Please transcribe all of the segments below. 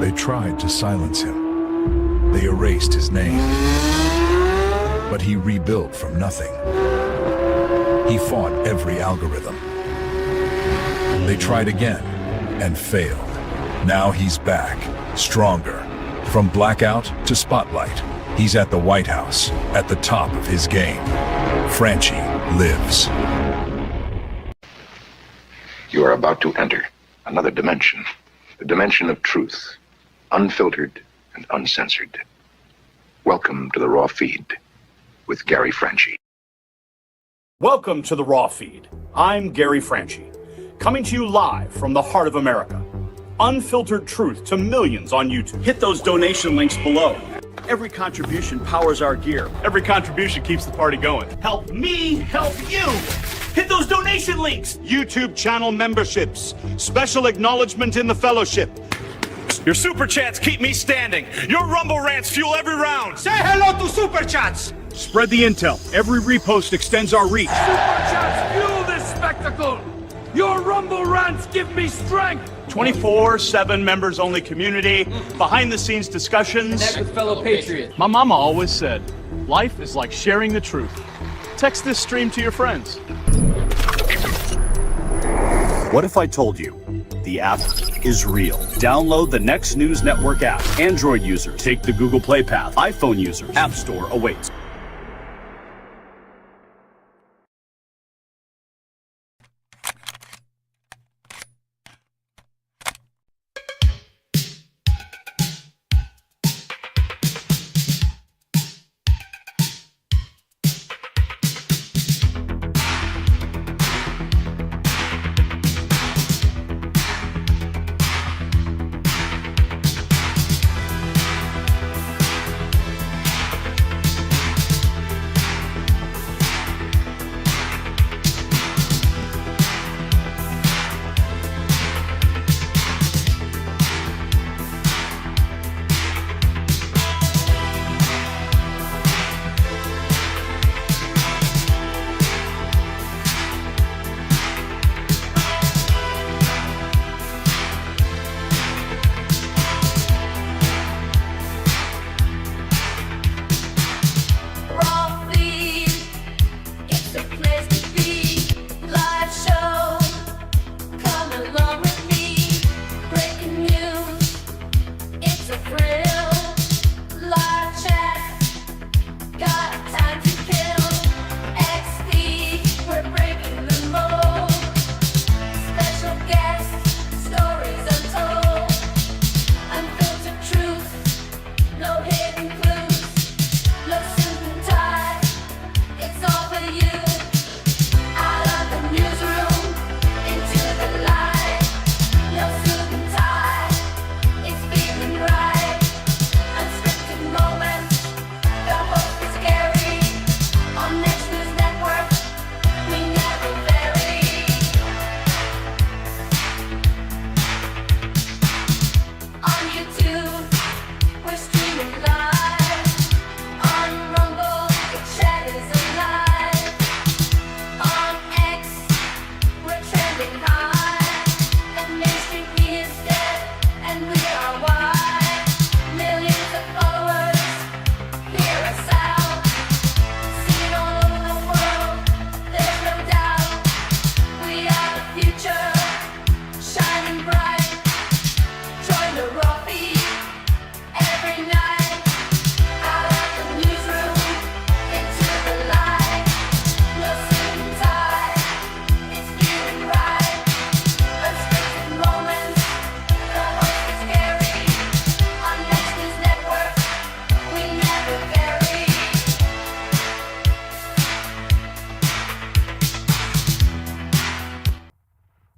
They tried to silence him. They erased his name. But he rebuilt from nothing. He fought every algorithm. They tried again and failed. Now he's back, stronger. From blackout to spotlight, he's at the White House, at the top of his game. Franchi lives. You are about to enter another dimension, the dimension of truth, unfiltered and uncensored. Welcome to the Raw Feed with Gary Franchi. Welcome to the Raw Feed. I'm Gary Franchi, coming to you live from the heart of America. Unfiltered truth to millions on YouTube. Hit those donation links below. Every contribution powers our gear. Every contribution keeps the party going. Help me help you. Hit those donation links. YouTube channel memberships. Special acknowledgement in the fellowship. Your super chats keep me standing. Your Rumble rants fuel every round. Say hello to super chats. Spread the intel. Every repost extends our reach. Super chats fuel this spectacle. Your Rumble rants give me strength. 24/7 members-only community, behind-the-scenes discussions. Connect with fellow patriots. My mama always said, life is like sharing the truth. Text this stream to your friends. What if I told you the app is real? Download the Next News Network app. Android users, take the Google Play path. iPhone users, App Store awaits.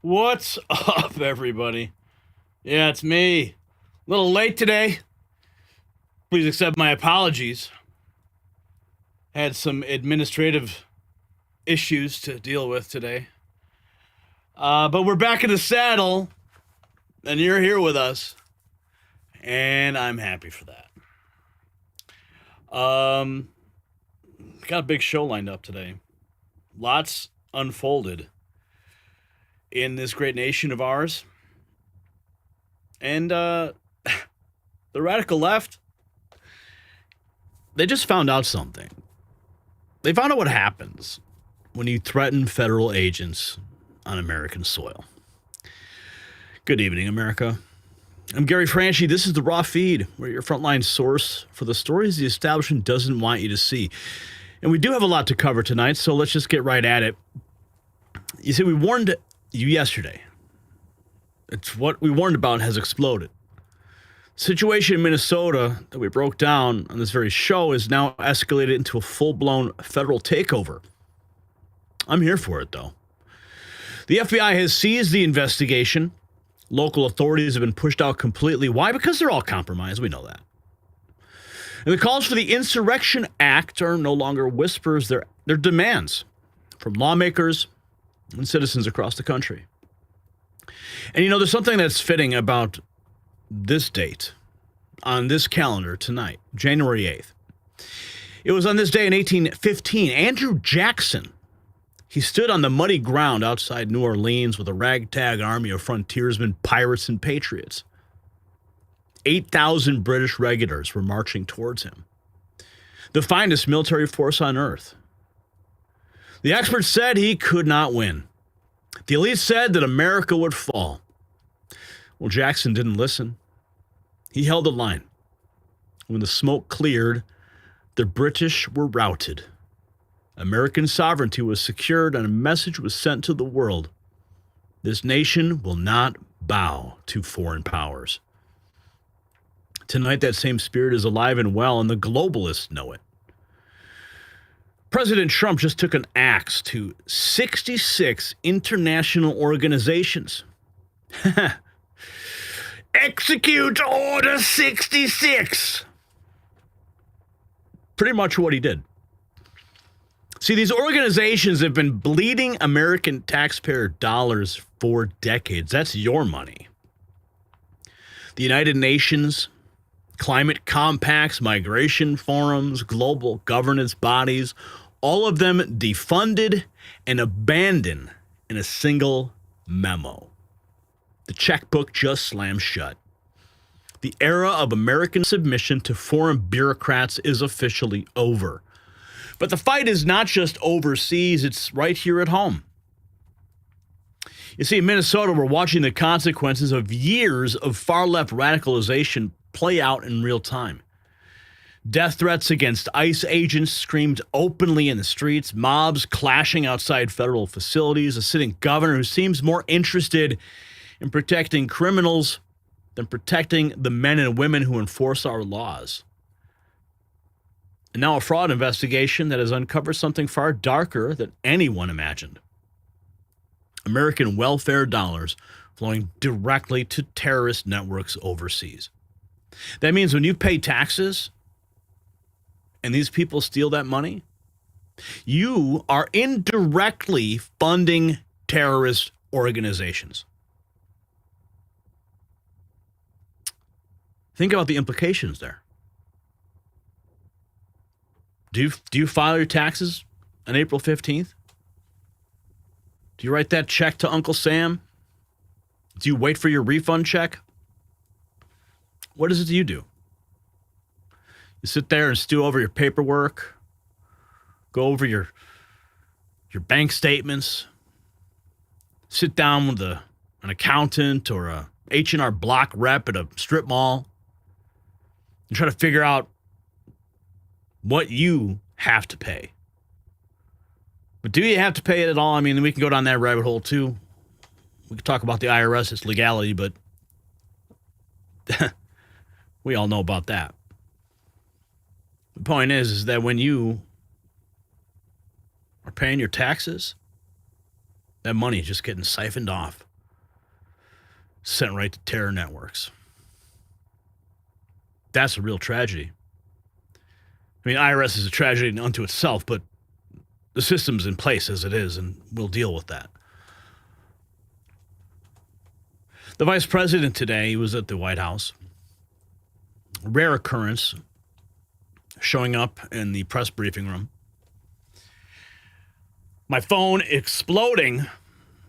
What's up, everybody? Yeah, it's me. A little late today. Please accept my apologies. Had some administrative issues to deal with today. But we're back in the saddle, and you're here with us, and I'm happy for that. Got a big show lined up today. Lots unfolded in this great nation of ours. And The radical left, they just found out something. They found out what happens when you threaten federal agents on American soil. Good evening, America. I'm Gary Franchi. This is the Raw Feed. We're your frontline source for the stories the establishment doesn't want you to see. And we do have a lot to cover tonight, so let's just get right at it. You see, we warned you yesterday. It's what we warned about has exploded. The situation in Minnesota that we broke down on this very show is now escalated into a full-blown federal takeover. I'm here for it, though. The FBI has seized the investigation. Local authorities have been pushed out completely. Why? Because they're all compromised. We know that. And the calls for the Insurrection Act are no longer whispers. They're demands from lawmakers and citizens across the country. And, there's something that's fitting about this date on this calendar tonight, January 8th. It was on this day in 1815, Andrew Jackson, he stood on the muddy ground outside New Orleans with a ragtag army of frontiersmen, pirates, and patriots. 8,000 British regulars were marching towards him, the finest military force on earth. The experts said he could not win. The elite said that America would fall. Well, Jackson didn't listen. He held the line. When the smoke cleared, the British were routed. American sovereignty was secured and a message was sent to the world. This nation will not bow to foreign powers. Tonight, that same spirit is alive and well, and the globalists know it. President Trump just took an axe to 66 international organizations. Execute Order 66. Pretty much what he did. See, these organizations have been bleeding American taxpayer dollars for decades. That's your money. The United Nations, climate compacts, migration forums, global governance bodies, all of them defunded and abandoned in a single memo. The checkbook just slammed shut. The era of American submission to foreign bureaucrats is officially over. But the fight is not just overseas, it's right here at home. You see, in Minnesota, we're watching the consequences of years of far-left radicalization play out in real time. Death threats against ICE agents screamed openly in the streets, mobs clashing outside federal facilities, a sitting governor who seems more interested in protecting criminals than protecting the men and women who enforce our laws. And now a fraud investigation that has uncovered something far darker than anyone imagined. American welfare dollars flowing directly to terrorist networks overseas. That means when you pay taxes and these people steal that money, you are indirectly funding terrorist organizations. Think about the implications there. Do you file your taxes on April 15th? Do you write that check to Uncle Sam? Do you wait for your refund check? What is it you do? You sit there and stew over your paperwork, go over your bank statements, sit down with an accountant or a H&R Block rep at a strip mall and try to figure out what you have to pay. But do you have to pay it at all? I mean, we can go down that rabbit hole too. We can talk about the IRS, its legality, but we all know about that. The point is that when you are paying your taxes, that money is just getting siphoned off, sent right to terror networks. That's a real tragedy. I mean, IRS is a tragedy unto itself, but the system's in place as it is, and we'll deal with that. The vice president today, he was at the White House. Rare occurrence, showing up in the press briefing room. My phone exploding.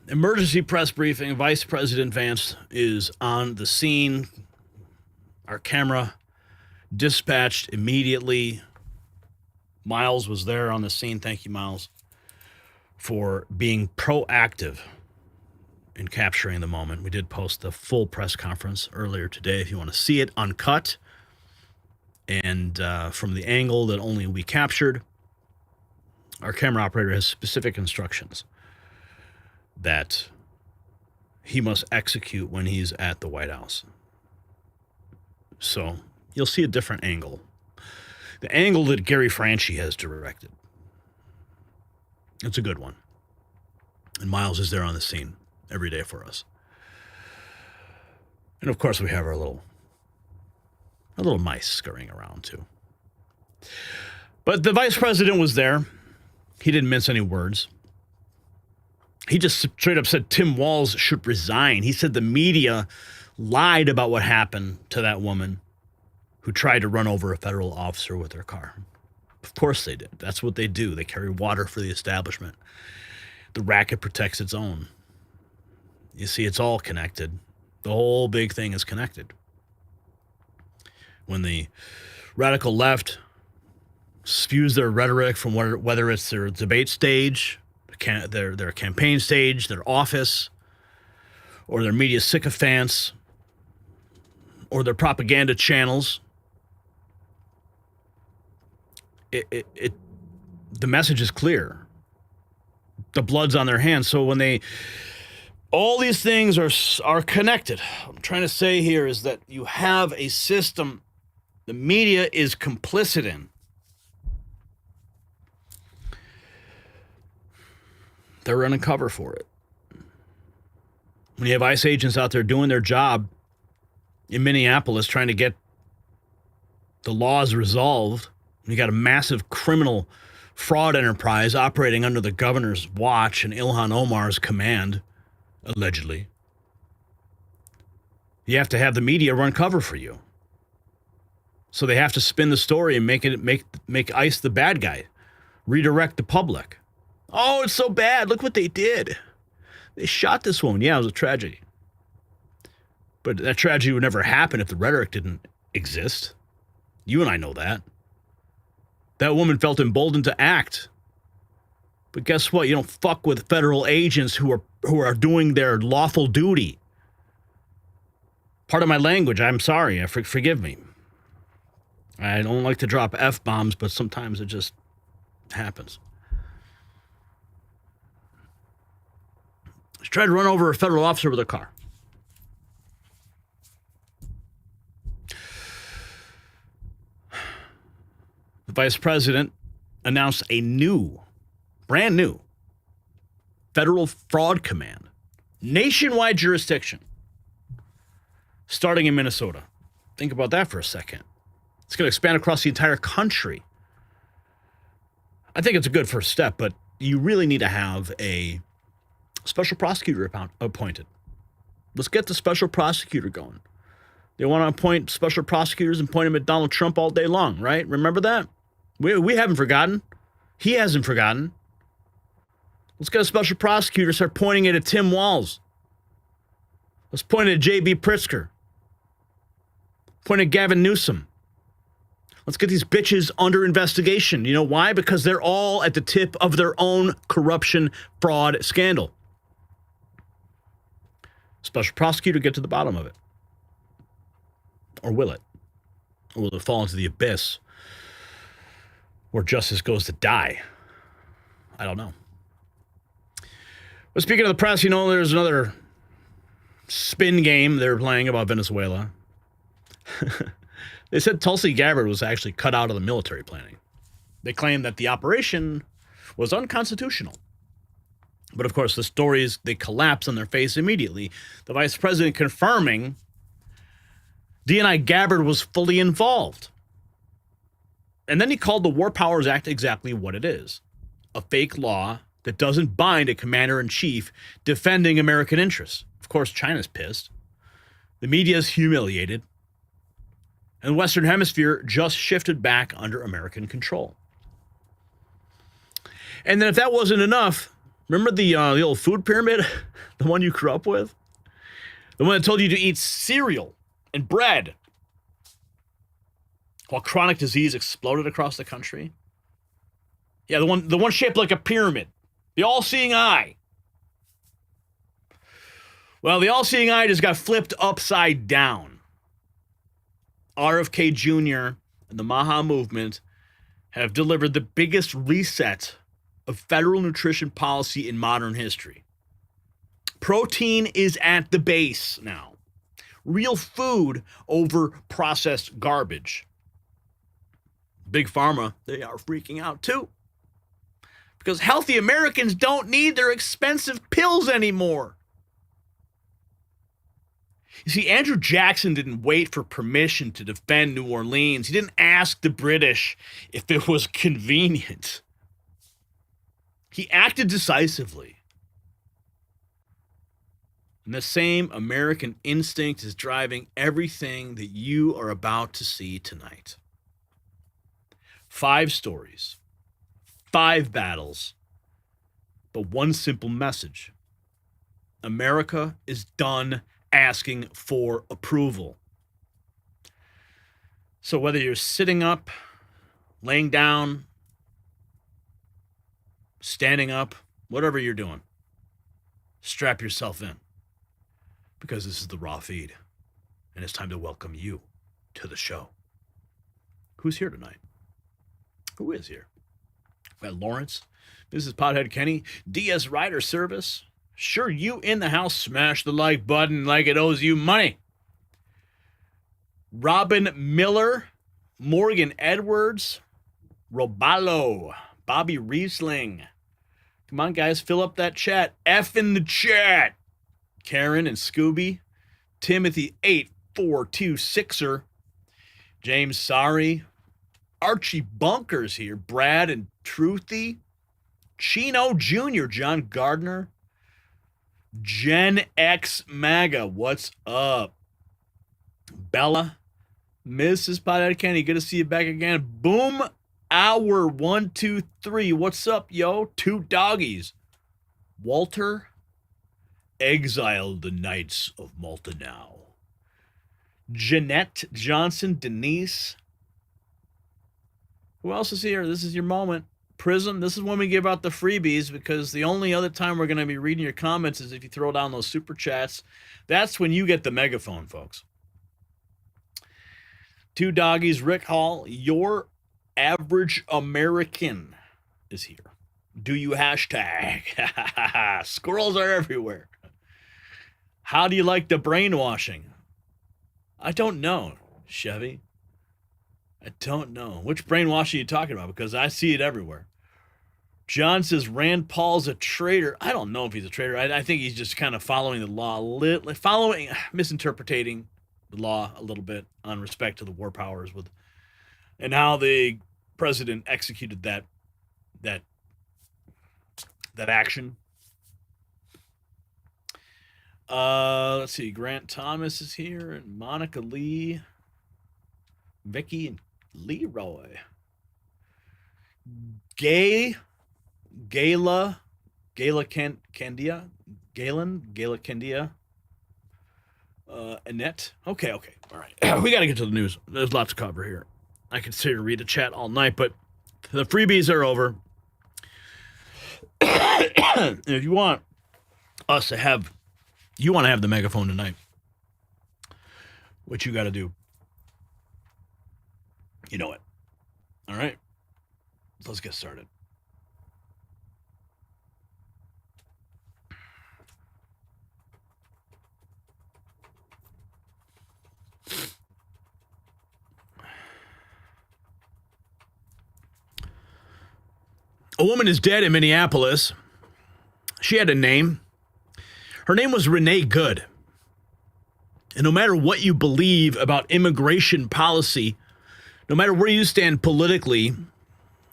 Emergency press briefing. Vice President Vance is on the scene. Our camera dispatched immediately. Miles was there on the scene. Thank you, Miles, for being proactive in capturing the moment. We did post the full press conference earlier today if you want to see it uncut and from the angle that only we captured. Our camera operator has specific instructions that he must execute when he's at the White House. So you'll see a different angle. The angle that Gary Franchi has directed. It's a good one. And Miles is there on the scene every day for us. And of course we have our little mice scurrying around too. But the vice president was there. He didn't mince any words. He just straight up said Tim Walz should resign. He said the media lied about what happened to that woman who tried to run over a federal officer with their car. Of course they did. That's what they do. They carry water for the establishment. The racket protects its own. You see, it's all connected. The whole big thing is connected. When the radical left spews their rhetoric from whether it's their debate stage, their campaign stage, their office, or their media sycophants, or their propaganda channels, the message is clear. The blood's on their hands. So when all these things are connected. What I'm trying to say here is that you have a system the media is complicit in. They're running cover for it. When you have ICE agents out there doing their job in Minneapolis trying to get the laws resolved, you got a massive criminal fraud enterprise operating under the governor's watch and Ilhan Omar's command, allegedly. You have to have the media run cover for you. So they have to spin the story and make ICE the bad guy. Redirect the public. Oh, it's so bad. Look what they did. They shot this woman. Yeah, it was a tragedy. But that tragedy would never happen if the rhetoric didn't exist. You and I know that. That woman felt emboldened to act. But guess what? You don't fuck with federal agents who are doing their lawful duty. Part of my language. I'm sorry. Forgive me. I don't like to drop F-bombs, but sometimes it just happens. She tried to run over a federal officer with a car. The vice president announced a brand new federal fraud command, nationwide jurisdiction, starting in Minnesota. Think about that for a second. It's going to expand across the entire country. I think it's a good first step, but you really need to have a special prosecutor appointed. Let's get the special prosecutor going. They want to appoint special prosecutors and point them at Donald Trump all day long, right? Remember that? We haven't forgotten. He hasn't forgotten. Let's get a special prosecutor, start pointing it at Tim Walz. Let's point it at J.B. Pritzker. Point at Gavin Newsom. Let's get these bitches under investigation. You know why? Because they're all at the tip of their own corruption, fraud scandal. Special prosecutor, get to the bottom of it. Or will it? Or will it fall into the abyss where justice goes to die? I don't know. But speaking of the press, there's another spin game they're playing about Venezuela. They said Tulsi Gabbard was actually cut out of the military planning. They claimed that the operation was unconstitutional. But of course, the stories, they collapse on their face immediately. The vice president confirming DNI Gabbard was fully involved. And then he called the War Powers Act exactly what it is. A fake law that doesn't bind a commander-in-chief defending American interests. Of course, China's pissed. The media is humiliated. And the Western Hemisphere just shifted back under American control. And then if that wasn't enough, remember the old food pyramid? The one you grew up with? The one that told you to eat cereal and bread while chronic disease exploded across the country. Yeah, the one shaped like a pyramid. The all-seeing eye. Well, the all-seeing eye just got flipped upside down. RFK Jr. and the Maha movement have delivered the biggest reset of federal nutrition policy in modern history. Protein is at the base now. Real food over processed garbage. Big Pharma, they are freaking out too. Because healthy Americans don't need their expensive pills anymore. You see, Andrew Jackson didn't wait for permission to defend New Orleans. He didn't ask the British if it was convenient. He acted decisively. And the same American instinct is driving everything that you are about to see tonight. 5 stories, 5 battles, but one simple message. America is done asking for approval. So whether you're sitting up, laying down, standing up, whatever you're doing, strap yourself in. Because this is the Raw Feed, and it's time to welcome you to the show. Who's here tonight? Who is here? We got Lawrence, Mrs. Pothead Kenny, DS Rider Service. Sure, you in the house, smash the like button like it owes you money. Robin Miller, Morgan Edwards, Roballo, Bobby Riesling. Come on, guys, fill up that chat. F in the chat. Karen and Scooby, Timothy 8426er, James Sorry, Archie Bunkers here, Brad and Truthy, Chino Jr., John Gardner, Gen X MAGA, what's up? Bella, Mrs. Pothead Kenny, good to see you back again. Boom Hour 123, what's up, yo? 2 doggies. Walter, Exile the Knights of Malta now. Jeanette Johnson, Denise. Who else is here? This is your moment. Prism, this is when we give out the freebies, because the only other time we're going to be reading your comments is if you throw down those super chats. That's when you get the megaphone, folks. 2 doggies, Rick Hall, your average American is here. Do you hashtag? Squirrels are everywhere. How do you like the brainwashing? I don't know, Chevy. I don't know. Which brainwashing are you talking about? Because I see it everywhere. John says Rand Paul's a traitor. I don't know if he's a traitor. I think he's just kind of following the law, misinterpreting the law a little bit on respect to the war powers and how the president executed that action. Let's see. Grant Thomas is here, and Monica Lee, Vicky, and Leroy. Gala Candia, Annette. Okay, all right. We got to get to the news. There's lots to cover here. I could sit here and read the chat all night, but the freebies are over. And if you want us to have, you want to have the megaphone tonight, what you got to do, you know it. All right, let's get started. A woman is dead in Minneapolis. She had a name. Her name was Renee Good. And no matter what you believe about immigration policy, no matter where you stand politically,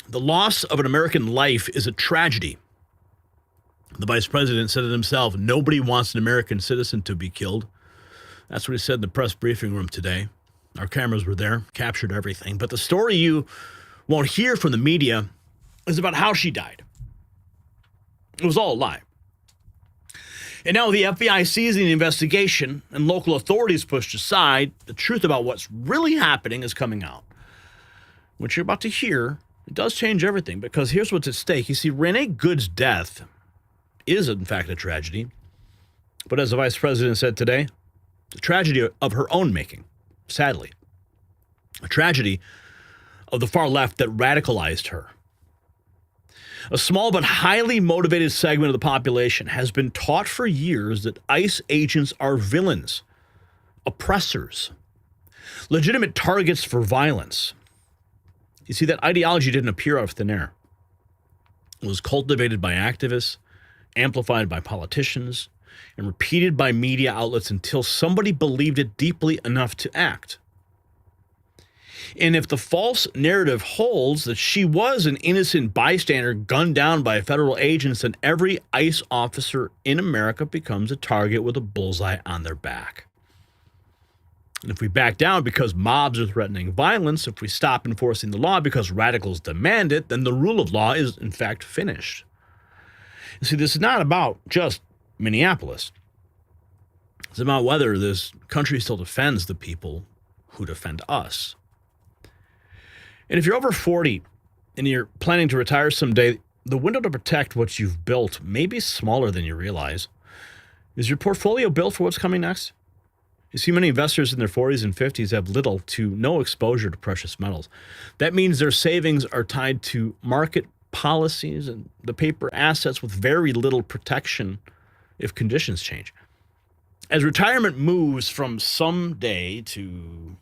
the loss of an American life is a tragedy. The vice president said it himself, nobody wants an American citizen to be killed. That's what he said in the press briefing room today. Our cameras were there, captured everything. But the story you won't hear from the media is about how she died. It was all a lie. And now the FBI seizing the investigation and local authorities pushed aside, the truth about what's really happening is coming out. what you're about to hear, it does change everything, because here's what's at stake. You see, Renee Good's death is, in fact, a tragedy. But as the vice president said today, a tragedy of her own making, sadly. A tragedy of the far left that radicalized her. A small but highly motivated segment of the population has been taught for years that ICE agents are villains, oppressors, legitimate targets for violence. You see, that ideology didn't appear out of thin air. It was cultivated by activists, amplified by politicians, and repeated by media outlets until somebody believed it deeply enough to act. And if the false narrative holds that she was an innocent bystander gunned down by federal agents, then every ICE officer in America becomes a target with a bullseye on their back. And if we back down because mobs are threatening violence, if we stop enforcing the law because radicals demand it, then the rule of law is, in fact, finished. You see, this is not about just Minneapolis. It's about whether this country still defends the people who defend us. And if you're over 40 and you're planning to retire someday, the window to protect what you've built may be smaller than you realize. Is your portfolio built for what's coming next? You see, many investors in their 40s and 50s have little to no exposure to precious metals. That means their savings are tied to market policies and the paper assets with very little protection if conditions change. As retirement moves from someday to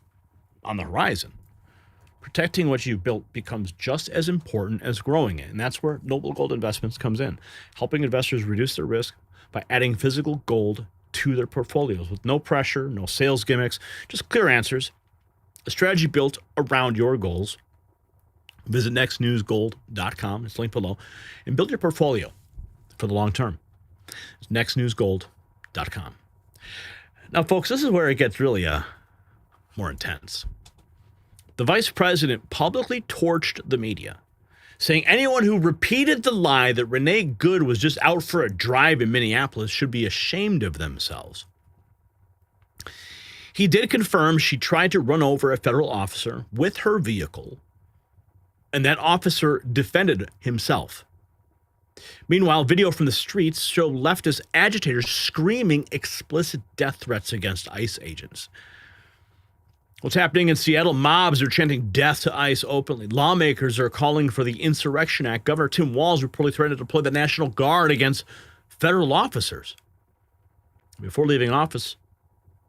on the horizon, protecting what you've built becomes just as important as growing it. And that's where Noble Gold Investments comes in, helping investors reduce their risk by adding physical gold to their portfolios with no pressure, no sales gimmicks, just clear answers, a strategy built around your goals. Visit nextnewsgold.com, it's linked below, and build your portfolio for the long term. It's nextnewsgold.com. Now, folks, this is where it gets really more intense. The vice president publicly torched the media, saying anyone who repeated the lie that Renee Good was just out for a drive in Minneapolis should be ashamed of themselves. He did confirm she tried to run over a federal officer with her vehicle, and that officer defended himself. Meanwhile, video from the streets showed leftist agitators screaming explicit death threats against ICE agents. What's happening in Seattle? Mobs are chanting death to ICE openly. Lawmakers are calling for the Insurrection Act. Governor Tim Walz reportedly threatened to deploy the National Guard against federal officers. Before leaving office,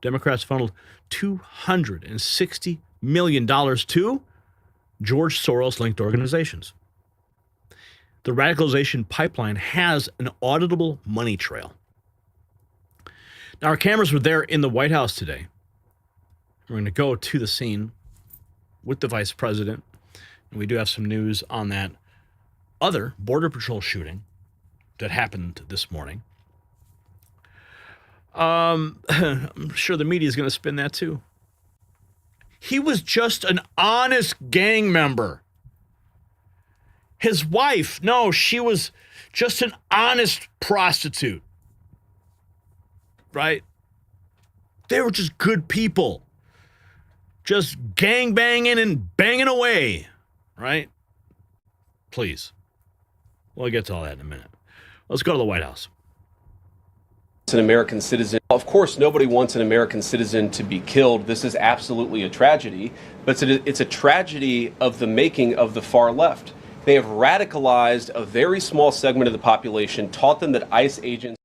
Democrats funneled $260 million to George Soros-linked organizations. The radicalization pipeline has an auditable money trail. Now, our cameras were there in the White House today. We're going to go to the scene with the vice president. And we do have some news on that other Border Patrol shooting that happened this morning. I'm sure the media is going to spin that too. He was just an honest gang member. His wife, no, she was just an honest prostitute. Right? They were just good people. Just gang banging and banging away, right? Please. We'll get to all that in a minute. Let's go to the White House. An American citizen. Of course, nobody wants an American citizen to be killed. This is absolutely a tragedy, but it's a tragedy of the making of the far left. They have radicalized a very small segment of the population, taught them that ICE agents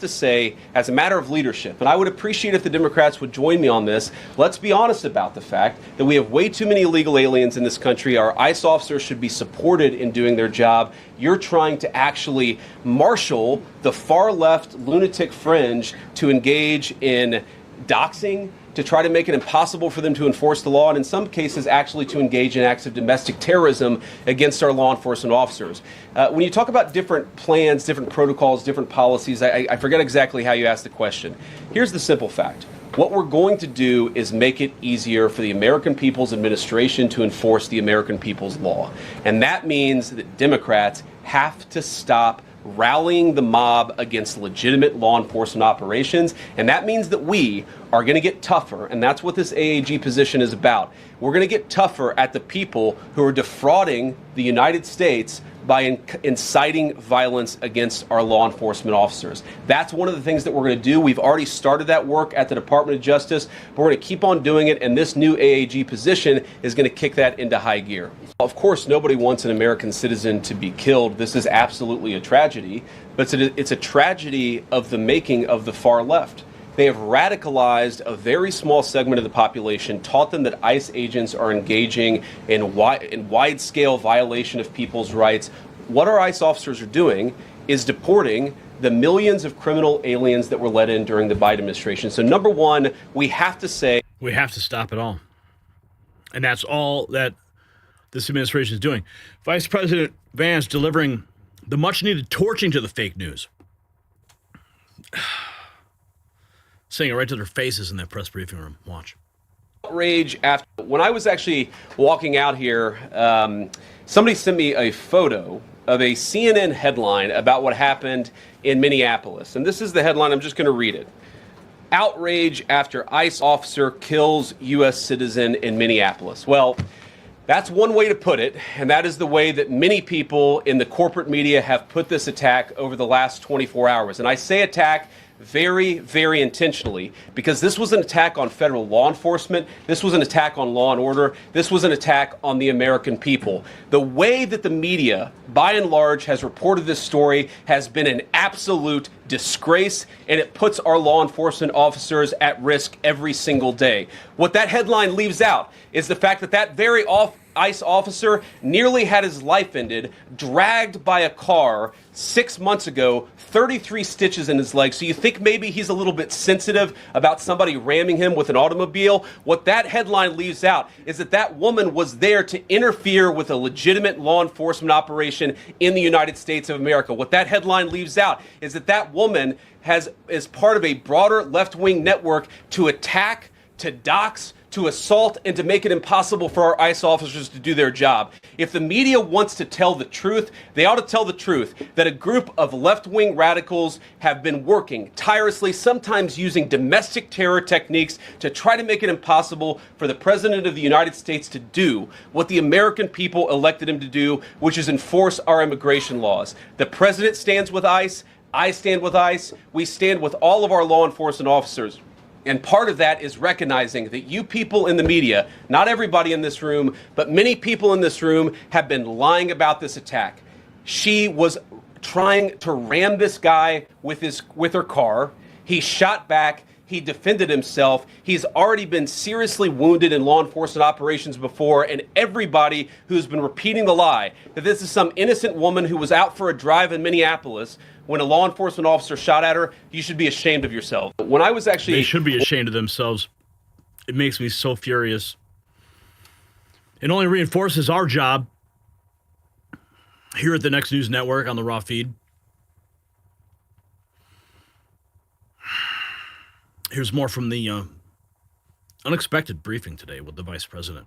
to say as a matter of leadership, and I would appreciate if the Democrats would join me on this, let's be honest about the fact that we have way too many illegal aliens in this country. Our ICE officers should be supported in doing their job. You're trying to actually marshal the far left lunatic fringe to engage in doxing, to try to make it impossible for them to enforce the law, and in some cases actually to engage in acts of domestic terrorism against our law enforcement officers. When you talk about different plans, different protocols, different policies, I forget exactly how you asked the question. Here's the simple fact. What we're going to do is make it easier for the American people's administration to enforce the American people's law. And that means that Democrats have to stop rallying the mob against legitimate law enforcement operations. And that means that we are going to get tougher. And that's what this AAG position is about. We're going to get tougher at the people who are defrauding the United States by inciting violence against our law enforcement officers. That's one of the things that we're going to do. We've already started that work at the Department of Justice, but we're going to keep on doing it, and this new AAG position is going to kick that into high gear. Of course, nobody wants an American citizen to be killed. This is absolutely a tragedy, but it's a tragedy of the making of the far left. They have radicalized a very small segment of the population, taught them that ICE agents are engaging in wide-scale violation of people's rights. What our ICE officers are doing is deporting the millions of criminal aliens that were let in during the Biden administration. So number one, we have to say... We have to stop it all. And that's all that this administration is doing. Vice President Vance delivering the much-needed torching to the fake news. Saying it right to their faces in that press briefing room. Watch. Outrage after when I was actually walking out here, somebody sent me a photo of a CNN headline about what happened in Minneapolis. And this is the headline. I'm just going to read it. Outrage after ICE officer kills U.S. citizen in Minneapolis. Well, that's one way to put it, and that is the way that many people in the corporate media have put this attack over the last 24 hours. And I say attack very, very intentionally, because this was an attack on federal law enforcement. This was an attack on law and order. This was an attack on the American people. The way that the media, by and large, has reported this story has been an absolute disgrace, and it puts our law enforcement officers at risk every single day. What that headline leaves out is the fact that that very ICE officer nearly had his life ended, dragged by a car 6 months ago, 33 stitches in his leg. So you think maybe he's a little bit sensitive about somebody ramming him with an automobile? What that headline leaves out is that that woman was there to interfere with a legitimate law enforcement operation in the United States of America. What that headline leaves out is that that woman is part of a broader left-wing network to attack, to dox, to assault, and to make it impossible for our ICE officers to do their job. If the media wants to tell the truth, they ought to tell the truth that a group of left-wing radicals have been working tirelessly, sometimes using domestic terror techniques to try to make it impossible for the President of the United States to do what the American people elected him to do, which is enforce our immigration laws. The President stands with ICE. I stand with ICE. We stand with all of our law enforcement officers. And part of that is recognizing that you people in the media, not everybody in this room, but many people in this room have been lying about this attack. She was trying to ram this guy with her car. He shot back. He defended himself. He's already been seriously wounded in law enforcement operations before, and everybody who's been repeating the lie that this is some innocent woman who was out for a drive in Minneapolis when a law enforcement officer shot at her, you should be ashamed of yourself. When I was actually... They should be ashamed of themselves. It makes me so furious. It only reinforces our job here at the Next News Network on the Raw feed. Here's more from the unexpected briefing today with the Vice President.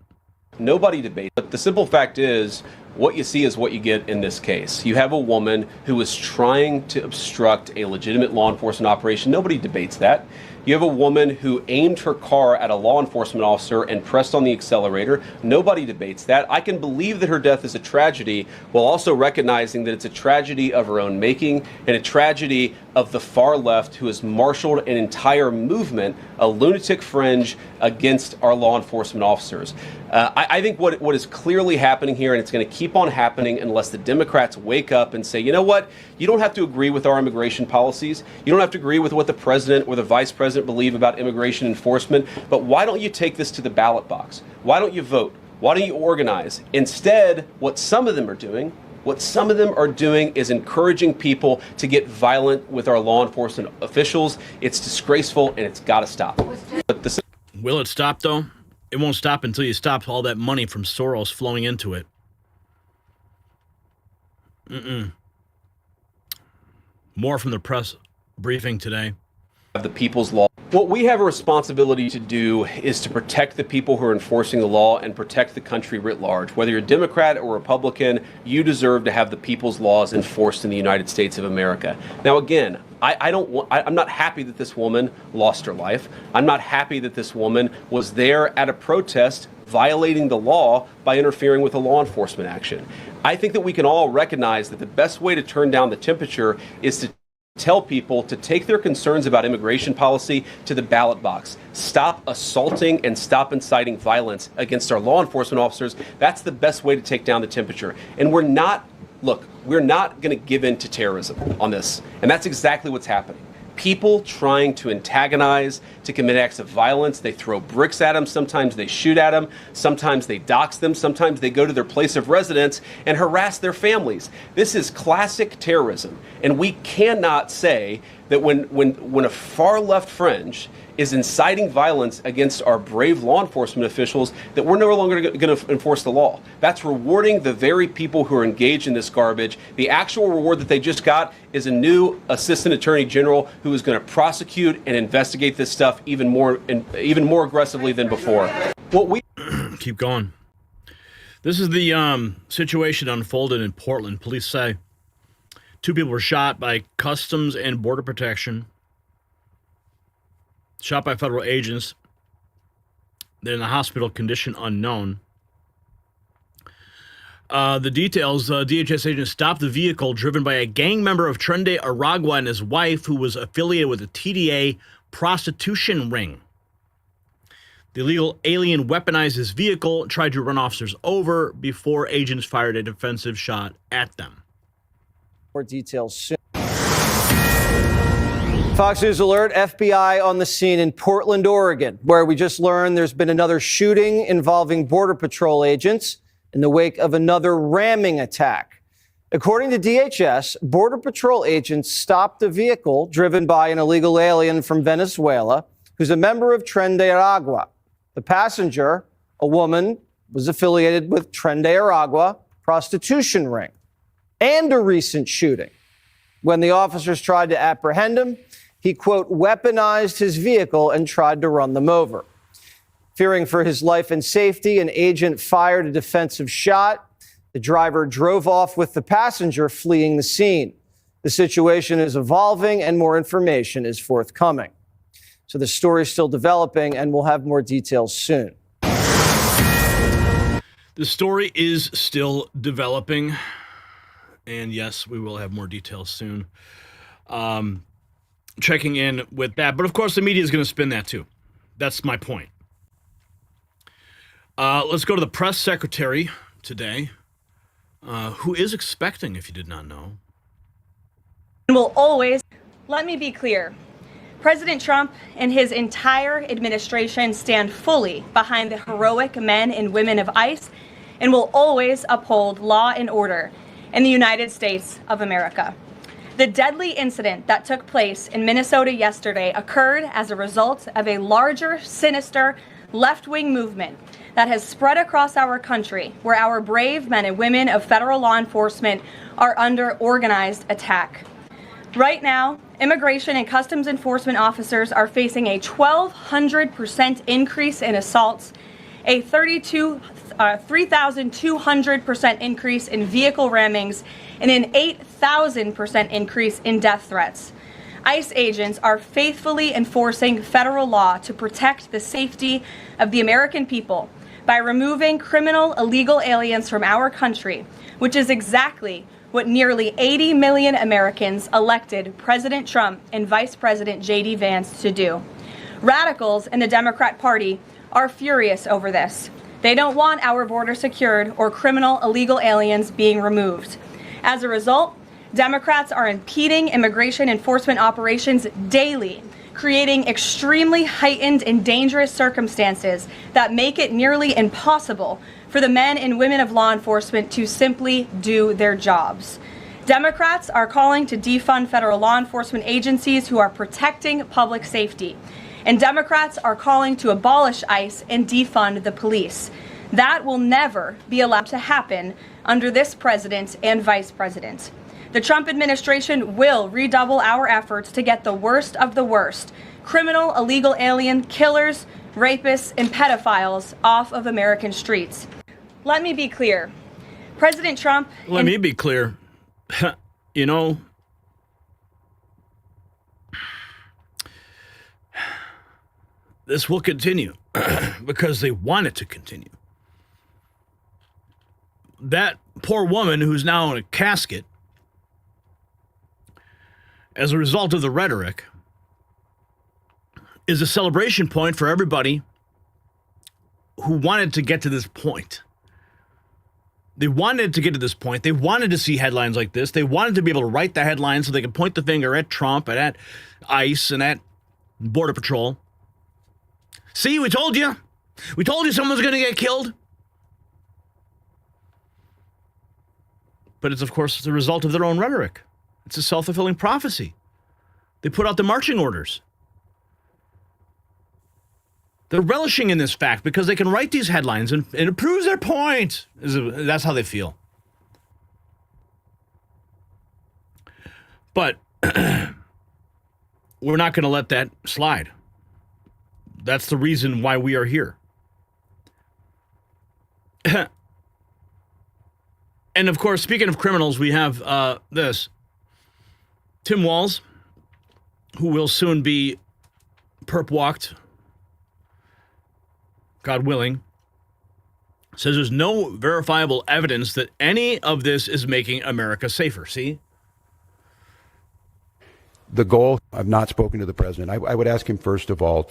Nobody debates, but the simple fact is, what you see is what you get in this case. You have a woman who is trying to obstruct a legitimate law enforcement operation. Nobody debates that. You have a woman who aimed her car at a law enforcement officer and pressed on the accelerator. Nobody debates that. I can believe that her death is a tragedy, while also recognizing that it's a tragedy of her own making and a tragedy of the far left who has marshaled an entire movement, a lunatic fringe, against our law enforcement officers. I think what is clearly happening here, and it's going to keep on happening unless the Democrats wake up and say, you know what, you don't have to agree with our immigration policies. You don't have to agree with what the president or the vice president believe about immigration enforcement, but why don't you take this to the ballot box? Why don't you vote? Why don't you organize? Instead, what some of them are doing is encouraging people to get violent with our law enforcement officials. It's disgraceful, and it's got to stop. But Will it stop, though? It won't stop until you stop all that money from Soros flowing into it. More from the press briefing today. The people's law. What we have a responsibility to do is to protect the people who are enforcing the law and protect the country writ large. Whether you're Democrat or Republican, you deserve to have the people's laws enforced in the United States of America. Now, again, I'm not happy that this woman lost her life. I'm not happy that this woman was there at a protest violating the law by interfering with a law enforcement action. I think that we can all recognize that the best way to turn down the temperature is to tell people to take their concerns about immigration policy to the ballot box. Stop assaulting and stop inciting violence against our law enforcement officers. That's the best way to take down the temperature. And we're not going to give in to terrorism on this. And that's exactly what's happening. People trying to antagonize, to commit acts of violence. They throw bricks at them. Sometimes they shoot at them. Sometimes they dox them. Sometimes they go to their place of residence and harass their families. This is classic terrorism. And we cannot say that when a far left fringe is inciting violence against our brave law enforcement officials, that we're no longer going to enforce the law. That's rewarding the very people who are engaged in this garbage. The actual reward that they just got is a new assistant attorney general who is going to prosecute and investigate this stuff even more aggressively than before. Keep going. This is the situation unfolded in Portland. Police say 2 people were shot by Customs and Border Protection. Shot by federal agents. They're in the hospital, condition unknown. The details, DHS agents stopped the vehicle driven by a gang member of Trende Aragua and his wife, who was affiliated with a TDA prostitution ring. The illegal alien weaponized his vehicle, tried to run officers over before agents fired a defensive shot at them. More details soon. Fox News alert, FBI on the scene in Portland, Oregon, where we just learned there's been another shooting involving Border Patrol agents in the wake of another ramming attack. According to DHS, Border Patrol agents stopped a vehicle driven by an illegal alien from Venezuela who's a member of Trende Aragua. The passenger, a woman, was affiliated with Trende Aragua prostitution ring and a recent shooting. When the officers tried to apprehend him, he, quote, weaponized his vehicle and tried to run them over. Fearing for his life and safety, an agent fired a defensive shot. The driver drove off with the passenger, fleeing the scene. The situation is evolving and more information is forthcoming. So the story is still developing and we'll have more details soon. The story is still developing. And yes, we will have more details soon. Checking in with that. But of course, the media is going to spin that too. That's my point. Let's go to the press secretary today, who is expecting, if you did not know. Will always, let me be clear, President Trump and his entire administration stand fully behind the heroic men and women of ICE and will always uphold law and order in the United States of America. The deadly incident that took place in Minnesota yesterday occurred as a result of a larger, sinister, left-wing movement that has spread across our country, where our brave men and women of federal law enforcement are under organized attack. Right now, immigration and customs enforcement officers are facing a 1,200% increase in assaults, a 3,200% increase in vehicle rammings, and an 8,000% increase in death threats. ICE agents are faithfully enforcing federal law to protect the safety of the American people by removing criminal illegal aliens from our country, which is exactly what nearly 80 million Americans elected President Trump and Vice President JD Vance to do. Radicals in the Democrat Party are furious over this. They don't want our border secured or criminal illegal aliens being removed. As a result, Democrats are impeding immigration enforcement operations daily, creating extremely heightened and dangerous circumstances that make it nearly impossible for the men and women of law enforcement to simply do their jobs. Democrats are calling to defund federal law enforcement agencies who are protecting public safety. And Democrats are calling to abolish ICE and defund the police. That will never be allowed to happen under this president and vice president. The Trump administration will redouble our efforts to get the worst of the worst, criminal, illegal alien, killers, rapists, and pedophiles off of American streets. Let me be clear. President Trump... Let me be clear. You know, this will continue because they want it to continue. That poor woman who's now in a casket, as a result of the rhetoric, is a celebration point for everybody who wanted to get to this point. They wanted to get to this point. They wanted to see headlines like this. They wanted to be able to write the headlines so they could point the finger at Trump and at ICE and at Border Patrol. See, we told you. We told you someone's going to get killed. But it's, of course, the result of their own rhetoric. It's a self-fulfilling prophecy. They put out the marching orders. They're relishing in this fact because they can write these headlines and it proves their point. That's how they feel. But we're not going to let that slide. That's the reason why we are here. And of course, speaking of criminals, we have this. Tim Walz, who will soon be perp walked, God willing, says there's no verifiable evidence that any of this is making America safer. See? The goal, I've not spoken to the president. I would ask him, first of all,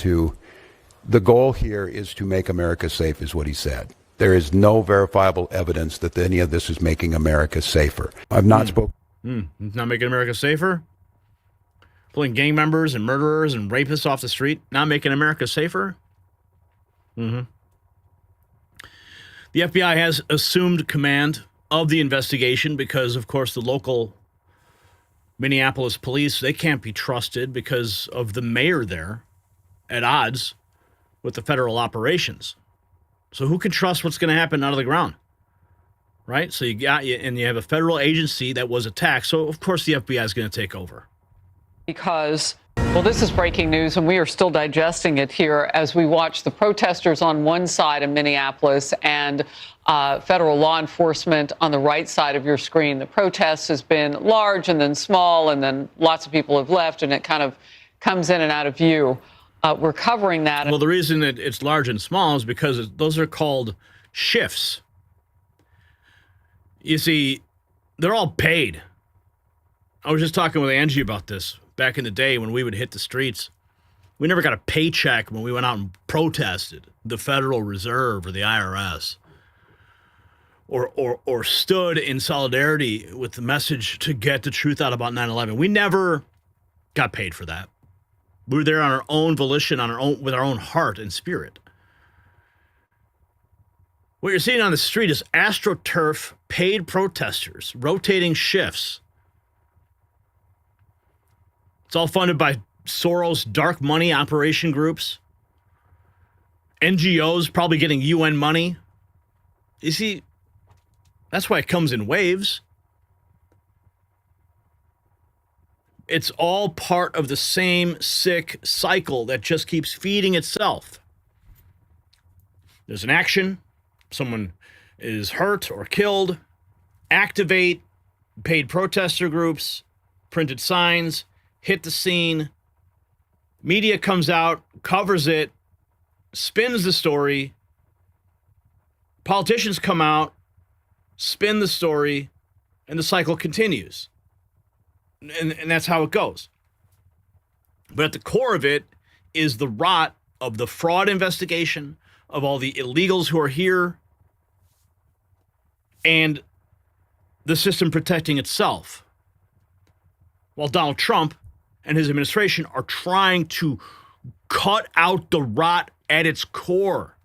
the goal here is to make America safe, is what he said. There is no verifiable evidence that any of this is making America safer. I've not spoken. Not making America safer? Pulling gang members and murderers and rapists off the street? Not making America safer? The FBI has assumed command of the investigation because, of course, the local Minneapolis police, they can't be trusted because of the mayor there at odds with the federal operations. So who can trust what's going to happen out of the ground? Right? So you have a federal agency that was attacked. So, of course, the FBI is going to take over. Because, well, this is breaking news, and we are still digesting it here as we watch the protesters on one side of Minneapolis and federal law enforcement on the right side of your screen. The protest has been large and then small, and then lots of people have left, and it kind of comes in and out of view. We're covering that. Well, the reason that it's large and small is because those are called shifts. You see, they're all paid. I was just talking with Angie about this. Back in the day when we would hit the streets, we never got a paycheck when we went out and protested the Federal Reserve or the IRS or stood in solidarity with the message to get the truth out about 9/11. We never got paid for that. We were there on our own volition, with our own heart and spirit. What you're seeing on the street is AstroTurf paid protesters, rotating shifts. It's all funded by Soros' dark money operation groups. NGOs probably getting UN money. You see, that's why it comes in waves. It's all part of the same sick cycle that just keeps feeding itself. There's an action, someone is hurt or killed, activate paid protester groups, printed signs, hit the scene, media comes out, covers it, spins the story, politicians come out, spin the story, and the cycle continues. And that's how it goes. But at the core of it is the rot of the fraud investigation, of all the illegals who are here, and the system protecting itself. While Donald Trump and his administration are trying to cut out the rot at its core.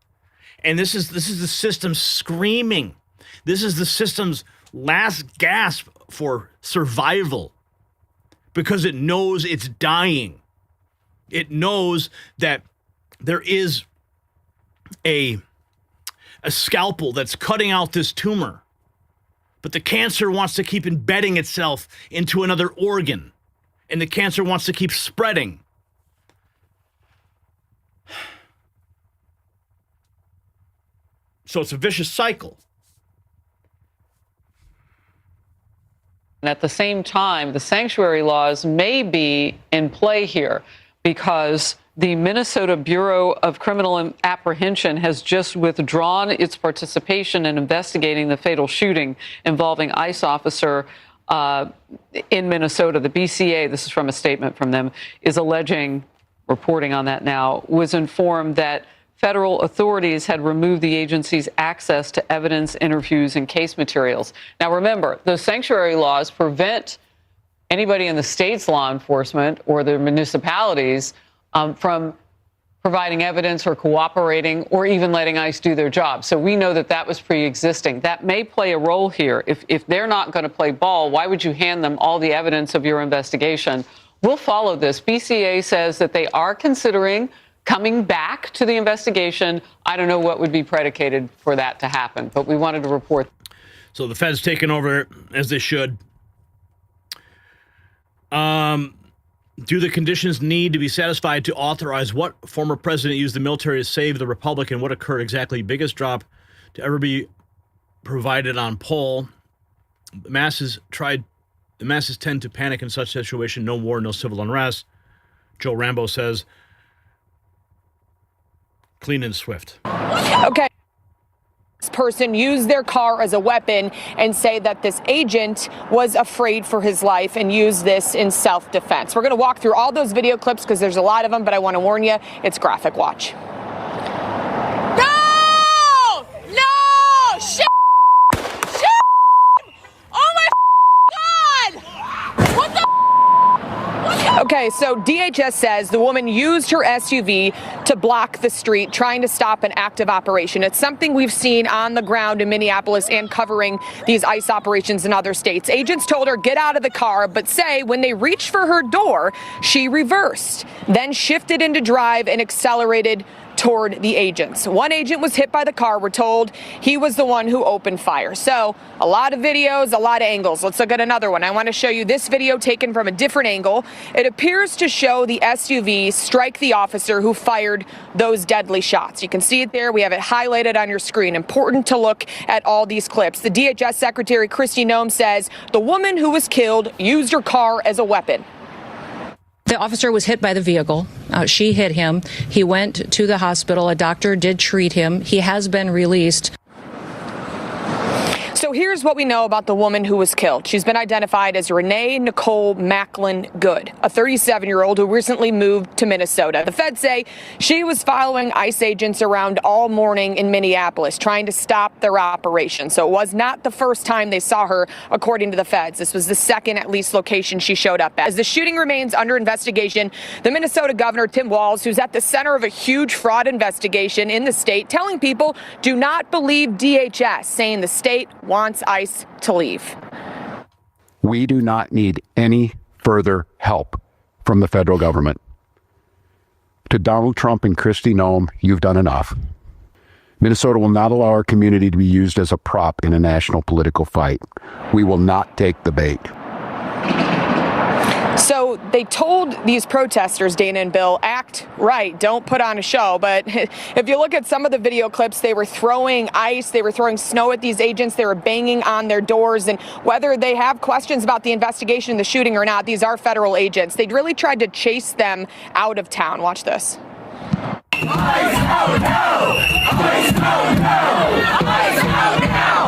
And this is the system screaming. This is the system's last gasp for survival because it knows it's dying. It knows that there is a scalpel that's cutting out this tumor, but the cancer wants to keep embedding itself into another organ, and the cancer wants to keep spreading. So it's a vicious cycle. And at the same time, the sanctuary laws may be in play here because the Minnesota Bureau of Criminal Apprehension has just withdrawn its participation in investigating the fatal shooting involving ICE officer in Minnesota. The BCA, this is from a statement from them, is alleging, reporting on that now, was informed that federal authorities had removed the agency's access to evidence, interviews, and case materials. Now, remember, those sanctuary laws prevent anybody in the state's law enforcement or the municipalities from providing evidence or cooperating or even letting ICE do their job. So we know that that was pre-existing. That may play a role here. If they're not going to play ball, why would you hand them all the evidence of your investigation? We'll follow this. BCA says that they are considering coming back to the investigation. I don't know what would be predicated for that to happen, but we wanted to report. So the Fed's taken over, as they should. Do the conditions need to be satisfied to authorize what former president used the military to save the republic, and what occurred exactly? Biggest drop to ever be provided on poll. The masses tend to panic in such situation. No war, no civil unrest. Joe Rambo says, clean and swift. Okay. This person used their car as a weapon and say that this agent was afraid for his life and used this in self-defense. We're going to walk through all those video clips because there's a lot of them, but I want to warn you, it's graphic. Watch. No! No! Shit! Shit! Oh my God! What the? Okay, so DHS says the woman used her SUV to block the street, trying to stop an active operation. It's something we've seen on the ground in Minneapolis and covering these ICE operations in other states. Agents told her, get out of the car, but say when they reached for her door, she reversed, then shifted into drive and accelerated toward the agents. One agent was hit by the car. We're told he was the one who opened fire. So a lot of videos, a lot of angles. Let's look at another one. I want to show you this video taken from a different angle. It appears to show the SUV strike the officer who fired those deadly shots. You can see it there. We have it highlighted on your screen. Important to look at all these clips. The DHS Secretary Kristi Noem says the woman who was killed used her car as a weapon. The officer was hit by the vehicle. She hit him. He went to the hospital. A doctor did treat him. He has been released. So here's what we know about the woman who was killed. She's been identified as Renee Nicole Macklin Good, a 37-year-old who recently moved to Minnesota. The feds say she was following ICE agents around all morning in Minneapolis, trying to stop their operation. So it was not the first time they saw her, according to the feds. This was the second, at least, location she showed up at. As the shooting remains under investigation, the Minnesota governor, Tim Walz, who's at the center of a huge fraud investigation in the state, telling people do not believe DHS, saying the state wants ICE to leave. We do not need any further help from the federal government. To Donald Trump and Kristi Noem, you've done enough. Minnesota will not allow our community to be used as a prop in a national political fight. We will not take the bait. So they told these protesters, Dana and Bill, act right, don't put on a show. But if you look at some of the video clips, they were throwing ice, they were throwing snow at these agents, they were banging on their doors. And whether they have questions about the investigation and the shooting or not, these are federal agents. They'd really tried to chase them out of town. Watch this. ICE out now! ICE out now! ICE out now!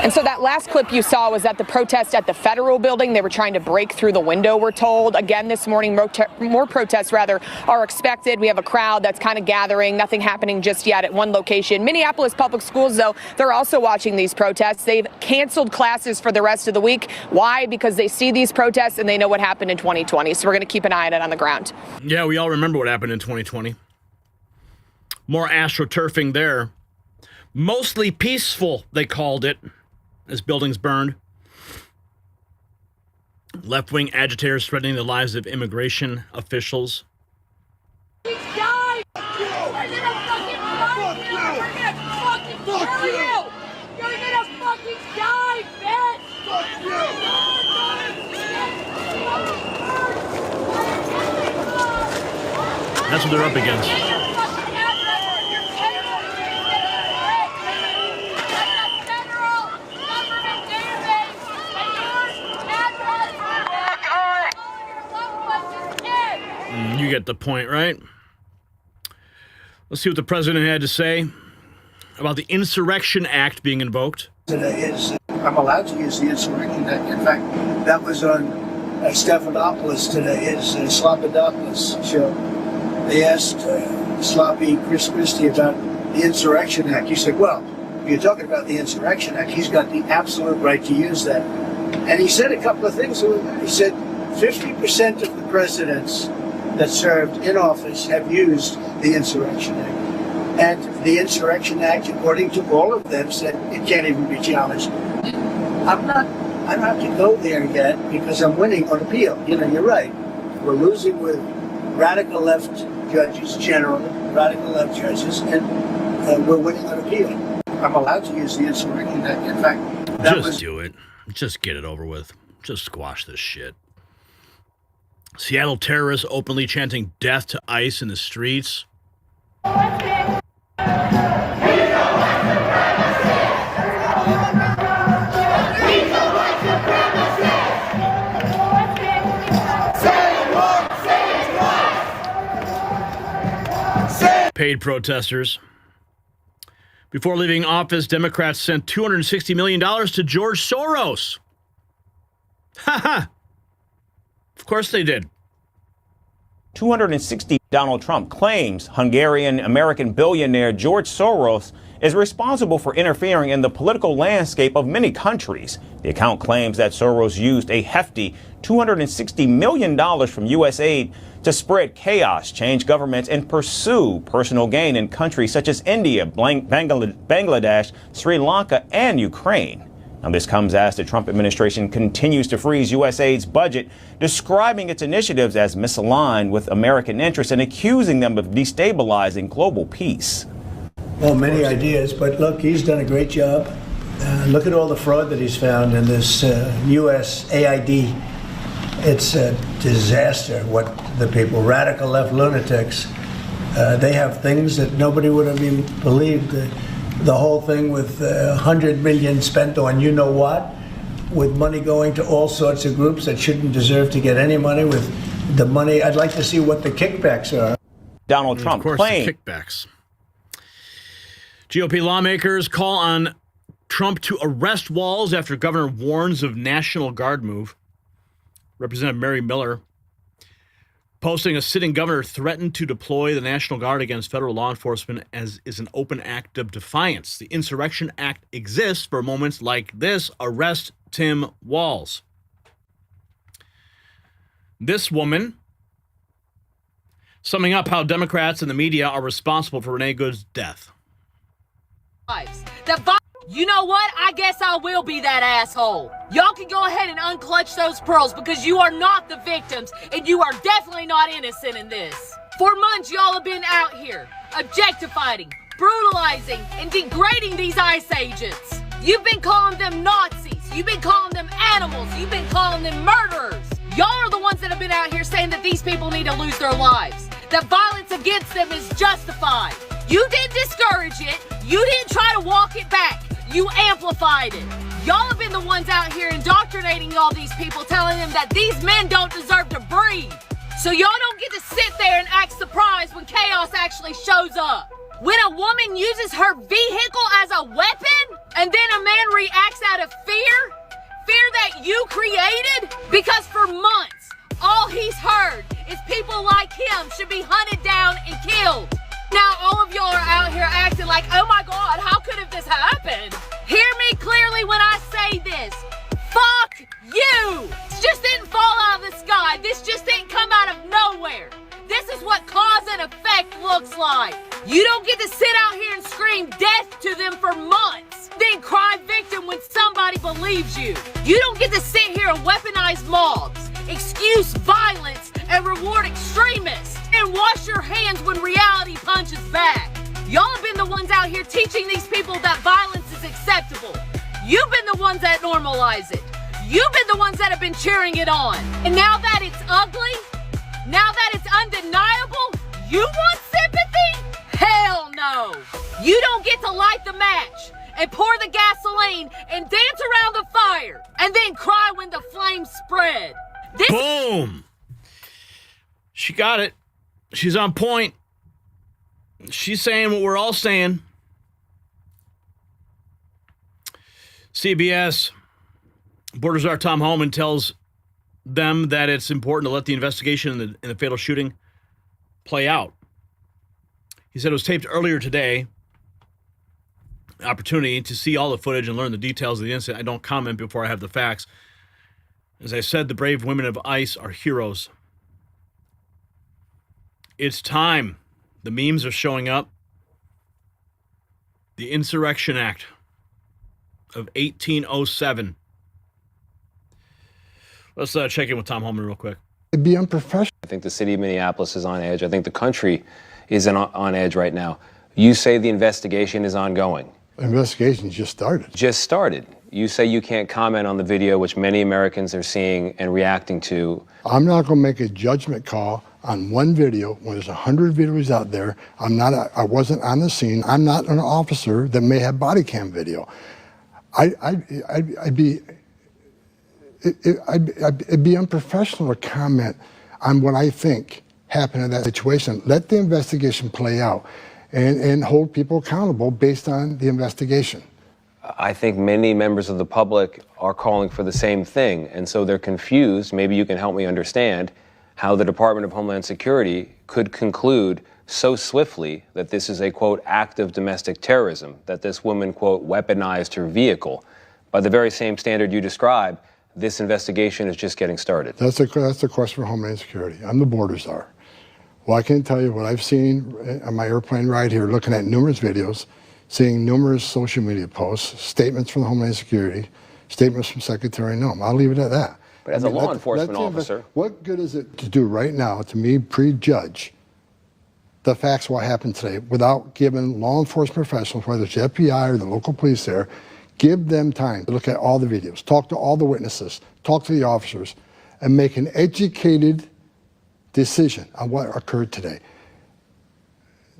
And so that last clip you saw was at the protest at the federal building. They were trying to break through the window, we're told. Again, this morning, more protests, are expected. We have a crowd that's kind of gathering. Nothing happening just yet at one location. Minneapolis Public Schools, though, they're also watching these protests. They've canceled classes for the rest of the week. Why? Because they see these protests and they know what happened in 2020. So we're going to keep an eye on it on the ground. Yeah, we all remember what happened in 2020. More astroturfing there. Mostly peaceful, they called it, as buildings burned. Left-wing agitators threatening the lives of immigration officials. That's what they're up against. You get the point, right? Let's see what the president had to say about the Insurrection Act being invoked. Today is I'm allowed to use the Insurrection Act. In fact, that was on Stephanopoulos today, his Sloppodopoulos show. They asked Sloppy Chris Christie about the Insurrection Act. He said, well, if you're talking about the Insurrection Act, he's got the absolute right to use that. And he said a couple of things. He said 50% of the presidents that served in office have used the Insurrection Act. And the Insurrection Act, according to all of them, said it can't even be challenged. I don't have to go there yet because I'm winning on appeal. You know, you're right. We're losing with radical left judges, generally, radical left judges, and we're winning on appeal. I'm allowed to use the Insurrection Act. In fact, do it. Just get it over with. Just squash this shit. Seattle terrorists openly chanting death to ICE in the streets. Paid protesters. Before leaving office, Democrats sent $260 million to George Soros. Ha ha! Of course they did. 260. Donald Trump claims Hungarian-American billionaire George Soros is responsible for interfering in the political landscape of many countries. The account claims that Soros used a hefty $260 million from U.S. aid to spread chaos, change governments, and pursue personal gain in countries such as India, Bangladesh, Sri Lanka, and Ukraine. Now, this comes as the Trump administration continues to freeze U.S. aid's budget, describing its initiatives as misaligned with American interests and accusing them of destabilizing global peace. Well, many ideas, but look, he's done a great job. Look at all the fraud that he's found in this U.S. AID. It's a disaster what the people, radical left lunatics, they have things that nobody would have even believed. The whole thing with $100 million spent on you know what, with money going to all sorts of groups that shouldn't deserve to get any money. With the money, I'd like to see what the kickbacks are. Donald Trump claimed. The kickbacks. GOP lawmakers call on Trump to arrest Walz after governor warns of National Guard move. Representative Mary Miller posting a sitting governor threatened to deploy the National Guard against federal law enforcement as is an open act of defiance. The Insurrection Act exists for moments like this. Arrest Tim Walz. This woman summing up how Democrats and the media are responsible for Renee Good's death. You know what? I guess I will be that asshole. Y'all can go ahead and unclutch those pearls because you are not the victims and you are definitely not innocent in this. For months, y'all have been out here objectifying, brutalizing, and degrading these ICE agents. You've been calling them Nazis. You've been calling them animals. You've been calling them murderers. Y'all are the ones that have been out here saying that these people need to lose their lives, that violence against them is justified. You didn't discourage it. You didn't try to walk it back. You amplified it. Y'all have been the ones out here indoctrinating all these people, telling them that these men don't deserve to breathe. So y'all don't get to sit there and act surprised when chaos actually shows up. When a woman uses her vehicle as a weapon, and then a man reacts out of fear that you created, because for months, all he's heard is people like him should be hunted down and killed. Now all of y'all are out here acting like, oh my God, how could have this happened? Hear me clearly when I say this. Fuck you! This just didn't fall out of the sky. This just didn't come out of nowhere. This is what cause and effect looks like. You don't get to sit out here and scream death to them for months, then cry victim when when somebody believes you. You don't get to sit here and weaponize mobs, excuse violence, and reward extremists, and wash your hands when reality punches back. Y'all have been the ones out here teaching these people that violence is acceptable. You've been the ones that normalize it. You've been the ones that have been cheering it on. And now that it's ugly, now that it's undeniable, you want sympathy? Hell no. You don't get to light the match and pour the gasoline and dance around the fire and then cry when the flames spread. Boom. She got it. She's on point. She's saying what we're all saying. CBS Border Czar Tom Homan tells them that it's important to let the investigation in the fatal shooting play out. He said it was taped earlier today. Opportunity to see all the footage and learn the details of the incident. I don't comment before I have the facts. As I said, the brave women of ICE are heroes. It's time. The memes are showing up. The Insurrection Act of 1807. Let's check in with Tom Homan real quick. It'd be unprofessional. I think the city of Minneapolis is on edge. I think the country is on edge right now. You say the investigation is ongoing. The investigation just started. Just started. You say you can't comment on the video, which many Americans are seeing and reacting to. I'm not going to make a judgment call on one video when there's 100 videos out there. I wasn't on the scene. I'm not an officer that may have body cam video. It'd be unprofessional to comment on what I think happened in that situation. Let the investigation play out and hold people accountable based on the investigation. I think many members of the public are calling for the same thing, and so they're confused. Maybe you can help me understand how the Department of Homeland Security could conclude so swiftly that this is a, quote, act of domestic terrorism, that this woman, quote, weaponized her vehicle. By the very same standard you describe, this investigation is just getting started. That's a question for Homeland Security. I'm the border czar. Well, I can tell you what I've seen on my airplane ride here, looking at numerous videos, seeing numerous social media posts, statements from the Homeland Security, statements from Secretary Noem. I'll leave it at that. But as a law enforcement officer, what good is it to do right now to me prejudge the facts of what happened today without giving law enforcement professionals, whether it's the FBI or the local police there, give them time to look at all the videos, talk to all the witnesses, talk to the officers, and make an educated decision on what occurred today.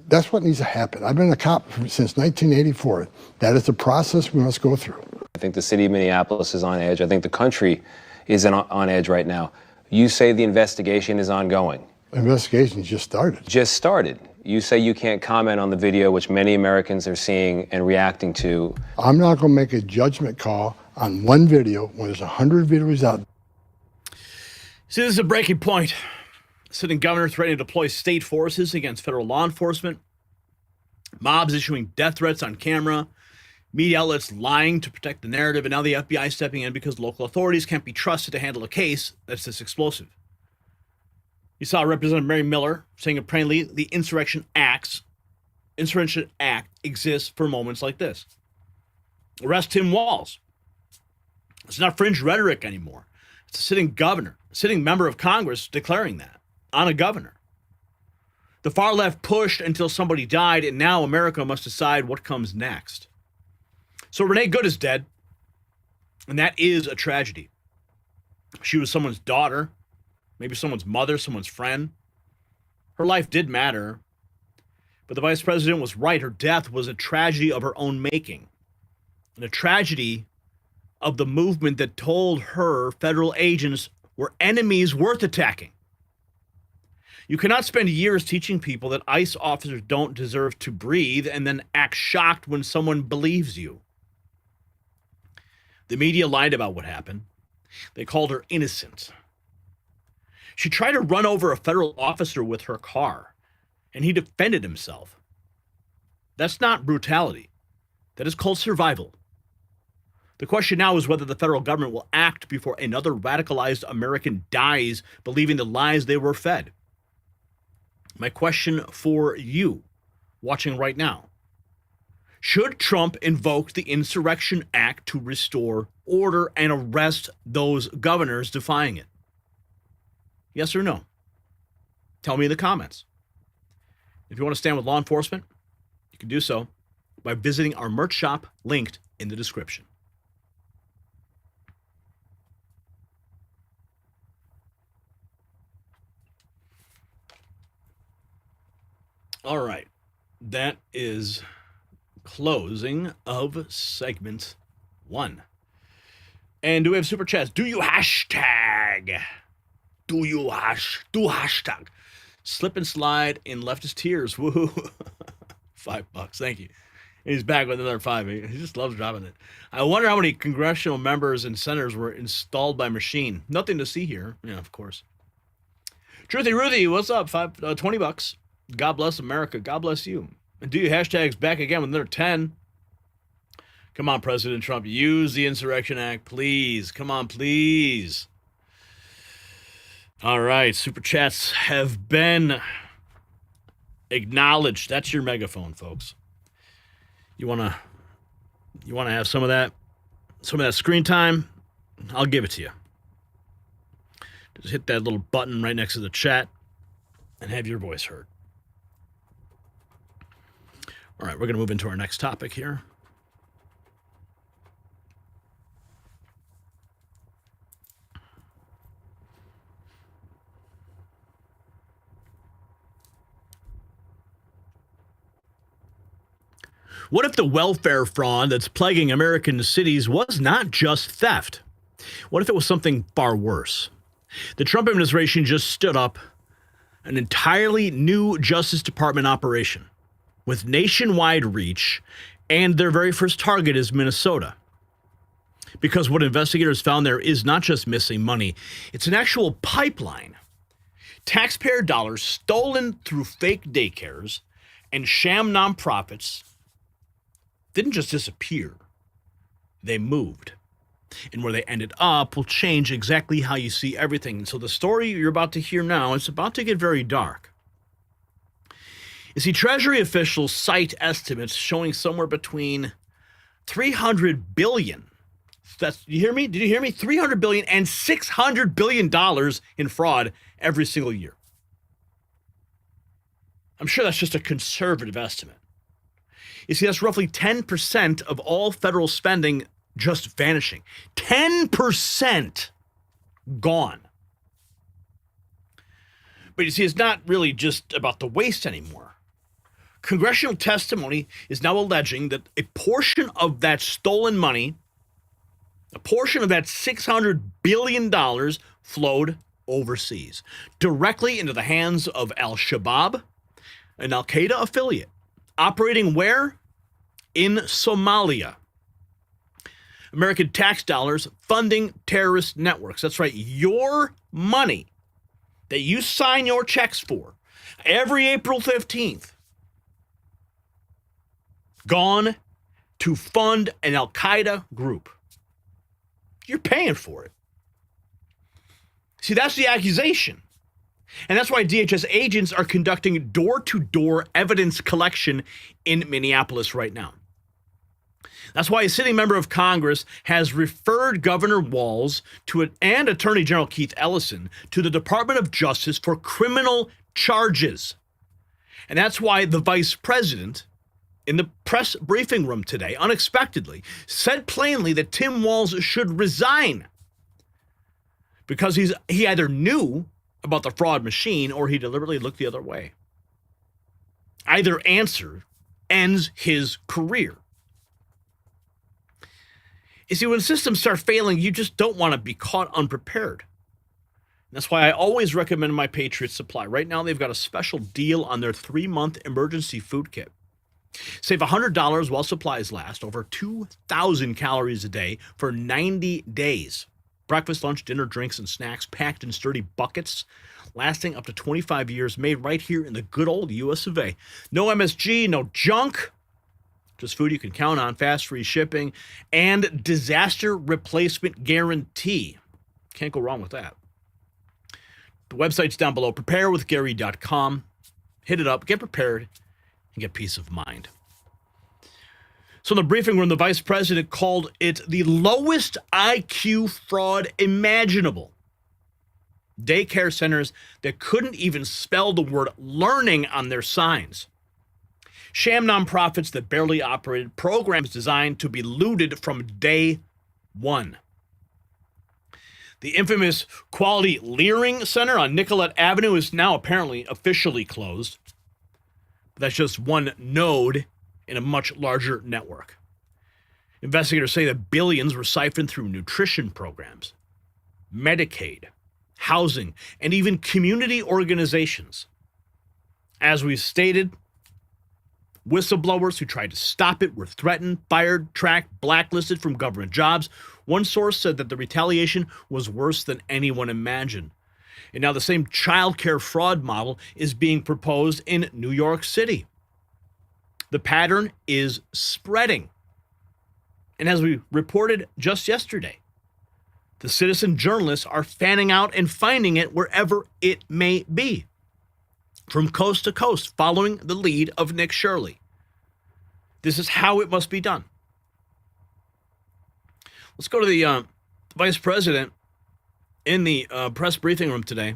That's what needs to happen. I've been a cop since 1984. That is the process we must go through. I think the city of Minneapolis is on edge. I think the country is on edge right now. You say the investigation is ongoing. The investigation just started. Just started. You say you can't comment on the video, which many Americans are seeing and reacting to. I'm not going to make a judgment call on one video when there's 100 videos out. See, this is a breaking point. Sitting governor threatening to deploy state forces against federal law enforcement. Mobs issuing death threats on camera. Media outlets lying to protect the narrative. And now the FBI stepping in because local authorities can't be trusted to handle a case that's this explosive. You saw Representative Mary Miller saying apparently the Insurrection Act exists for moments like this. Arrest Tim Walz. It's not fringe rhetoric anymore. It's a sitting governor, a sitting member of Congress declaring that on a governor. The far left pushed until somebody died, and now America must decide what comes next. So Renee Good is dead, and that is a tragedy. She was someone's daughter, maybe someone's mother, someone's friend. Her life did matter, but the vice president was right. Her death was a tragedy of her own making, and a tragedy of the movement that told her federal agents were enemies worth attacking. You cannot spend years teaching people that ICE officers don't deserve to breathe and then act shocked when someone believes you. The media lied about what happened. They called her innocent. She tried to run over a federal officer with her car, and he defended himself. That's not brutality. That is called survival. The question now is whether the federal government will act before another radicalized American dies believing the lies they were fed. My question for you watching right now. Should Trump invoke the Insurrection Act to restore order and arrest those governors defying it? Yes or no? Tell me in the comments. If you want to stand with law enforcement, you can do so by visiting our merch shop linked in the description. All right. That is closing of segment 1. And do we have super chats? Do you hashtag? Do hashtag? Slip and slide in leftist tears. Woohoo. $5. Thank you. And he's back with another 5. He just loves dropping it. I wonder how many congressional members and senators were installed by machine. Nothing to see here. Yeah, of course. Truthy Ruthie, what's up? $20. God bless America. God bless you. And do you hashtags back again with another 10. Come on, President Trump. Use the Insurrection Act, please. Come on, please. All right. Super chats have been acknowledged. That's your megaphone, folks. You wanna have some of that screen time? I'll give it to you. Just hit that little button right next to the chat and have your voice heard. All right, we're going to move into our next topic here. What if the welfare fraud that's plaguing American cities was not just theft? What if it was something far worse? The Trump administration just stood up an entirely new Justice Department operation with nationwide reach, and their very first target is Minnesota. Because what investigators found there is not just missing money, it's an actual pipeline. Taxpayer dollars stolen through fake daycares and sham nonprofits didn't just disappear, they moved. And where they ended up will change exactly how you see everything. And so the story you're about to hear now is about to get very dark. You see, Treasury officials cite estimates showing somewhere between $300 billion. You hear me? Did you hear me? $300 billion and $600 billion in fraud every single year. I'm sure that's just a conservative estimate. You see, that's roughly 10% of all federal spending just vanishing. 10% gone. But you see, it's not really just about the waste anymore. Congressional testimony is now alleging that a portion of that stolen money, a portion of that $600 billion flowed overseas, directly into the hands of Al-Shabaab, an Al-Qaeda affiliate, operating where? In Somalia. American tax dollars funding terrorist networks. That's right, your money that you sign your checks for every April 15th, gone to fund an Al-Qaeda group. You're paying for it. See, that's the accusation. And that's why DHS agents are conducting door-to-door evidence collection in Minneapolis right now. That's why a sitting member of Congress has referred Governor Walz and Attorney General Keith Ellison to the Department of Justice for criminal charges. And that's why the vice president, in the press briefing room today, unexpectedly, said plainly that Tim Walz should resign because he either knew about the fraud machine or he deliberately looked the other way. Either answer ends his career. You see, when systems start failing, you just don't want to be caught unprepared. That's why I always recommend my Patriot Supply. Right now, they've got a special deal on their 3-month emergency food kit. Save $100 while supplies last, over 2,000 calories a day for 90 days. Breakfast, lunch, dinner, drinks, and snacks packed in sturdy buckets, lasting up to 25 years, made right here in the good old US of A. No MSG, no junk, just food you can count on, fast free shipping, and disaster replacement guarantee. Can't go wrong with that. The website's down below, preparewithgary.com. Hit it up, get prepared, and get peace of mind. So in the briefing room, the vice president called it the lowest IQ fraud imaginable. Daycare centers that couldn't even spell the word learning on their signs. Sham nonprofits that barely operated, programs designed to be looted from day one. The infamous Quality Leering Center on Nicollet Avenue is now apparently officially closed. That's just one node in a much larger network. Investigators say that billions were siphoned through nutrition programs, Medicaid, housing, and even community organizations. As we stated, whistleblowers who tried to stop it were threatened, fired, tracked, blacklisted from government jobs. One source said that the retaliation was worse than anyone imagined. And now the same childcare fraud model is being proposed in New York City. The pattern is spreading. And as we reported just yesterday, the citizen journalists are fanning out and finding it wherever it may be, from coast to coast, following the lead of Nick Shirley. This is how it must be done. Let's go to the vice president in the press briefing room today.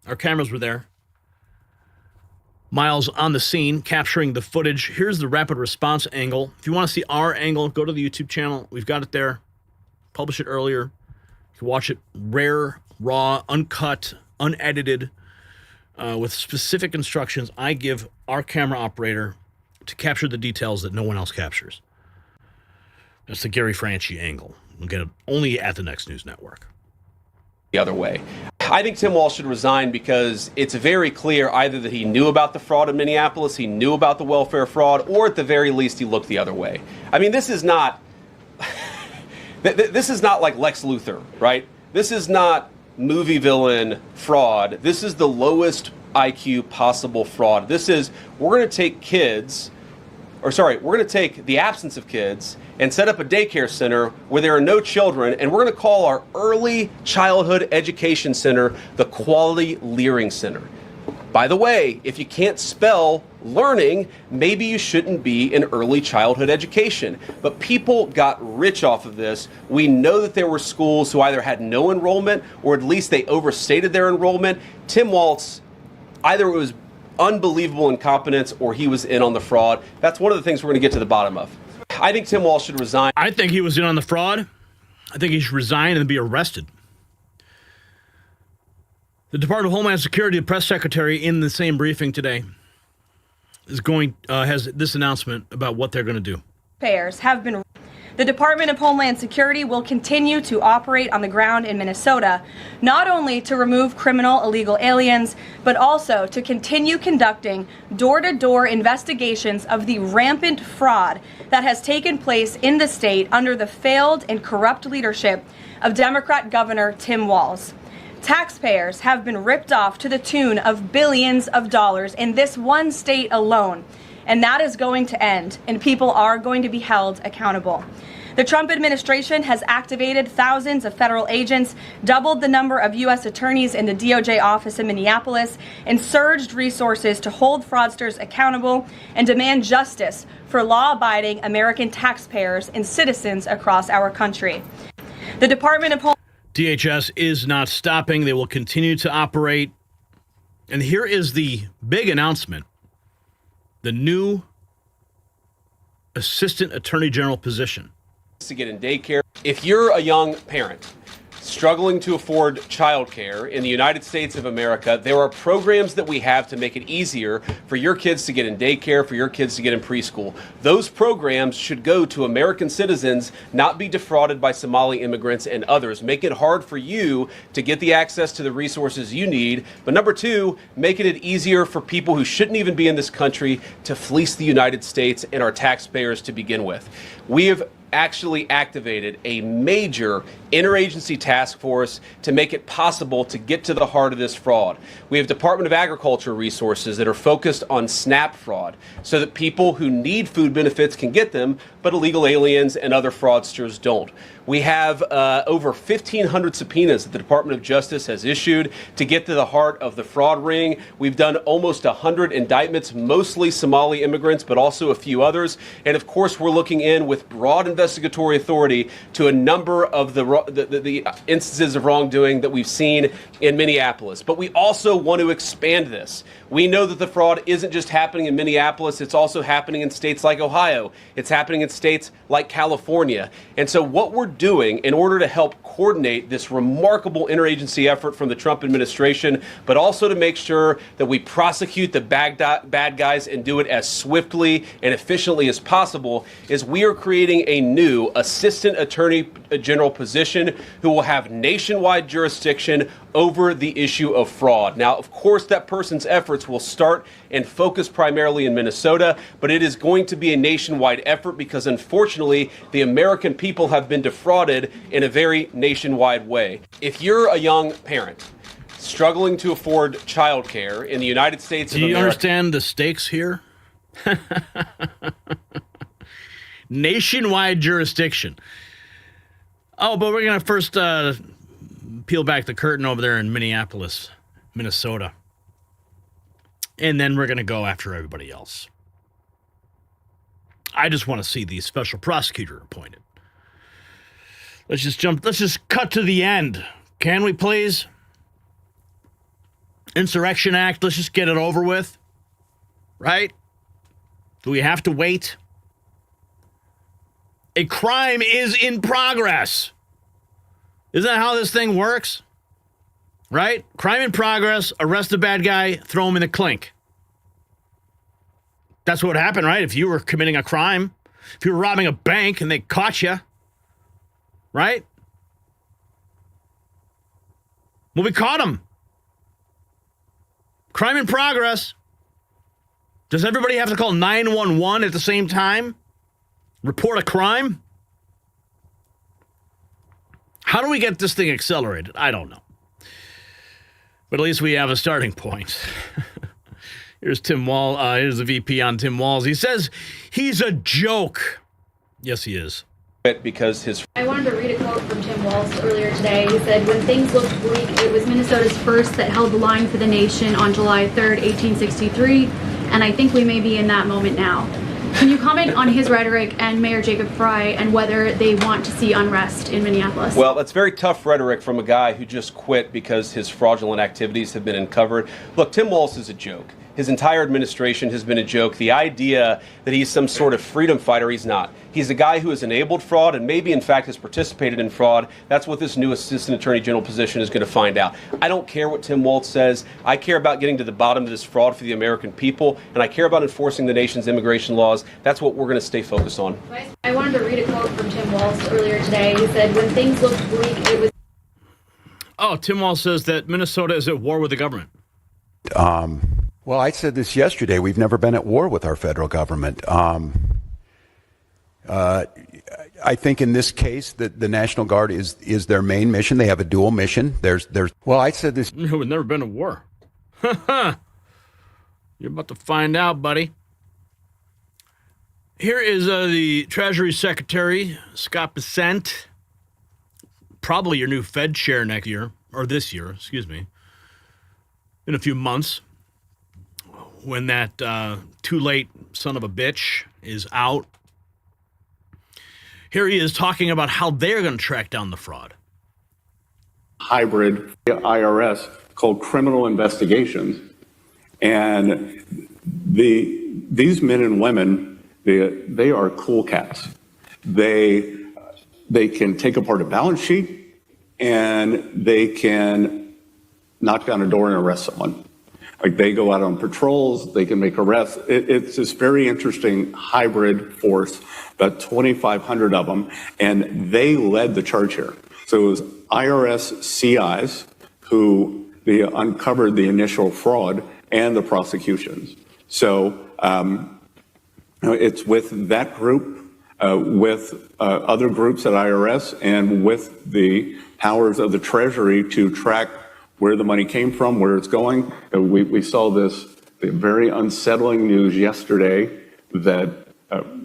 Our cameras were there. Miles on the scene, capturing the footage. Here's the rapid response angle. If you want to see our angle, go to the YouTube channel. We've got it there. Published it earlier. You can watch it rare, raw, uncut, unedited, with specific instructions I give our camera operator to capture the details that no one else captures. That's the Gary Franchi angle. We'll get it only at the Next News Network. The other way. I think Tim Walz should resign because it's very clear either that he knew about the fraud in Minneapolis, he knew about the welfare fraud, or at the very least he looked the other way. I mean, this is not this is not like Lex Luthor, right? This is not movie villain fraud. This is the lowest IQ possible fraud. This is, we're going to take the absence of kids and set up a daycare center where there are no children, and we're going to call our early childhood education center the Quality Leering Center. By the way, if you can't spell learning, maybe you shouldn't be in early childhood education. But people got rich off of this. We know that there were schools who either had no enrollment or at least they overstated their enrollment. Tim Walz, either it was unbelievable incompetence or he was in on the fraud. That's one of the things we're going to get to the bottom of. I think Tim Walz should resign. I think he was in on the fraud. I think he should resign and be arrested. The Department of Homeland Security, the press secretary in the same briefing today, has this announcement about what they're going to do. The Department of Homeland Security will continue to operate on the ground in Minnesota, not only to remove criminal illegal aliens, but also to continue conducting door-to-door investigations of the rampant fraud that has taken place in the state under the failed and corrupt leadership of Democrat Governor Tim Walz. Taxpayers have been ripped off to the tune of billions of dollars in this one state alone. And that is going to end, and people are going to be held accountable. The Trump administration has activated thousands of federal agents, doubled the number of U.S. attorneys in the DOJ office in Minneapolis, and surged resources to hold fraudsters accountable and demand justice for law-abiding American taxpayers and citizens across our country. The Department of DHS is not stopping. They will continue to operate. And here is the big announcement. The new Assistant Attorney General position. To get in daycare. If you're a young parent struggling to afford childcare in the United States of America, there are programs that we have to make it easier for your kids to get in daycare, for your kids to get in preschool. Those programs should go to American citizens, not be defrauded by Somali immigrants and others. Make it hard for you to get the access to the resources you need. But number two, making it easier for people who shouldn't even be in this country to fleece the United States and our taxpayers to begin with. We have actually activated a major interagency task force to make it possible to get to the heart of this fraud. We have Department of Agriculture resources that are focused on SNAP fraud so that people who need food benefits can get them, but illegal aliens and other fraudsters don't. We have over 1,500 subpoenas that the Department of Justice has issued to get to the heart of the fraud ring. We've done almost 100 indictments, mostly Somali immigrants, but also a few others. And of course, we're looking in with broad investigatory authority to a number of the instances of wrongdoing that we've seen in Minneapolis. But we also want to expand this. We know that the fraud isn't just happening in Minneapolis, it's also happening in states like Ohio. It's happening in states like California. And so what we're doing in order to help coordinate this remarkable interagency effort from the Trump administration, but also to make sure that we prosecute the bad guys and do it as swiftly and efficiently as possible, is we are creating a new Assistant Attorney General position who will have nationwide jurisdiction over the issue of fraud. Now, of course, that person's efforts will start and focus primarily in Minnesota, but it is going to be a nationwide effort because, unfortunately, the American people have been defrauded in a very nationwide way. If you're a young parent struggling to afford childcare in the United States of America... Do you understand the stakes here? Nationwide jurisdiction. Oh, but we're going to first peel back the curtain over there in Minneapolis, Minnesota. And then we're going to go after everybody else. I just want to see the special prosecutor appointed. Let's just cut to the end. Can we please? Insurrection Act, let's just get it over with. Right? Do we have to wait? A crime is in progress. Isn't that how this thing works? Right? Crime in progress, arrest the bad guy, throw him in the clink. That's what would happen, right? If you were committing a crime, if you were robbing a bank and they caught you, right? Well, we caught him. Crime in progress. Does everybody have to call 911 at the same time? Report a crime? How do we get this thing accelerated? I don't know. But at least we have a starting point. Here's Tim Walz. Here's the VP on Tim Walz. He says he's a joke. Yes, he is. Because his... I wanted to read a quote from Tim Walz earlier today. He said, when things looked bleak, it was Minnesota's first that held the line for the nation on July 3rd, 1863. And I think we may be in that moment now. Can you comment on his rhetoric and Mayor Jacob Frey and whether they want to see unrest in Minneapolis? Well, that's very tough rhetoric from a guy who just quit because his fraudulent activities have been uncovered. Look, Tim Walz is a joke. His entire administration has been a joke. The idea that he's some sort of freedom fighter, he's not. He's a guy who has enabled fraud and maybe, in fact, has participated in fraud. That's what this new Assistant Attorney General position is going to find out. I don't care what Tim Walz says. I care about getting to the bottom of this fraud for the American people, and I care about enforcing the nation's immigration laws. That's what we're going to stay focused on. I wanted to read a quote from Tim Walz earlier today. He said, when things looked bleak, it was... Oh, Tim Walz says that Minnesota is at war with the government. Well, I said this yesterday. We've never been at war with our federal government. I think in this case that the National Guard is their main mission. They have a dual mission. Well, I said this. We've never been at war. You're about to find out, buddy. Here is the Treasury Secretary, Scott Bessent. Probably your new Fed chair next year, or this year, excuse me, in a few months. When that too late son of a bitch is out. Here he is talking about how they're going to track down the fraud. Hybrid IRS called criminal investigations. And these men and women, they are cool cats. They can take apart a balance sheet and they can knock down a door and arrest someone. Like they go out on patrols, they can make arrests. It's this very interesting hybrid force, about 2,500 of them, and they led the charge here. So it was IRS CIs who uncovered the initial fraud and the prosecutions. So it's with that group with other groups at IRS and with the powers of the Treasury to track where the money came from, where it's going. We saw this very unsettling news yesterday that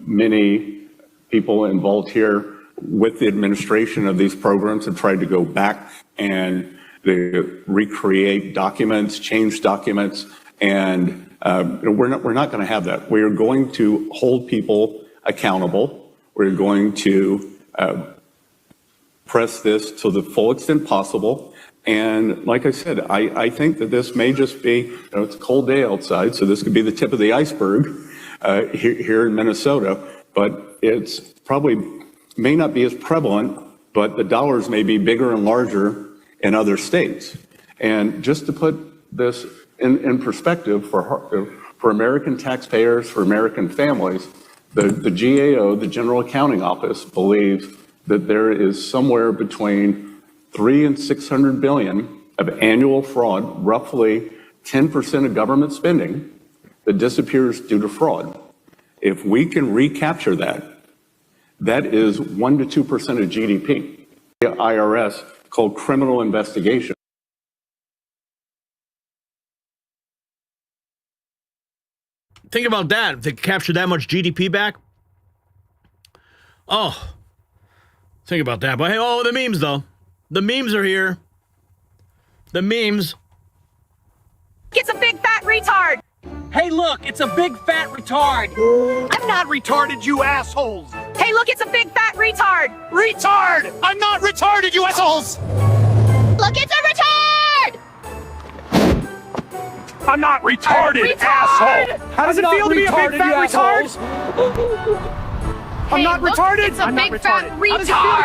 many people involved here with the administration of these programs have tried to go back and they recreate documents, change documents, and we're not going to have that. We are going to hold people accountable. We're going to press this to the full extent possible. And like I said, I think that this may just be, it's a cold day outside, so this could be the tip of the iceberg here in Minnesota, but it's probably may not be as prevalent, but the dollars may be bigger and larger in other states. And just to put this in perspective for American taxpayers, for American families, the GAO, the General Accounting Office, believes that there is somewhere between 300 and 600 billion of annual fraud, roughly 10% of government spending that disappears due to fraud. If we can recapture that, that is 1% to 2% of GDP. The IRS called criminal investigation. Think about that. If they capture that much GDP back. Oh, think about that. But hey, the memes, though. The memes are here. The memes. It's a big fat retard. Hey, look, it's a big fat retard. I'm not retarded, you assholes. Hey, look, it's a big fat retard. Retard! I'm not retarded, you assholes. Look, it's a retard. I'm not retarded, asshole. How does it feel to be a big fat retard? I'm not retarded. It's a big fat retard.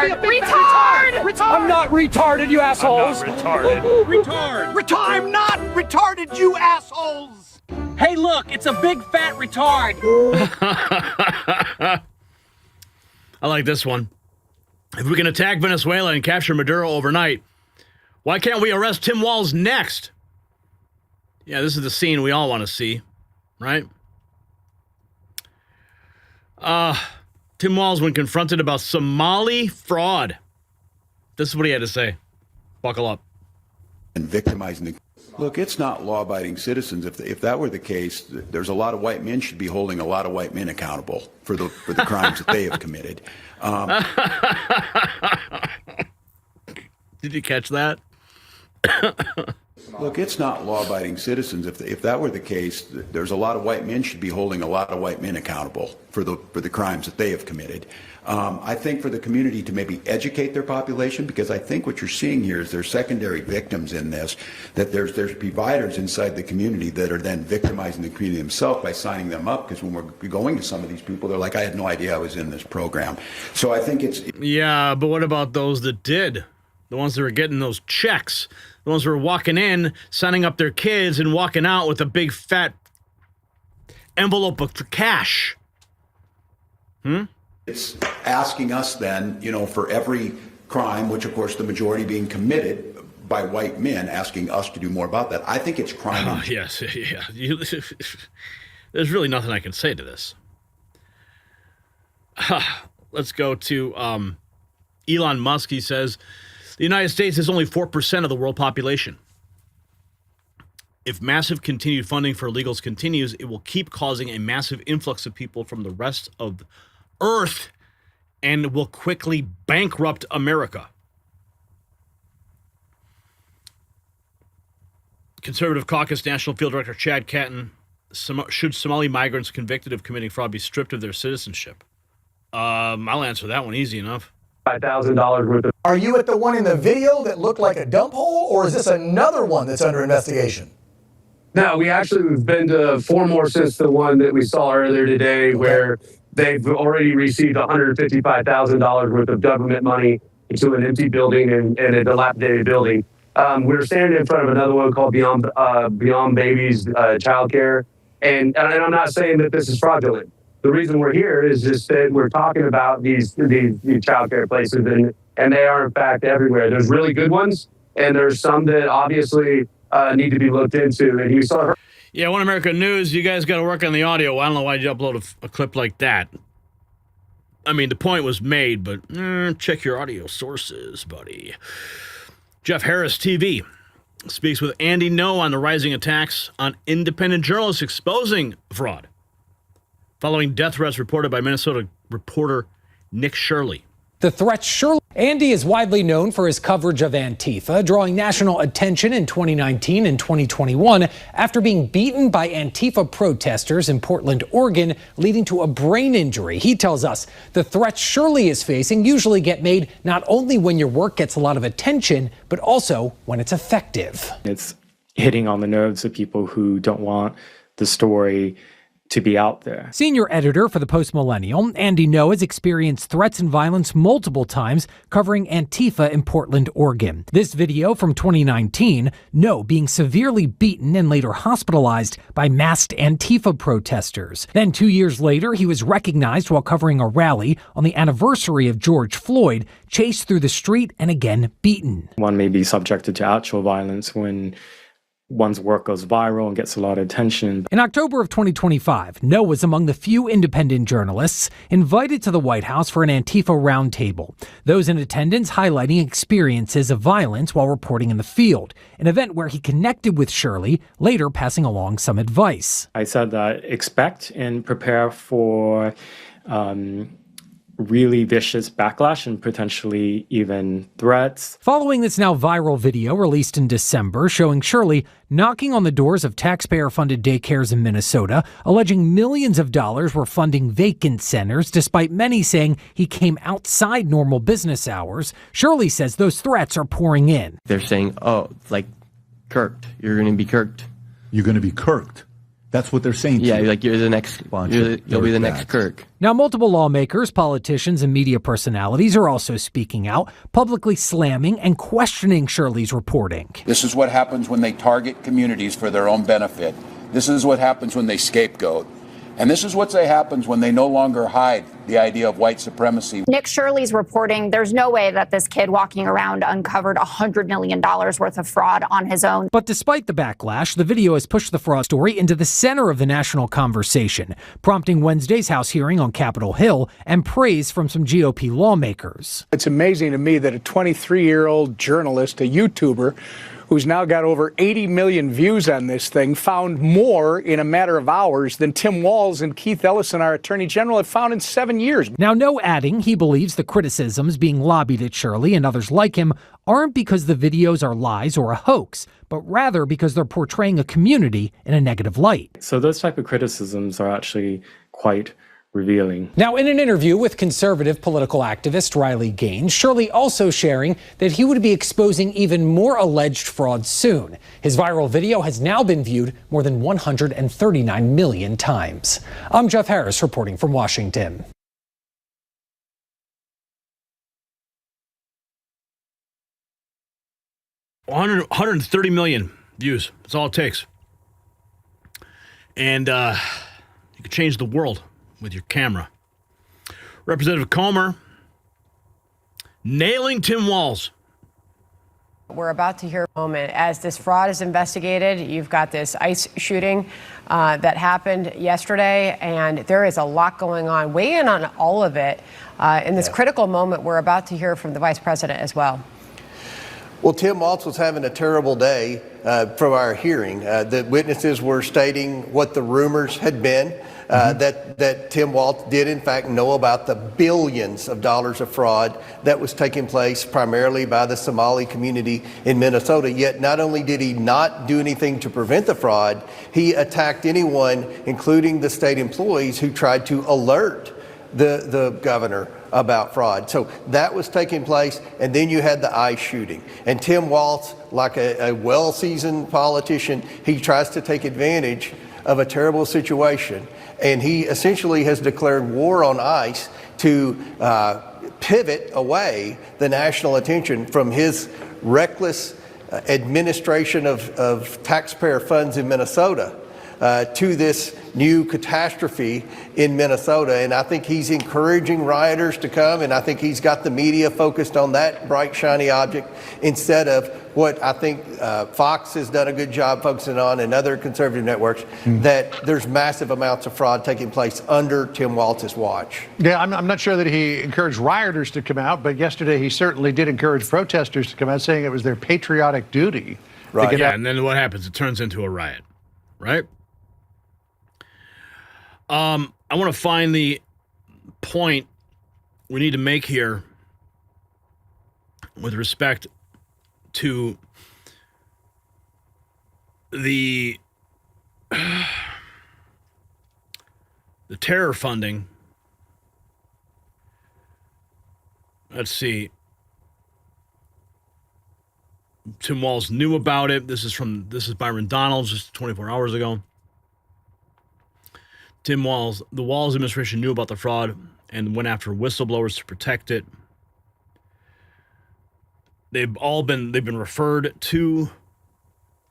Retard. I'm not retarded, you assholes. I'm not retarded. Retard. I'm not retarded, you assholes. Hey, look, it's a big fat retard. I like this one. If we can attack Venezuela and capture Maduro overnight, why can't we arrest Tim Walz next? Yeah, this is the scene we all want to see, right? Tim Walz, when confronted about Somali fraud, this is what he had to say. Buckle up. And victimizing the... Look, it's not law-abiding citizens. If that were the case, there's a lot of white men should be holding a lot of white men accountable for the crimes that they have committed. Did you catch that? Look, it's not law-abiding citizens. If that were the case, there's a lot of white men should be holding a lot of white men accountable for the crimes that they have committed. I think for the community to maybe educate their population, because I think what you're seeing here is there's secondary victims in this, that there's providers inside the community that are then victimizing the community themselves by signing them up, because when we're going to some of these people, they're like, I had no idea I was in this program. So I think it's... Yeah, but what about those that did? The ones that were getting those checks? The ones who were walking in, signing up their kids, and walking out with a big fat envelope of cash. It's asking us then, for every crime, which of course the majority being committed by white men, asking us to do more about that. I think it's crime. Oh, yes, yeah. There's really nothing I can say to this. Let's go to Elon Musk. He says, the United States is only 4% of the world population. If massive continued funding for illegals continues, it will keep causing a massive influx of people from the rest of Earth and will quickly bankrupt America. Conservative Caucus National Field Director Chad Catton, should Somali migrants convicted of committing fraud be stripped of their citizenship? I'll answer that one easy enough. $5,000 worth of... Are you at the one in the video that looked like a dump hole, or is this another one that's under investigation? No, we've been to 4 more since the one that we saw earlier today, where they've already received $155,000 worth of government money into an empty building and a dilapidated building. We're standing in front of another one called Beyond Babies Childcare, and I'm not saying that this is fraudulent. The reason we're here is just that we're talking about these childcare places, and they are in fact everywhere. There's really good ones, and there's some that obviously need to be looked into. And you saw her. Yeah, One America News, you guys got to work on the audio. I don't know why you upload a clip like that. I mean, the point was made, but check your audio sources, buddy. Jeff Harris TV speaks with Andy No on the rising attacks on independent journalists exposing fraud, following death threats reported by Minnesota reporter Nick Shirley. The threats surely. Andy is widely known for his coverage of Antifa, drawing national attention in 2019 and 2021 after being beaten by Antifa protesters in Portland, Oregon, leading to a brain injury. He tells us the threats Shirley is facing usually get made not only when your work gets a lot of attention, but also when it's effective. It's hitting on the nerves of people who don't want the story to be out there. Senior editor for the Post Millennial, Andy No has experienced threats and violence multiple times covering Antifa in Portland, Oregon. This video from 2019, No being severely beaten and later hospitalized by masked Antifa protesters. Then 2 years later, he was recognized while covering a rally on the anniversary of George Floyd, chased through the street and again beaten. One may be subjected to actual violence when one's work goes viral and gets a lot of attention. In October of 2025, No was among the few independent journalists invited to the White House for an Antifa roundtable. Those in attendance highlighting experiences of violence while reporting in the field, an event where he connected with Shirley, later passing along some advice. I said that expect and prepare for really vicious backlash and potentially even threats. Following this now viral video released in December showing Shirley knocking on the doors of taxpayer-funded daycares in Minnesota, alleging millions of dollars were funding vacant centers, despite many saying he came outside normal business hours, Shirley says those threats are pouring in. They're saying, oh, like, kirked. You're going to be kirked. You're going to be kirked. That's what they're saying to you. Yeah, like you're the next, you'll be the next Kirk. Now, multiple lawmakers, politicians, and media personalities are also speaking out, publicly slamming and questioning Shirley's reporting. This is what happens when they target communities for their own benefit. This is what happens when they scapegoat. And this is what happens when they no longer hide the idea of white supremacy. Nick Shirley's reporting, there's no way that this kid walking around uncovered $100 million worth of fraud on his own. But despite the backlash, the video has pushed the fraud story into the center of the national conversation, prompting Wednesday's House hearing on Capitol Hill and praise from some GOP lawmakers. It's amazing to me that a 23-year-old journalist, a YouTuber, who's now got over 80 million views on this thing, found more in a matter of hours than Tim Walz and Keith Ellison, our Attorney General, have found in 7 years. Now, No adding he believes the criticisms being lobbied at Shirley and others like him aren't because the videos are lies or a hoax, but rather because they're portraying a community in a negative light. So those type of criticisms are actually quite revealing. Now, in an interview with conservative political activist Riley Gaines, Shirley also sharing that he would be exposing even more alleged fraud soon. His viral video has now been viewed more than 139 million times. I'm Jeff Harris reporting from Washington. $130 million views. That's all it takes. And you can change the world with your camera. Representative Comer nailing Tim Walz. We're about to hear a moment as this fraud is investigated. You've got this ICE shooting that happened yesterday, and there is a lot going on. Weigh in on all of it in this critical moment. We're about to hear from the vice president as well. Well, Tim Walz was having a terrible day from our hearing. The witnesses were stating what the rumors had been. That Tim Walz did in fact know about the billions of dollars of fraud that was taking place primarily by the Somali community in Minnesota. Yet not only did he not do anything to prevent the fraud, he attacked anyone, including the state employees, who tried to alert the governor about fraud. So that was taking place, and then you had the ICE shooting. And Tim Walz, like a well-seasoned politician, he tries to take advantage of a terrible situation. And he essentially has declared war on ICE to pivot away the national attention from his reckless administration of taxpayer funds in Minnesota to this new catastrophe in Minnesota. And I think he's encouraging rioters to come, and I think he's got the media focused on that bright, shiny object instead of what I think Fox has done a good job focusing on, and other conservative networks, that there's massive amounts of fraud taking place under Tim Walz's watch. Yeah, I'm not sure that he encouraged rioters to come out, but yesterday he certainly did encourage protesters to come out, saying it was their patriotic duty. Right. Yeah, and then what happens? It turns into a riot, right? I want to find the point we need to make here with respect to the terror funding. Let's see. Tim Walz knew about it. This is Byron Donalds, just 24 hours ago. Tim Walz, the Walz administration knew about the fraud and went after whistleblowers to protect it. They've been referred to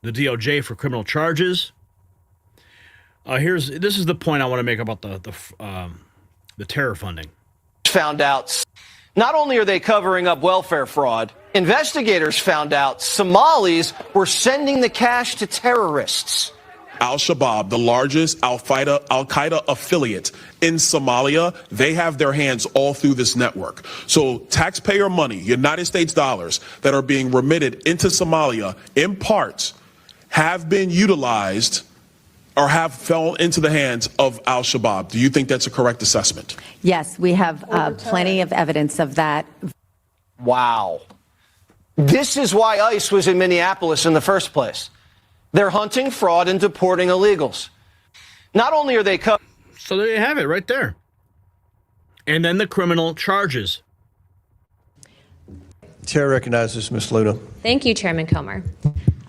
the DOJ for criminal charges. This is the point I want to make about the terror funding. Found out not only are they covering up welfare fraud, investigators found out Somalis were sending the cash to terrorists. Al-Shabaab, the largest Al-Qaeda affiliate in Somalia, they have their hands all through this network. So taxpayer money, United States dollars, that are being remitted into Somalia, in part, have been utilized or have fell into the hands of Al-Shabaab. Do you think that's a correct assessment? Yes, we have plenty of evidence of that. Wow. This is why ICE was in Minneapolis in the first place. They're hunting fraud and deporting illegals. Not only are they So there you have it right there. And then the criminal charges. Chair recognizes Ms. Luna. Thank you, Chairman Comer.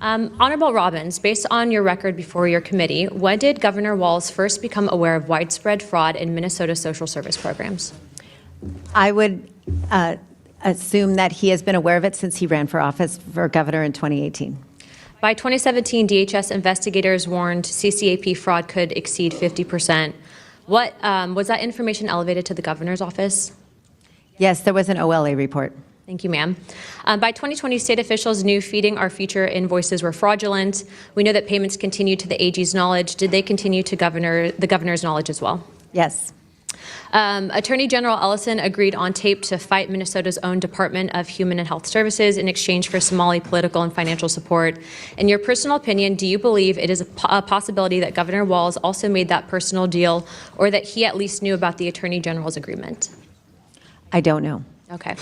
Honorable Robbins, based on your record before your committee, when did Governor Walz first become aware of widespread fraud in Minnesota social service programs? I would assume that he has been aware of it since he ran for office for governor in 2018. By 2017, DHS investigators warned CCAP fraud could exceed 50%. What was that information elevated to the governor's office? Yes, there was an OLA report. Thank you, ma'am. By 2020, state officials knew feeding our future invoices were fraudulent. We know that payments continued to the AG's knowledge. Did they continue to the governor's knowledge as well? Yes. Attorney General Ellison agreed on tape to fight Minnesota's own Department of Human and Health Services in exchange for Somali political and financial support. In your personal opinion, do you believe it is a possibility that Governor Walz also made that personal deal, or that he at least knew about the Attorney General's agreement? I don't know. Okay.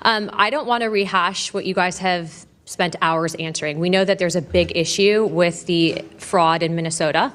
I don't want to rehash what you guys have spent hours answering. We know that there's a big issue with the fraud in Minnesota.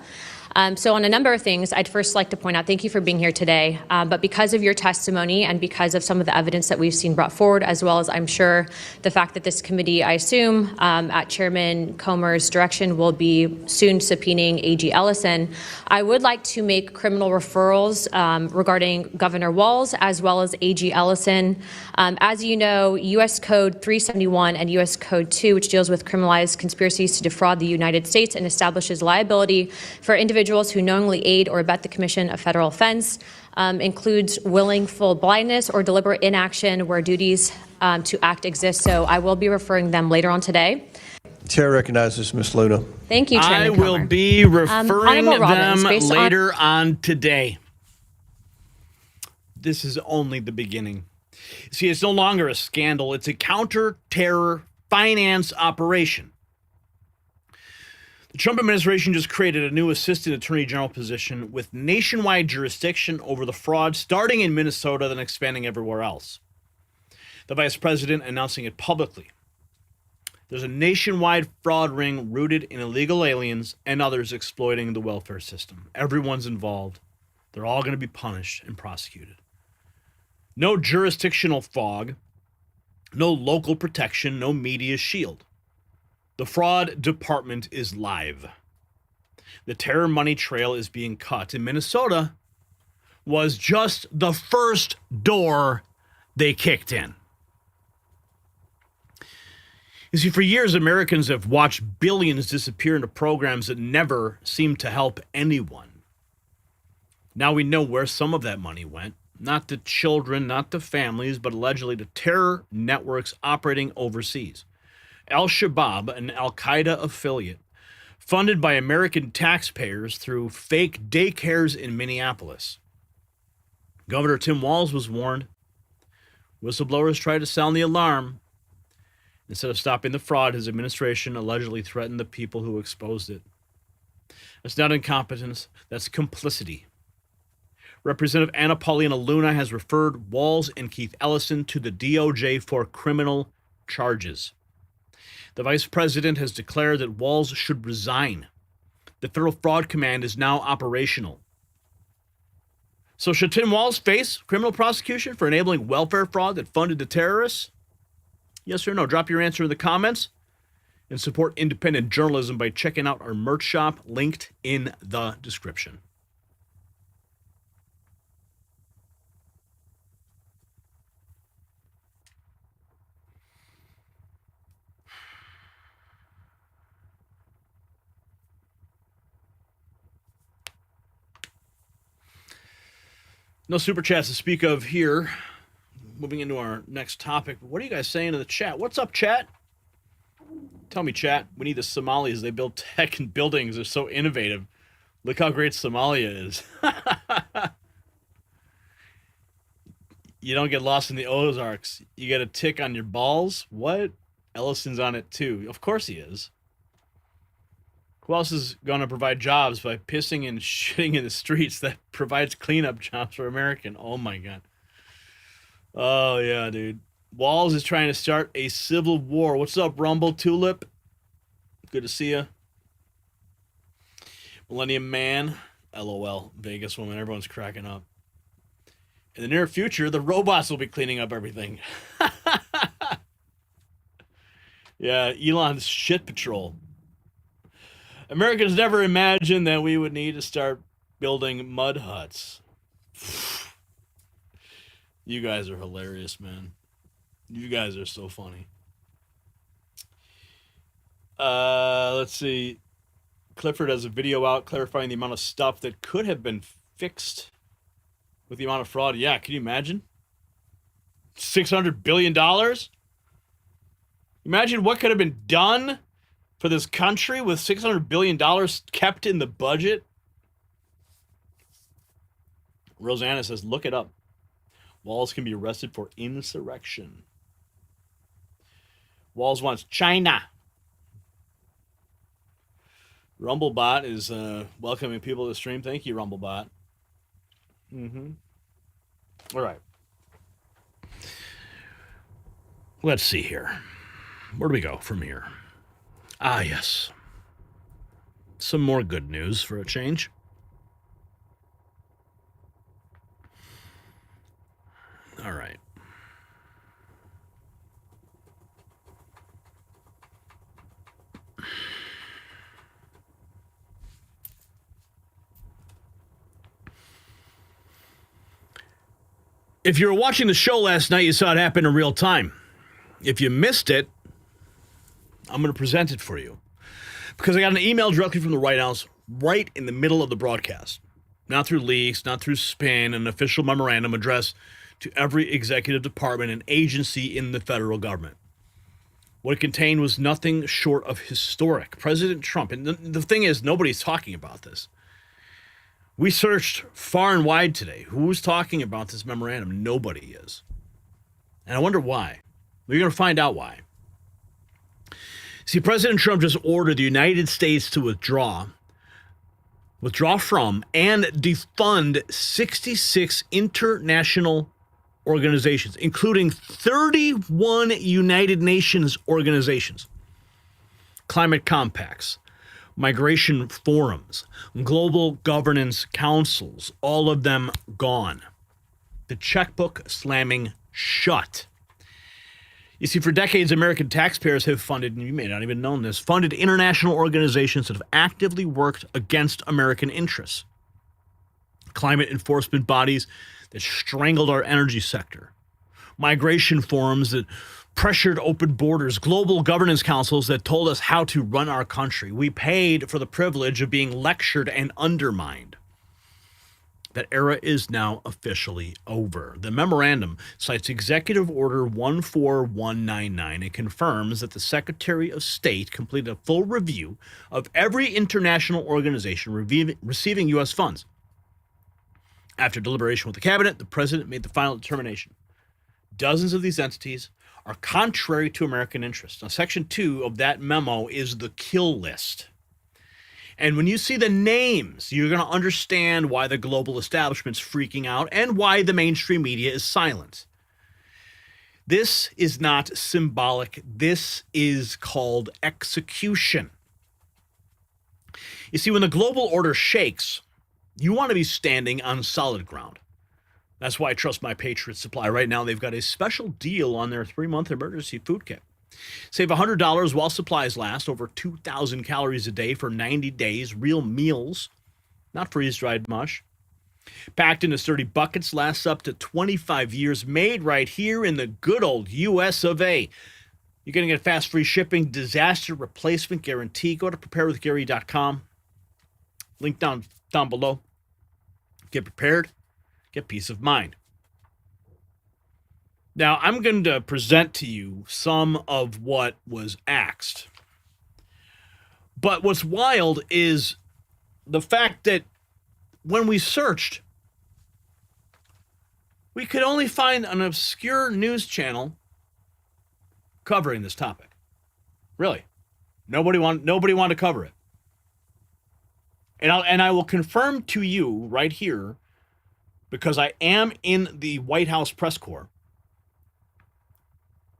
So on a number of things, I'd first like to point out, thank you for being here today, but because of your testimony and because of some of the evidence that we've seen brought forward, as well as I'm sure the fact that this committee, I assume, at Chairman Comer's direction, will be soon subpoenaing AG Ellison, I would like to make criminal referrals regarding Governor Walz as well as AG Ellison. As you know, U.S. Code 371 and U.S. Code 2, which deals with criminalized conspiracies to defraud the United States and establishes liability for individuals who knowingly aid or abet the commission of federal offense, includes willful blindness or deliberate inaction where duties to act exist. So I will be referring them later on today. Chair recognizes Ms. Luna. Thank you, Chairman I Comer. will be referring them Robbins, later on today. This is only the beginning. See, it's no longer a scandal. It's a counter-terror finance operation. The Trump administration just created a new assistant attorney general position with nationwide jurisdiction over the fraud, starting in Minnesota, then expanding everywhere else. The vice president announcing it publicly. There's a nationwide fraud ring rooted in illegal aliens and others exploiting the welfare system. Everyone's involved. They're all going to be punished and prosecuted. No jurisdictional fog, no local protection, no media shield. The fraud department is live. The terror money trail is being cut. And Minnesota was just the first door they kicked in. You see, for years, Americans have watched billions disappear into programs that never seem to help anyone. Now we know where some of that money went. Not to children, not to families, but allegedly to terror networks operating overseas. Al-Shabaab, an Al-Qaeda affiliate, funded by American taxpayers through fake daycares in Minneapolis. Governor Tim Walz was warned. Whistleblowers tried to sound the alarm. Instead of stopping the fraud, his administration allegedly threatened the people who exposed it. That's not incompetence, that's complicity. Representative Anna Paulina Luna has referred Walz and Keith Ellison to the DOJ for criminal charges. The vice president has declared that Walz should resign. The Federal Fraud Command is now operational. So should Tim Walz face criminal prosecution for enabling welfare fraud that funded the terrorists? Yes or no? Drop your answer in the comments and support independent journalism by checking out our merch shop linked in the description. No super chats to speak of here. Moving into our next topic. What are you guys saying in the chat? What's up, chat? Tell me, chat. We need the Somalis. They build tech and buildings. They're so innovative. Look how great Somalia is. You don't get lost in the Ozarks. You get a tick on your balls? What? Ellison's on it too. Of course he is. Who else is going to provide jobs by pissing and shitting in the streets that provides cleanup jobs for American? Oh, my God. Oh, yeah, dude. Walz is trying to start a civil war. What's up, Rumble Tulip? Good to see you. Millennium Man. LOL. Vegas woman. Everyone's cracking up. In the near future, the robots will be cleaning up everything. Yeah, Elon's shit patrol. Americans never imagined that we would need to start building mud huts. You guys are hilarious, man. You guys are so funny. Let's see. Clifford has a video out clarifying the amount of stuff that could have been fixed with the amount of fraud. Yeah, can you imagine? $600 billion? Imagine what could have been done for this country with $600 billion kept in the budget. Rosanna says, look it up. Walz can be arrested for insurrection. Walz wants China. Rumblebot is welcoming people to the stream. Thank you, Rumblebot. All right. Let's see here. Where do we go from here? Ah, yes. Some more good news for a change. All right. If you were watching the show last night, you saw it happen in real time. If you missed it, I'm going to present it for you. Because I got an email directly from the White House right in the middle of the broadcast. Not through leaks, not through spin, an official memorandum addressed to every executive department and agency in the federal government. What it contained was nothing short of historic. President Trump, and the thing is, nobody's talking about this. We searched far and wide today. Who's talking about this memorandum? Nobody is. And I wonder why. We're going to find out why. See, President Trump just ordered the United States to withdraw from and defund 66 international organizations, including 31 United Nations organizations, climate compacts, migration forums, global governance councils, all of them gone. The checkbook slamming shut. You see, for decades, American taxpayers have funded, and you may not even know this, funded international organizations that have actively worked against American interests. Climate enforcement bodies that strangled our energy sector. Migration forums that pressured open borders, global governance councils that told us how to run our country. We paid for the privilege of being lectured and undermined. That era is now officially over. The memorandum cites Executive Order 14199 and confirms that the Secretary of State completed a full review of every international organization receiving U.S. funds. After deliberation with the cabinet, the president made the final determination. Dozens of these entities are contrary to American interests. Now, Section 2 of that memo is the kill list. And when you see the names, you're going to understand why the global establishment's freaking out and why the mainstream media is silent. This is not symbolic. This is called execution. You see, when the global order shakes, you want to be standing on solid ground. That's why I trust my Patriot Supply. Right now, they've got a special deal on their 3-month emergency food kit. Save $100 while supplies last, over 2,000 calories a day for 90 days, real meals, not freeze-dried mush. Packed into sturdy buckets, lasts up to 25 years, made right here in the good old U.S. of A. You're going to get fast free shipping, disaster replacement guarantee. Go to preparewithgary.com. Link down below. Get prepared. Get peace of mind. Now, I'm going to present to you some of what was axed. But what's wild is the fact that when we searched, we could only find an obscure news channel covering this topic. Really. Nobody wanted to cover it. And I will confirm to you right here, because I am in the White House press corps,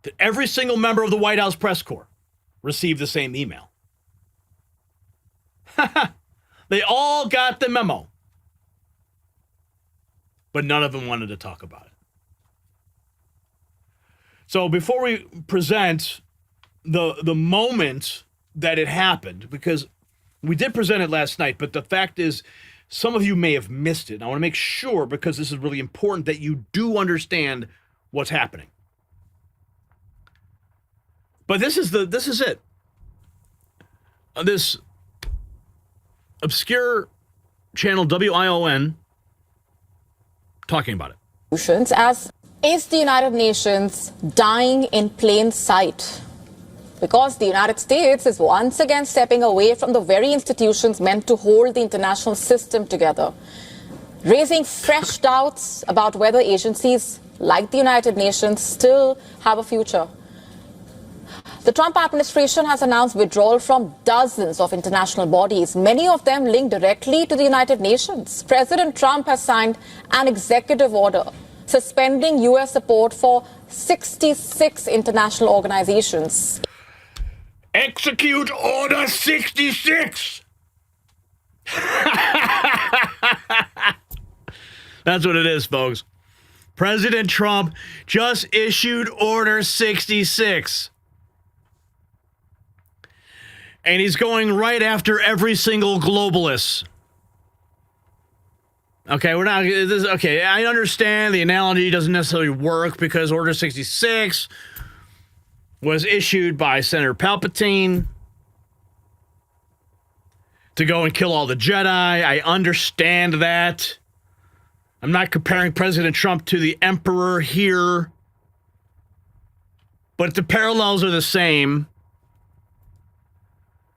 that every single member of the White House press corps received the same email. They all got the memo. But none of them wanted to talk about it. So before we present the moment that it happened, because we did present it last night, but the fact is, some of you may have missed it. I want to make sure, because this is really important, that you do understand what's happening. But this is it. This obscure channel WION talking about it. As is the United Nations dying in plain sight? Because the United States is once again stepping away from the very institutions meant to hold the international system together, raising fresh doubts about whether agencies like the United Nations still have a future. The Trump administration has announced withdrawal from dozens of international bodies, many of them linked directly to the United Nations. President Trump has signed an executive order suspending U.S. support for 66 international organizations. Execute Order 66! That's what it is, folks. President Trump just issued Order 66. And he's going right after every single globalist. Okay, I understand the analogy doesn't necessarily work because Order 66 was issued by Senator Palpatine to go and kill all the Jedi. I understand that. I'm not comparing President Trump to the Emperor here, but the parallels are the same.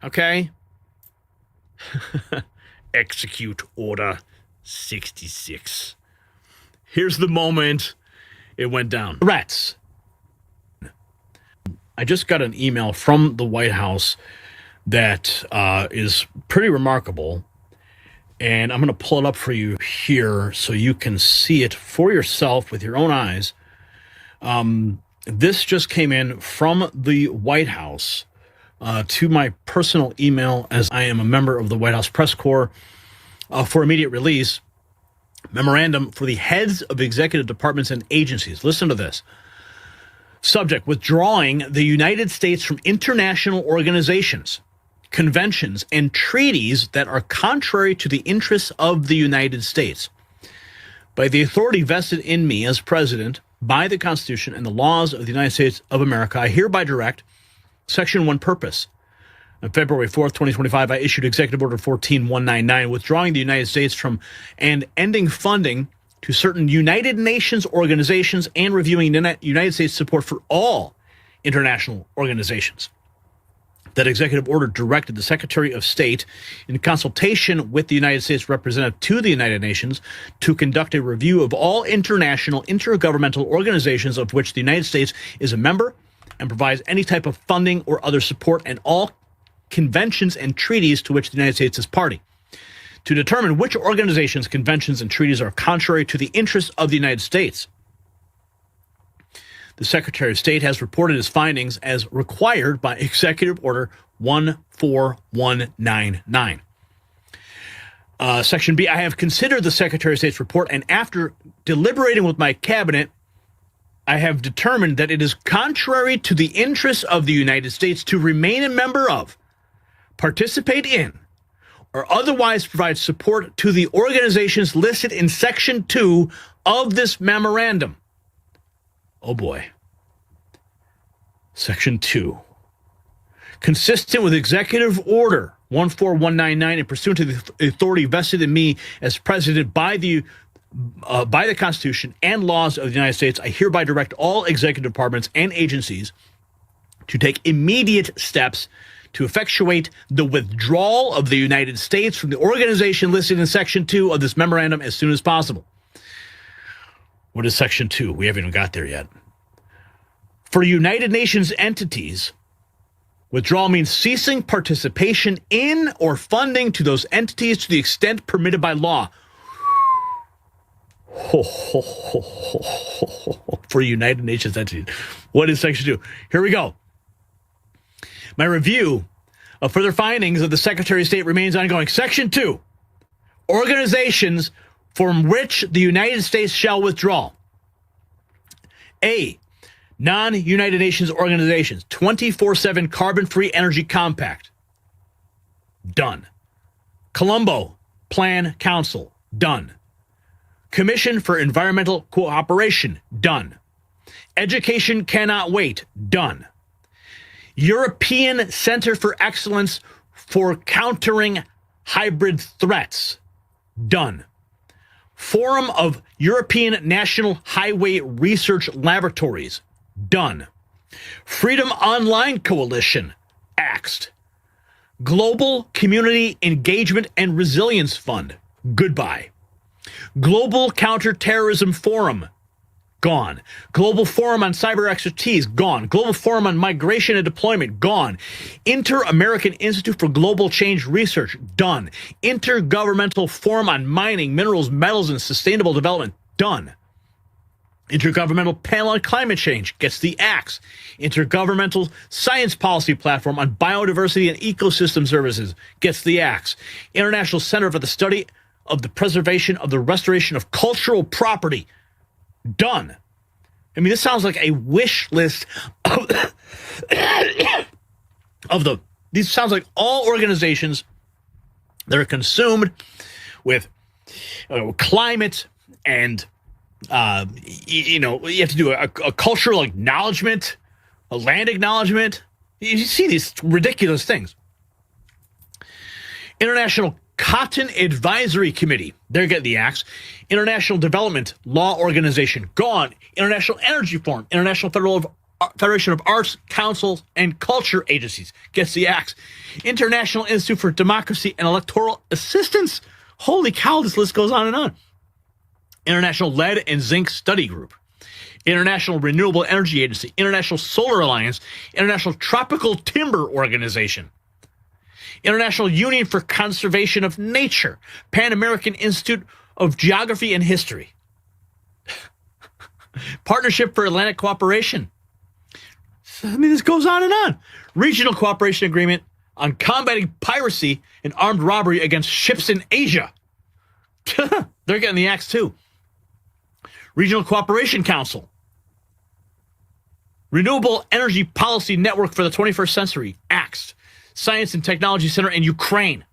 Okay? Execute Order 66. Here's the moment it went down. Threats. I just got an email from the White House that is pretty remarkable. And I'm going to pull it up for you here so you can see it for yourself with your own eyes. This just came in from the White House to my personal email, as I am a member of the White House press corps, for immediate release. Memorandum for the heads of executive departments and agencies. Listen to this. Subject: withdrawing the United States from international organizations, conventions, and treaties that are contrary to the interests of the United States. By the authority vested in me as president, by the Constitution and the laws of the United States of America, I hereby direct Section 1 purpose. On February 4th, 2025, I issued Executive Order 14199, withdrawing the United States from and ending funding to certain United Nations organizations and reviewing United States support for all international organizations. That executive order directed the Secretary of State, in consultation with the United States representative to the United Nations, to conduct a review of all international intergovernmental organizations of which the United States is a member and provides any type of funding or other support, and all conventions and treaties to which the United States is party, to determine which organizations, conventions, and treaties are contrary to the interests of the United States. The Secretary of State has reported his findings as required by Executive Order 14199. Section B, I have considered the Secretary of State's report, and after deliberating with my cabinet, I have determined that it is contrary to the interests of the United States to remain a member of, participate in, or otherwise provide support to the organizations listed in Section 2 of this memorandum. Oh boy. Section 2. Consistent with Executive Order 14199 and pursuant to the authority vested in me as president by the Constitution and laws of the United States, I hereby direct all executive departments and agencies to take immediate steps to effectuate the withdrawal of the United States from the organization listed in Section 2 of this memorandum as soon as possible. What is Section 2? We haven't even got there yet. For United Nations entities, withdrawal means ceasing participation in or funding to those entities to the extent permitted by law. For United Nations entities. What is Section 2? Here we go. My review of further findings of the Secretary of State remains ongoing. Section 2. Organizations from which the United States shall withdraw. A. Non-United Nations organizations. 24/7 Carbon-Free Energy Compact. Done. Colombo Plan Council. Done. Commission for Environmental Cooperation. Done. Education Cannot Wait. Done. European Center for Excellence for Countering Hybrid Threats. Done. Forum of European National Highway Research Laboratories. Done. Freedom Online Coalition. Axed. Global Community Engagement and Resilience Fund. Goodbye. Global Counterterrorism Forum. Gone. Global Forum on Cyber Expertise. Gone. Global Forum on Migration and Deployment. Gone. Inter-American Institute for Global Change Research. Done. Intergovernmental Forum on Mining, Minerals, Metals, and Sustainable Development. Done. Intergovernmental Panel on Climate Change gets the axe. Intergovernmental Science Policy Platform on Biodiversity and Ecosystem Services gets the axe. International Center for the Study of the Preservation of the Restoration of Cultural Property. Done. I mean, this sounds like a wish list of these sounds like all organizations that are consumed with climate and you have to do a cultural acknowledgement, a land acknowledgement. You see these ridiculous things. International Cotton Advisory Committee, they're getting the axe. International Development Law Organization, gone. International Energy Forum, International Federation of Arts, Councils, and Culture Agencies gets the axe. International Institute for Democracy and Electoral Assistance. Holy cow, this list goes on and on. International Lead and Zinc Study Group, International Renewable Energy Agency, International Solar Alliance, International Tropical Timber Organization, International Union for Conservation of Nature, Pan American Institute of Geography and History, Partnership for Atlantic Cooperation. I mean, this goes on and on. Regional Cooperation Agreement on Combating Piracy and Armed Robbery Against Ships in Asia. They're getting the axe too. Regional Cooperation Council. Renewable Energy Policy Network for the 21st Century, axed. Science and Technology Center in Ukraine.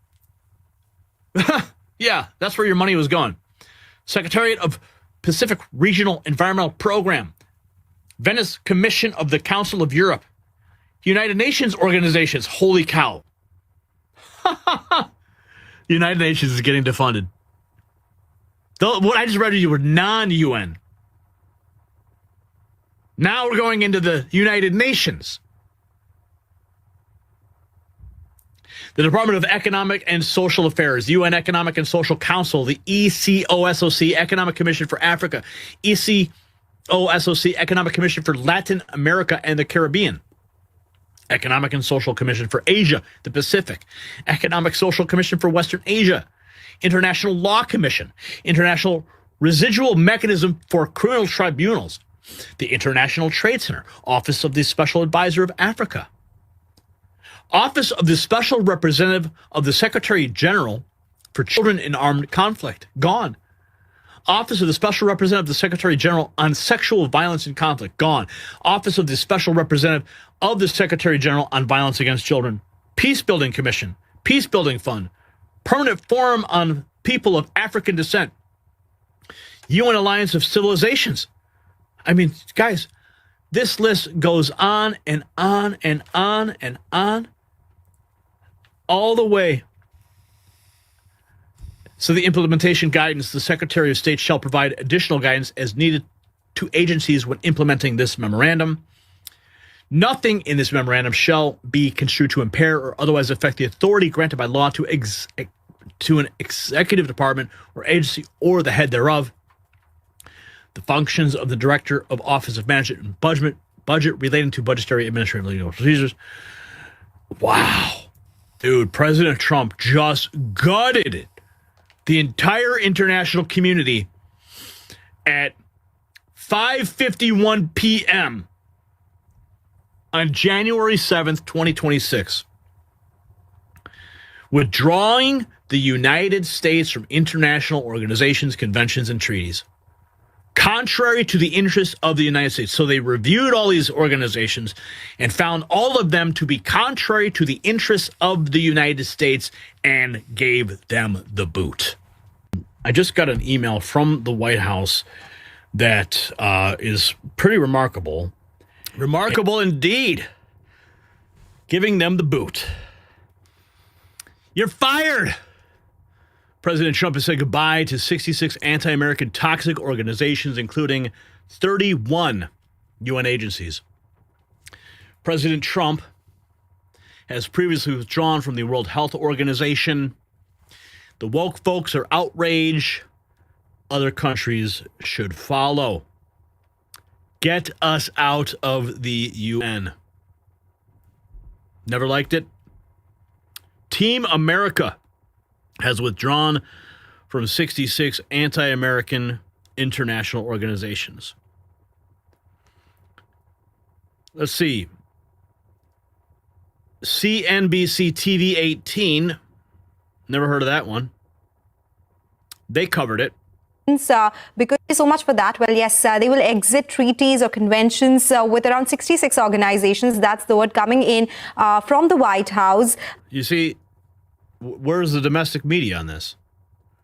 Yeah, that's where your money was going. Secretariat of Pacific Regional Environmental Program, Venice Commission of the Council of Europe, United Nations organizations. Holy cow. The United Nations is getting defunded. What I just read to you were non-UN. Now we're going into the United Nations. The Department of Economic and Social Affairs, UN Economic and Social Council, the ECOSOC, Economic Commission for Africa, ECOSOC, Economic Commission for Latin America and the Caribbean, Economic and Social Commission for Asia, the Pacific, Economic Social Commission for Western Asia, International Law Commission, International Residual Mechanism for Criminal Tribunals, the International Trade Center, Office of the Special Advisor of Africa, Office of the Special Representative of the Secretary General for Children in Armed Conflict, gone. Office of the Special Representative of the Secretary General on Sexual Violence and Conflict, gone. Office of the Special Representative of the Secretary General on Violence Against Children, Peacebuilding Commission, Peacebuilding Fund, Permanent Forum on People of African Descent, UN Alliance of Civilizations. I mean, guys, this list goes on and on and on and on, all the way. So the implementation guidance, the Secretary of State shall provide additional guidance as needed to agencies when implementing this memorandum. Nothing in this memorandum shall be construed to impair or otherwise affect the authority granted by law to an executive department or agency or the head thereof. The functions of the Director of Office of Management and Budget relating to budgetary, administrative, legal procedures. Wow. Dude, President Trump just gutted the entire international community at 5:51 p.m. on January 7th, 2026, withdrawing the United States from international organizations, conventions, and treaties, contrary to the interests of the United States. So they reviewed all these organizations and found all of them to be contrary to the interests of the United States and gave them the boot. I just got an email from the White House that is pretty remarkable. Remarkable indeed. Giving them the boot. You're fired. President Trump has said goodbye to 66 anti-American toxic organizations, including 31 UN agencies. President Trump has previously withdrawn from the World Health Organization. The woke folks are outraged. Other countries should follow. Get us out of the UN. Never liked it. Team America has withdrawn from 66 anti-American international organizations. Let's see. CNBC TV 18. Never heard of that one. They covered it. Because so much for that. Well, yes, they will exit treaties or conventions with around 66 organizations. That's the word coming in from the White House. You see, where's the domestic media on this?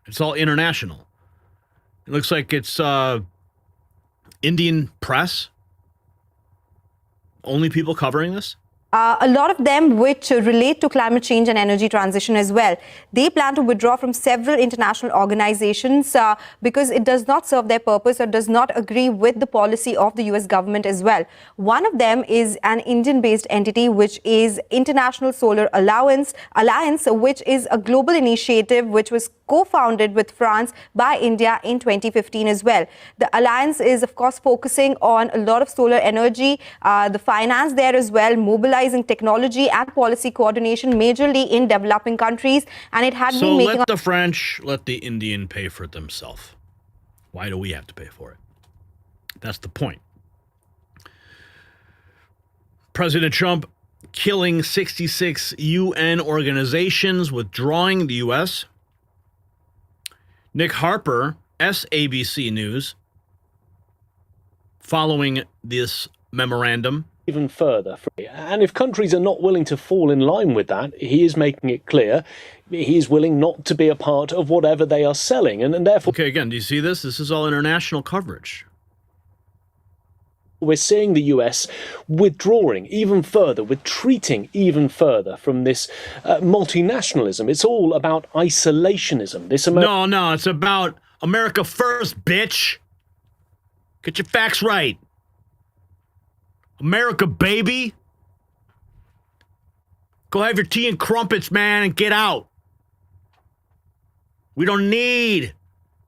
It's all international. It looks like it's Indian press. Only people covering this? A lot of them which relate to climate change and energy transition as well. They plan to withdraw from several international organizations because it does not serve their purpose or does not agree with the policy of the US government as well. One of them is an Indian-based entity, which is International Solar Alliance, which is a global initiative which was co-founded with France by India in 2015 as well. The alliance is, of course, focusing on a lot of solar energy, the finance there as well, mobilizing technology and policy coordination majorly in developing countries, and it had been making... So let the French, let the Indian pay for it themselves. Why do we have to pay for it? That's the point. President Trump killing 66 UN organizations, withdrawing the U.S. Nick Harper, SABC News, following this memorandum. even further. And if countries are not willing to fall in line with that, he is making it clear he is willing not to be a part of whatever they are selling. And therefore... Okay, again, do you see this? This is all international coverage. We're seeing the US withdrawing even further, retreating even further from this multinationalism. It's all about isolationism. No, it's about America first, bitch. Get your facts right. America, baby. Go have your tea and crumpets, man, and get out. We don't need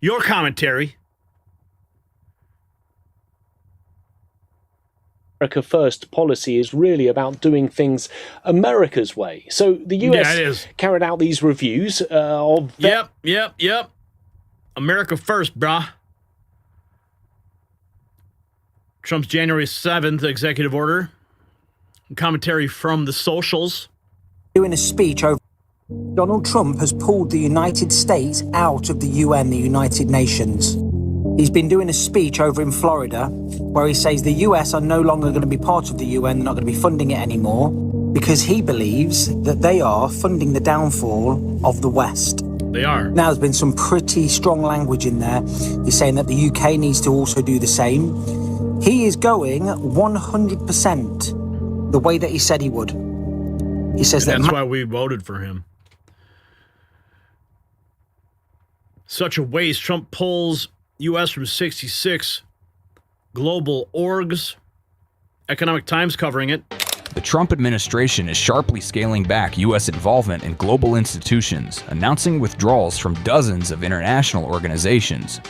your commentary. America First policy is really about doing things America's way. So the US carried out these reviews of... Yep. America First, brah. Trump's January 7th executive order. Commentary from the socials. Doing a speech over... Donald Trump has pulled the United States out of the UN, the United Nations. He's been doing a speech over in Florida where he says the US are no longer going to be part of the UN, they're not going to be funding it anymore, because he believes that they are funding the downfall of the West. They are. Now, there's been some pretty strong language in there. He's saying that the UK needs to also do the same. He is going 100% the way that he said he would. He says that's why we voted for him. Such a waste. Trump pulls U.S. from 66 global orgs. Economic Times covering it. The Trump administration is sharply scaling back U.S. involvement in global institutions, announcing withdrawals from dozens of international organizations.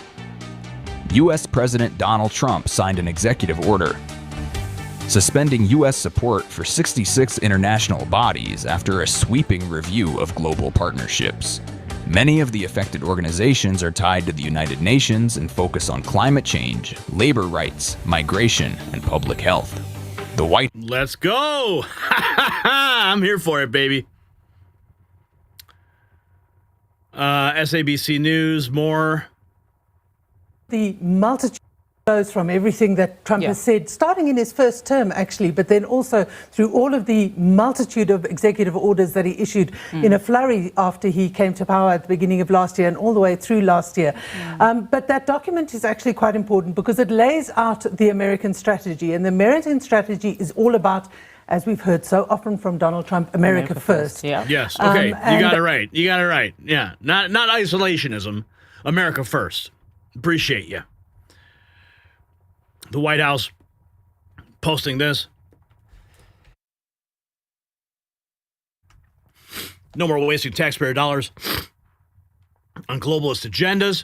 U.S. President Donald Trump signed an executive order suspending U.S. support for 66 international bodies after a sweeping review of global partnerships. Many of the affected organizations are tied to the United Nations and focus on climate change, labor rights, migration, and public health. The White... Let's go! I'm here for it, baby. SABC News, more. The multitude goes from everything that Trump has said, starting in his first term, actually, but then also through all of the multitude of executive orders that he issued in a flurry after he came to power at the beginning of last year and all the way through last year. But that document is actually quite important because it lays out the American strategy, and the American strategy is all about, as we've heard so often from Donald Trump, America first. Yes. Okay. You got it right. Yeah. Not isolationism. America first. Appreciate you. The White House posting this. No more wasting taxpayer dollars on globalist agendas.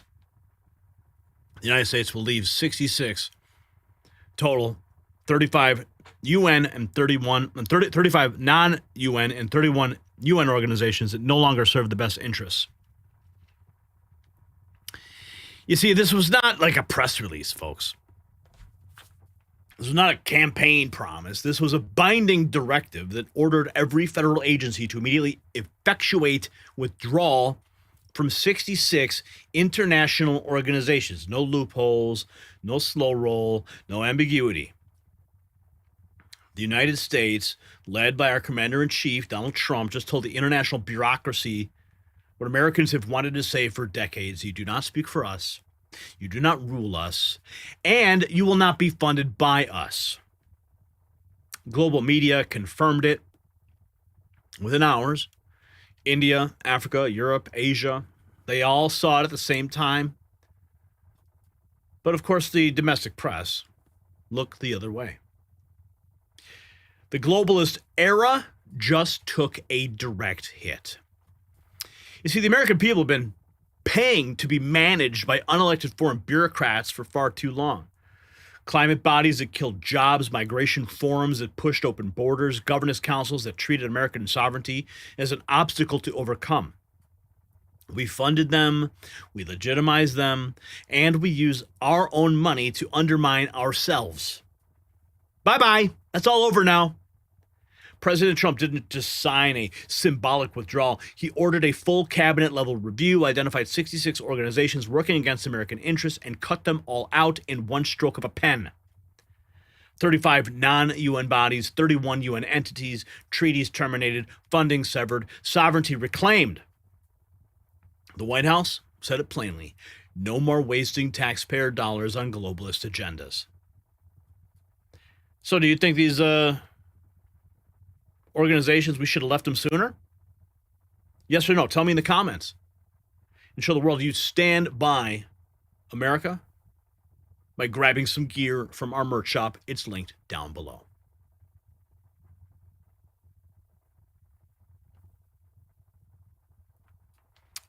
The United States will leave 66 total, 35 UN and 35 non-UN and 31 UN organizations that no longer serve the best interests. You see, this was not like a press release, folks. This was not a campaign promise. This was a binding directive that ordered every federal agency to immediately effectuate withdrawal from 66 international organizations. No loopholes, no slow roll, no ambiguity. The United States, led by our commander-in-chief, Donald Trump, just told the international bureaucracy what Americans have wanted to say for decades. You do not speak for us. You do not rule us, and you will not be funded by us. Global media confirmed it within hours. India, Africa, Europe, Asia, they all saw it at the same time. But of course, the domestic press looked the other way. The globalist era just took a direct hit. You see, the American people have been paying to be managed by unelected foreign bureaucrats for far too long. Climate bodies that killed jobs, migration forums that pushed open borders, governance councils that treated American sovereignty as an obstacle to overcome. We funded them, we legitimized them, and we use our own money to undermine ourselves. Bye-bye. That's all over now. President Trump didn't just sign a symbolic withdrawal. He ordered a full cabinet-level review, identified 66 organizations working against American interests, and cut them all out in one stroke of a pen. 35 non-UN bodies, 31 UN entities, treaties terminated, funding severed, sovereignty reclaimed. The White House said it plainly. No more wasting taxpayer dollars on globalist agendas. So do you think these organizations, we should have left them sooner? Yes or no? Tell me in the comments. And show the world you stand by America by grabbing some gear from our merch shop. It's linked down below.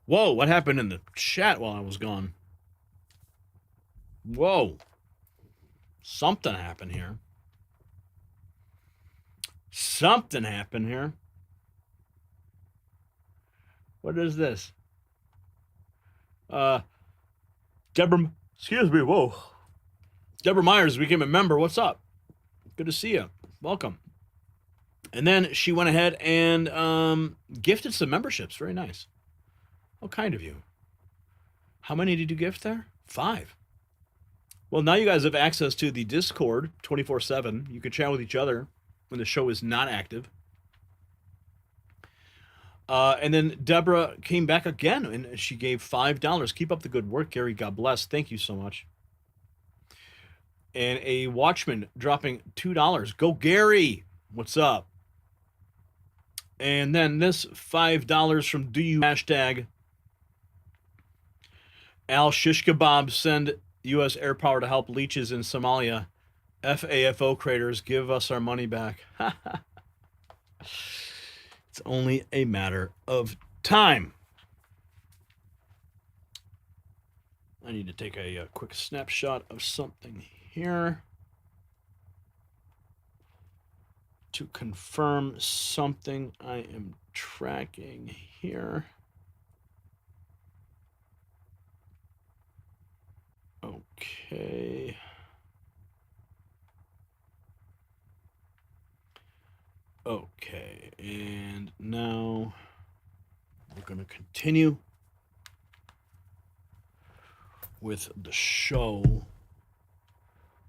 Whoa, what happened in the chat while I was gone? Whoa. Something happened here. Something happened here. What is this? Deborah, excuse me, whoa. Deborah Myers became a member. What's up? Good to see you. Welcome. And then she went ahead and gifted some memberships. Very nice. How kind of you. How many did you gift there? 5. Well, now you guys have access to the Discord 24/7. You can chat with each other when the show is not active. And then Deborah came back again, and she gave $5. Keep up the good work, Gary. God bless. Thank you so much. And a Watchman dropping $2. Go, Gary. What's up? And then this $5 from Do You hashtag Al Shish Kebab. Send U.S. air power to help leeches in Somalia. FAFO creators, give us our money back. It's only a matter of time. I need to take a quick snapshot of something here to confirm something I am tracking here. Okay. Okay, and now we're going to continue with the show.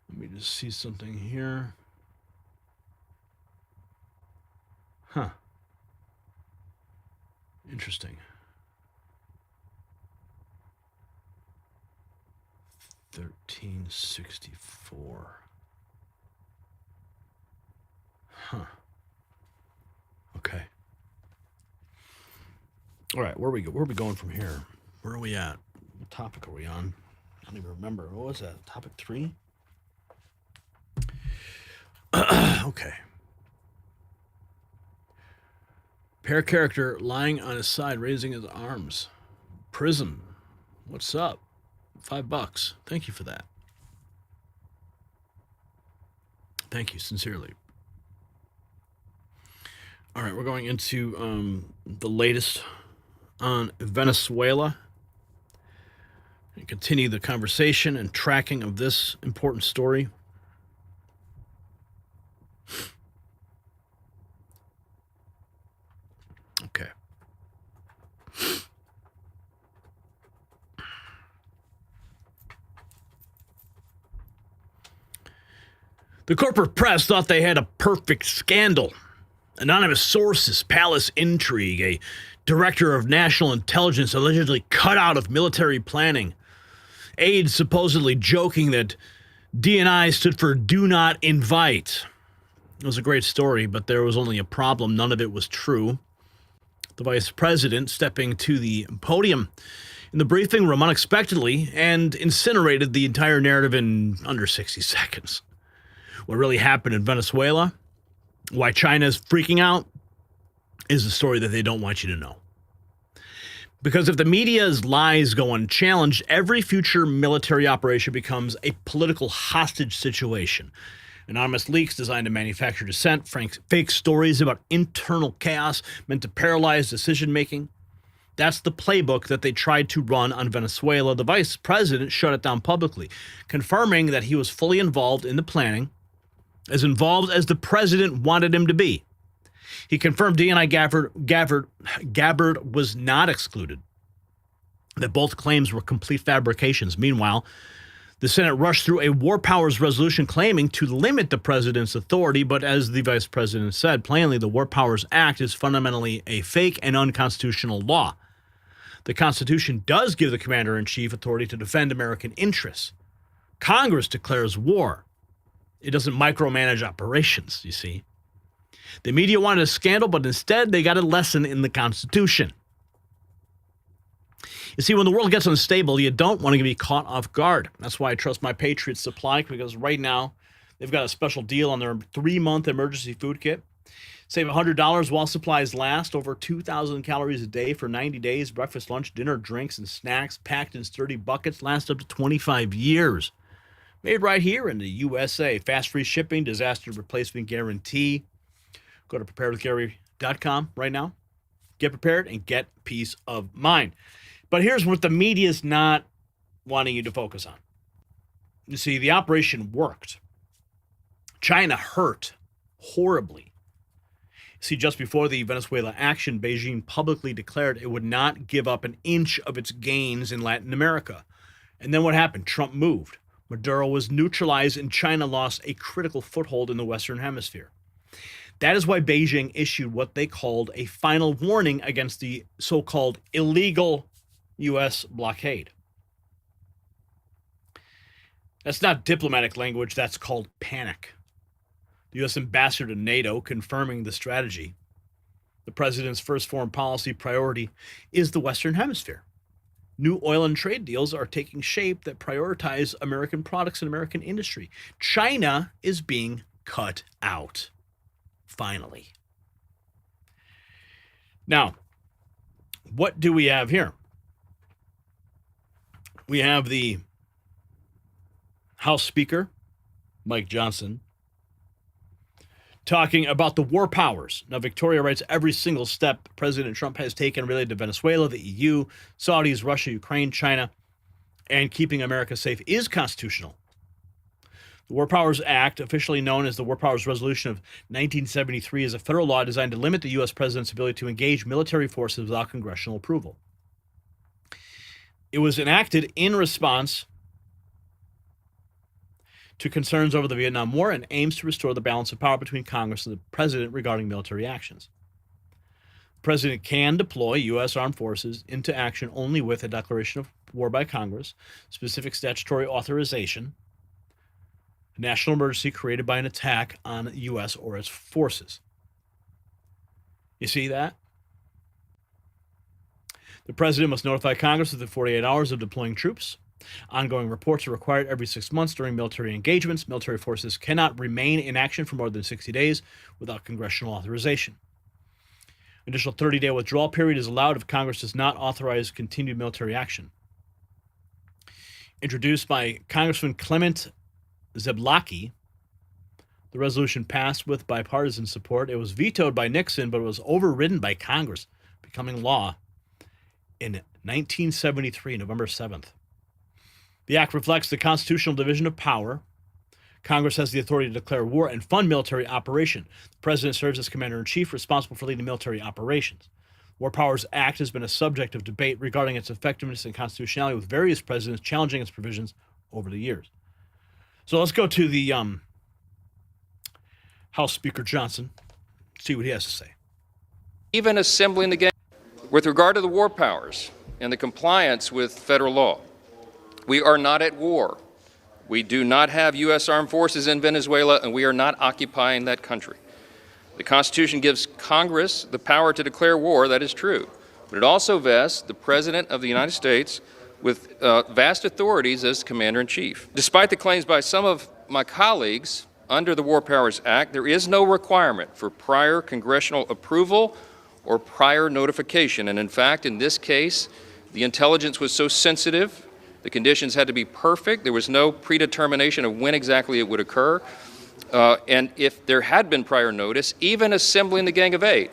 Let me just see something here. Huh. Interesting. 1364. Huh. Okay. All right, where are we going from here? Where are we at? What topic are we on? I don't even remember. What was that? Topic 3? Okay. Pair character lying on his side, raising his arms. Prism. What's up? $5. Thank you for that. Thank you, sincerely. All right, we're going into the latest on Venezuela and continue the conversation and tracking of this important story. Okay. The corporate press thought they had a perfect scandal. Anonymous sources, palace intrigue, a director of national intelligence allegedly cut out of military planning, aides supposedly joking that D&I stood for do not invite. It was a great story, but there was only a problem. None of it was true. The vice president stepping to the podium in the briefing room unexpectedly and incinerated the entire narrative in under 60 seconds. What really happened in Venezuela, why China is freaking out, is the story that they don't want you to know. Because if the media's lies go unchallenged, every future military operation becomes a political hostage situation. Anonymous leaks designed to manufacture dissent, fake stories about internal chaos meant to paralyze decision-making. That's the playbook that they tried to run on Venezuela. The vice president shut it down publicly, confirming that he was fully involved in the planning, as involved as the president wanted him to be. He confirmed D&I Gabbard was not excluded, that both claims were complete fabrications. Meanwhile, The Senate rushed through a war powers resolution claiming to limit the president's authority, but as the vice president said, plainly, the War Powers Act is fundamentally a fake and unconstitutional law. The Constitution does give the commander-in-chief authority to defend American interests. Congress declares war. It doesn't micromanage operations, you see. The media wanted a scandal, but instead they got a lesson in the Constitution. You see, when the world gets unstable, you don't want to be caught off guard. That's why I trust my Patriot Supply, because right now they've got a special deal on their 3-month emergency food kit. Save $100 while supplies last. Over 2,000 calories a day for 90 days. Breakfast, lunch, dinner, drinks, and snacks packed in sturdy buckets last up to 25 years. Made right here in the USA. Fast free shipping, disaster replacement guarantee. Go to preparedwithgary.com right now. Get prepared and get peace of mind. But here's what the media is not wanting you to focus on. You see, the operation worked. China hurt horribly. See, just before the Venezuela action, Beijing publicly declared it would not give up an inch of its gains in Latin America. And then what happened? Trump moved. Maduro was neutralized and China lost a critical foothold in the Western Hemisphere. That is why Beijing issued what they called a final warning against the so-called illegal U.S. blockade. That's not diplomatic language, that's called panic. The U.S. ambassador to NATO confirming the strategy. The president's first foreign policy priority is the Western Hemisphere. New oil and trade deals are taking shape that prioritize American products and American industry. China is being cut out. Finally. Now, what do we have here? We have the House Speaker, Mike Johnson, talking about the war powers. Now, Victoria writes, every single step President Trump has taken related to Venezuela, the EU, Saudis, Russia, Ukraine, China, and keeping America safe is constitutional. The War Powers Act, officially known as the War Powers Resolution of 1973, is a federal law designed to limit the U.S. president's ability to engage military forces without congressional approval. It was enacted in response to concerns over the Vietnam War and aims to restore the balance of power between Congress and the president regarding military actions. The president can deploy U.S. armed forces into action only with a declaration of war by Congress, specific statutory authorization, a national emergency created by an attack on the U.S. or its forces. You see that? The president must notify Congress within 48 hours of deploying troops. Ongoing reports are required every 6 months during military engagements. Military forces cannot remain in action for more than 60 days without congressional authorization. An additional 30-day withdrawal period is allowed if Congress does not authorize continued military action. Introduced by Congressman Clement Zablocki, the resolution passed with bipartisan support. It was vetoed by Nixon, but it was overridden by Congress, becoming law in 1973, November 7th. The act reflects the constitutional division of power. Congress has the authority to declare war and fund military operation. The president serves as commander-in-chief, responsible for leading military operations. War Powers Act has been a subject of debate regarding its effectiveness and constitutionality, with various presidents challenging its provisions over the years. So let's go to the House Speaker Johnson, see what he has to say. Even assembling the game. With regard to the war powers and the compliance with federal law, we are not at war. We do not have U.S. armed forces in Venezuela, and we are not occupying that country. The Constitution gives Congress the power to declare war, that is true. But it also vests the President of the United States with vast authorities as Commander-in-Chief. Despite the claims by some of my colleagues, under the War Powers Act, there is no requirement for prior congressional approval or prior notification. And in fact, in this case, the intelligence was so sensitive, the conditions had to be perfect, there was no predetermination of when exactly it would occur. And if there had been prior notice, even assembling the Gang of Eight,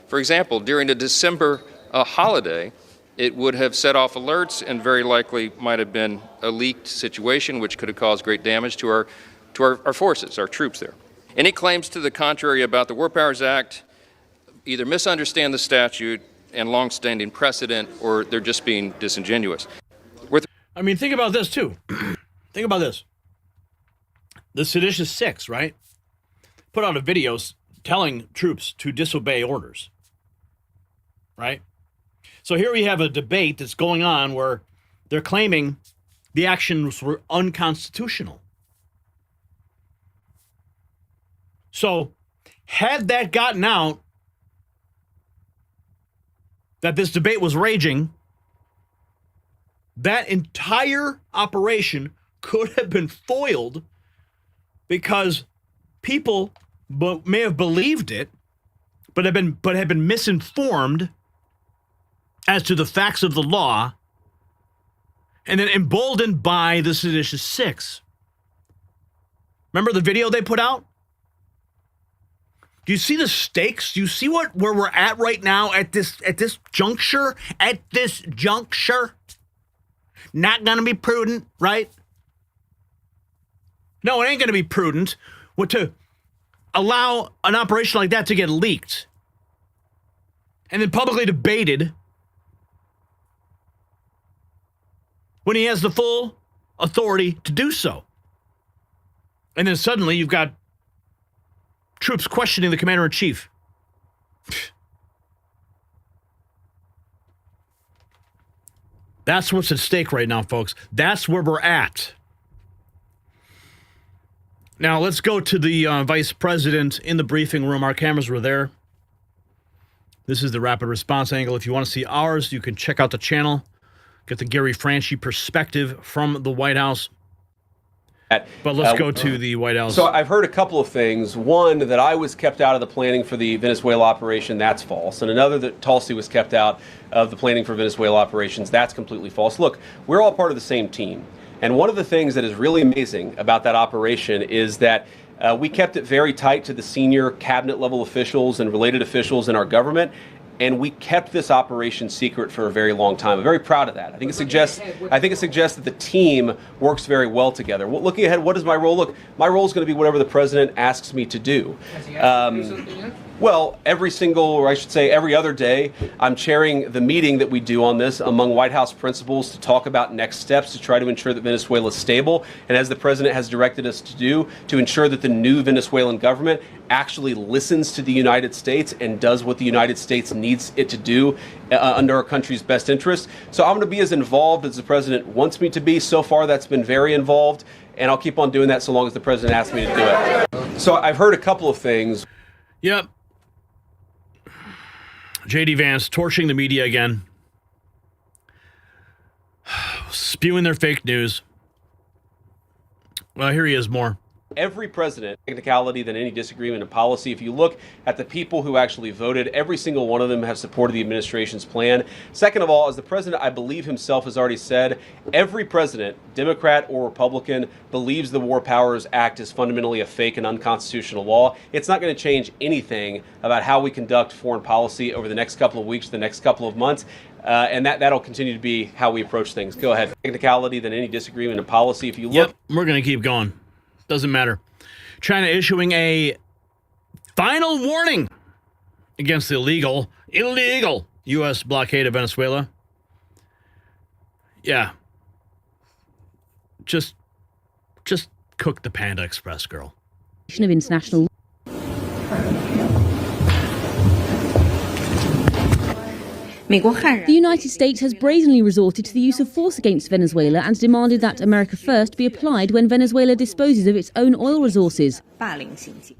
for example, during the December holiday, it would have set off alerts and very likely might have been a leaked situation which could have caused great damage to our forces, our troops there. Any claims to the contrary about the War Powers Act either misunderstand the statute and longstanding precedent, or they're just being disingenuous. I mean, think about this too. Think about this. The seditious six, right? Put out a video telling troops to disobey orders. Right? So here we have a debate that's going on where they're claiming the actions were unconstitutional. So had that gotten out, that this debate was raging, that entire operation could have been foiled because people may have believed it, but have been misinformed as to the facts of the law, and then emboldened by the seditious six. Remember the video they put out? Do you see the stakes? Do you see where we're at right now at this juncture? At this juncture? Not gonna be prudent, right? No, it ain't gonna be prudent to allow an operation like that to get leaked and then publicly debated when he has the full authority to do so. And then suddenly you've got troops questioning the commander-in-chief. That's what's at stake right now, folks. That's where we're at. Now, let's go to the vice president in the briefing room. Our cameras were there. This is the rapid response angle. If you want to see ours, you can check out the channel. Get the Gary Franchi perspective from the White House. But let's go to the White House. So I've heard a couple of things. One, that I was kept out of the planning for the Venezuela operation. That's false. And another, that Tulsi was kept out of the planning for Venezuela operations. That's completely false. Look, we're all part of the same team. And one of the things that is really amazing about that operation is that we kept it very tight to the senior cabinet level officials and related officials in our government. And we kept this operation secret for a very long time. I'm very proud of that. I think it suggests that the team works very well together. Well, looking ahead, what is my role? Look, my role is going to be whatever the president asks me to do. Well, every other day, I'm chairing the meeting that we do on this among White House principals to talk about next steps to try to ensure that Venezuela is stable. And as the president has directed us to do, to ensure that the new Venezuelan government actually listens to the United States and does what the United States needs it to do under our country's best interest. So I'm going to be as involved as the president wants me to be. So far, that's been very involved. And I'll keep on doing that so long as the president asks me to do it. So I've heard a couple of things. Yep. JD Vance torching the media again. Spewing their fake news. Well, here he is more. Every president, technicality than any disagreement in policy. If you look at the people who actually voted, every single one of them have supported the administration's plan. Second of all, as the president, I believe himself has already said, every president, Democrat or Republican, believes the War Powers Act is fundamentally a fake and unconstitutional law. It's not going to change anything about how we conduct foreign policy over the next couple of weeks, the next couple of months. And that'll continue to be how we approach things. Go ahead. Technicality than any disagreement in policy. If you look. Yep, we're going to keep going. Doesn't matter. China issuing a final warning against the illegal U.S. blockade of Venezuela. Yeah. Just cook the Panda Express, girl. Of international. The United States has brazenly resorted to the use of force against Venezuela and demanded that America First be applied when Venezuela disposes of its own oil resources.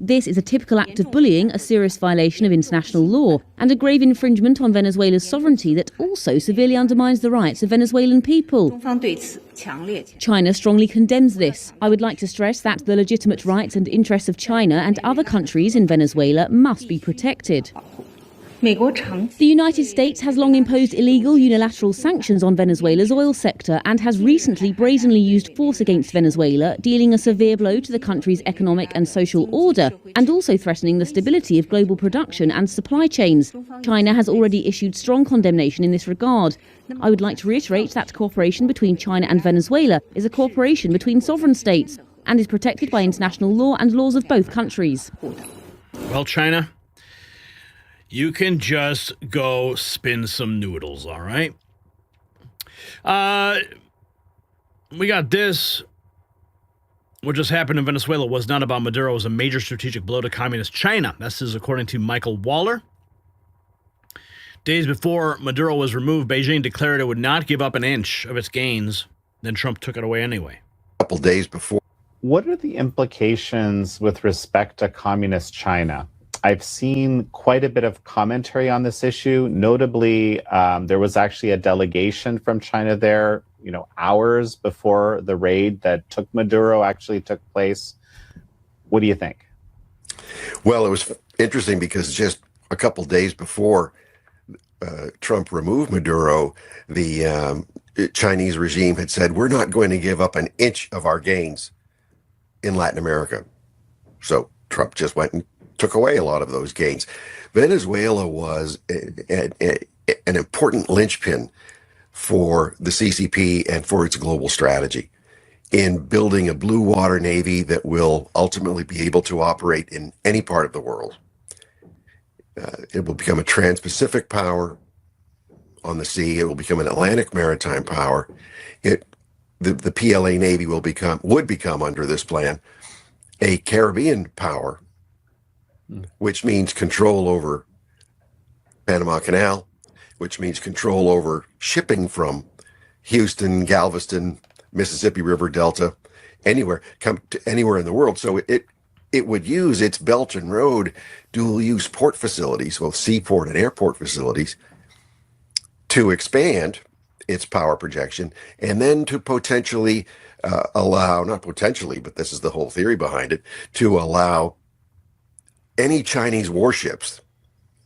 This is a typical act of bullying, a serious violation of international law, and a grave infringement on Venezuela's sovereignty that also severely undermines the rights of Venezuelan people. China strongly condemns this. I would like to stress that the legitimate rights and interests of China and other countries in Venezuela must be protected. The United States has long imposed illegal unilateral sanctions on Venezuela's oil sector and has recently brazenly used force against Venezuela, dealing a severe blow to the country's economic and social order, and also threatening the stability of global production and supply chains. China has already issued strong condemnation in this regard. I would like to reiterate that cooperation between China and Venezuela is a cooperation between sovereign states and is protected by international law and laws of both countries. Well, China, you can just go spin some noodles, all right? We got this. What just happened in Venezuela was not about Maduro. It was a major strategic blow to communist China. This is according to Michael Waller. Days before Maduro was removed, Beijing declared it would not give up an inch of its gains. Then Trump took it away anyway. A couple days before. What are the implications with respect to communist China? I've seen quite a bit of commentary on this issue. Notably, there was actually a delegation from China there, hours before the raid that took Maduro actually took place. What do you think? Well, it was interesting because just a couple days before Trump removed Maduro, the Chinese regime had said, we're not going to give up an inch of our gains in Latin America. So Trump just went and took away a lot of those gains. Venezuela was an important linchpin for the CCP and for its global strategy in building a blue water navy that will ultimately be able to operate in any part of the world. It will become a trans-Pacific power on the sea. It will become an Atlantic maritime power. The PLA Navy would become under this plan a Caribbean power, which means control over Panama Canal, which means control over shipping from Houston, Galveston, Mississippi River Delta, anywhere in the world. So it would use its Belt and Road dual-use port facilities, both seaport and airport facilities, to expand its power projection, and then to potentially not potentially, but this is the whole theory behind it, to allow any Chinese warships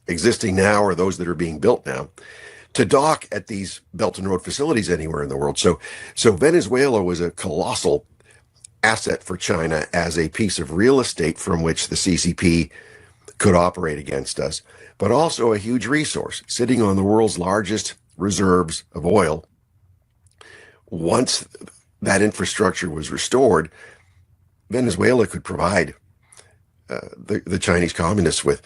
existing now or those that are being built now to dock at these Belt and Road facilities anywhere in the world. So Venezuela was a colossal asset for China as a piece of real estate from which the CCP could operate against us, but also a huge resource sitting on the world's largest reserves of oil. Once that infrastructure was restored, Venezuela could provide the Chinese communists with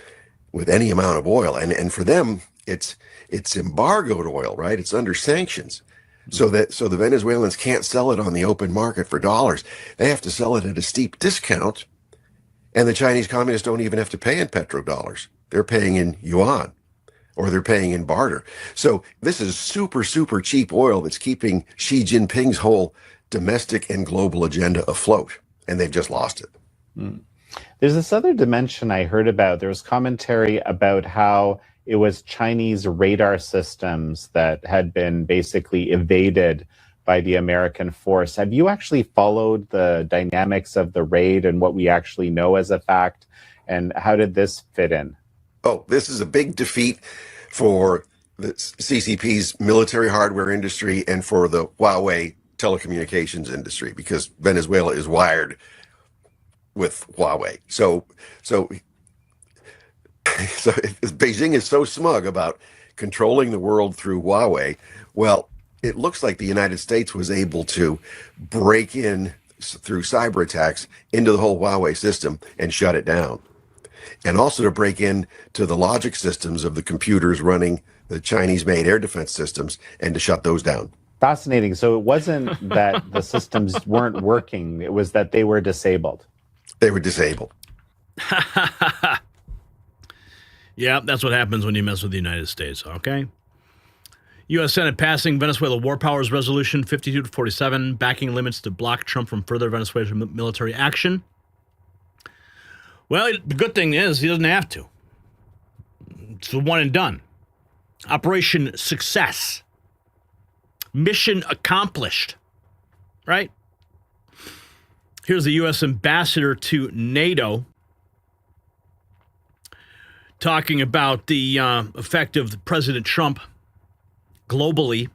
any amount of oil, and for them it's embargoed oil, right? It's under sanctions, so the Venezuelans can't sell it on the open market for dollars. They have to sell it at a steep discount, and the Chinese communists don't even have to pay in petrodollars. They're paying in yuan, or they're paying in barter. So this is super, super cheap oil that's keeping Xi Jinping's whole domestic and global agenda afloat, and they've just lost it. There's this other dimension I heard about. There was commentary about how it was Chinese radar systems that had been basically evaded by the American force. Have you actually followed the dynamics of the raid and what we actually know as a fact? And how did this fit in? Oh, this is a big defeat for the CCP's military hardware industry and for the Huawei telecommunications industry, because Venezuela is wired with Huawei. So Beijing is so smug about controlling the world through Huawei. Well, it looks like the United States was able to break in through cyber attacks into the whole Huawei system and shut it down. And also to break in to the logic systems of the computers running the Chinese-made air defense systems and to shut those down. Fascinating. So it wasn't that the systems weren't working. It was that they were disabled. They were disabled. Yeah, that's what happens when you mess with the United States, okay? U.S. Senate passing Venezuela War Powers Resolution 52-47, backing limits to block Trump from further Venezuelan military action. Well, the good thing is he doesn't have to. It's the one and done. Operation Success. Mission accomplished. Right? Here's the U.S. ambassador to NATO talking about the effect of President Trump globally.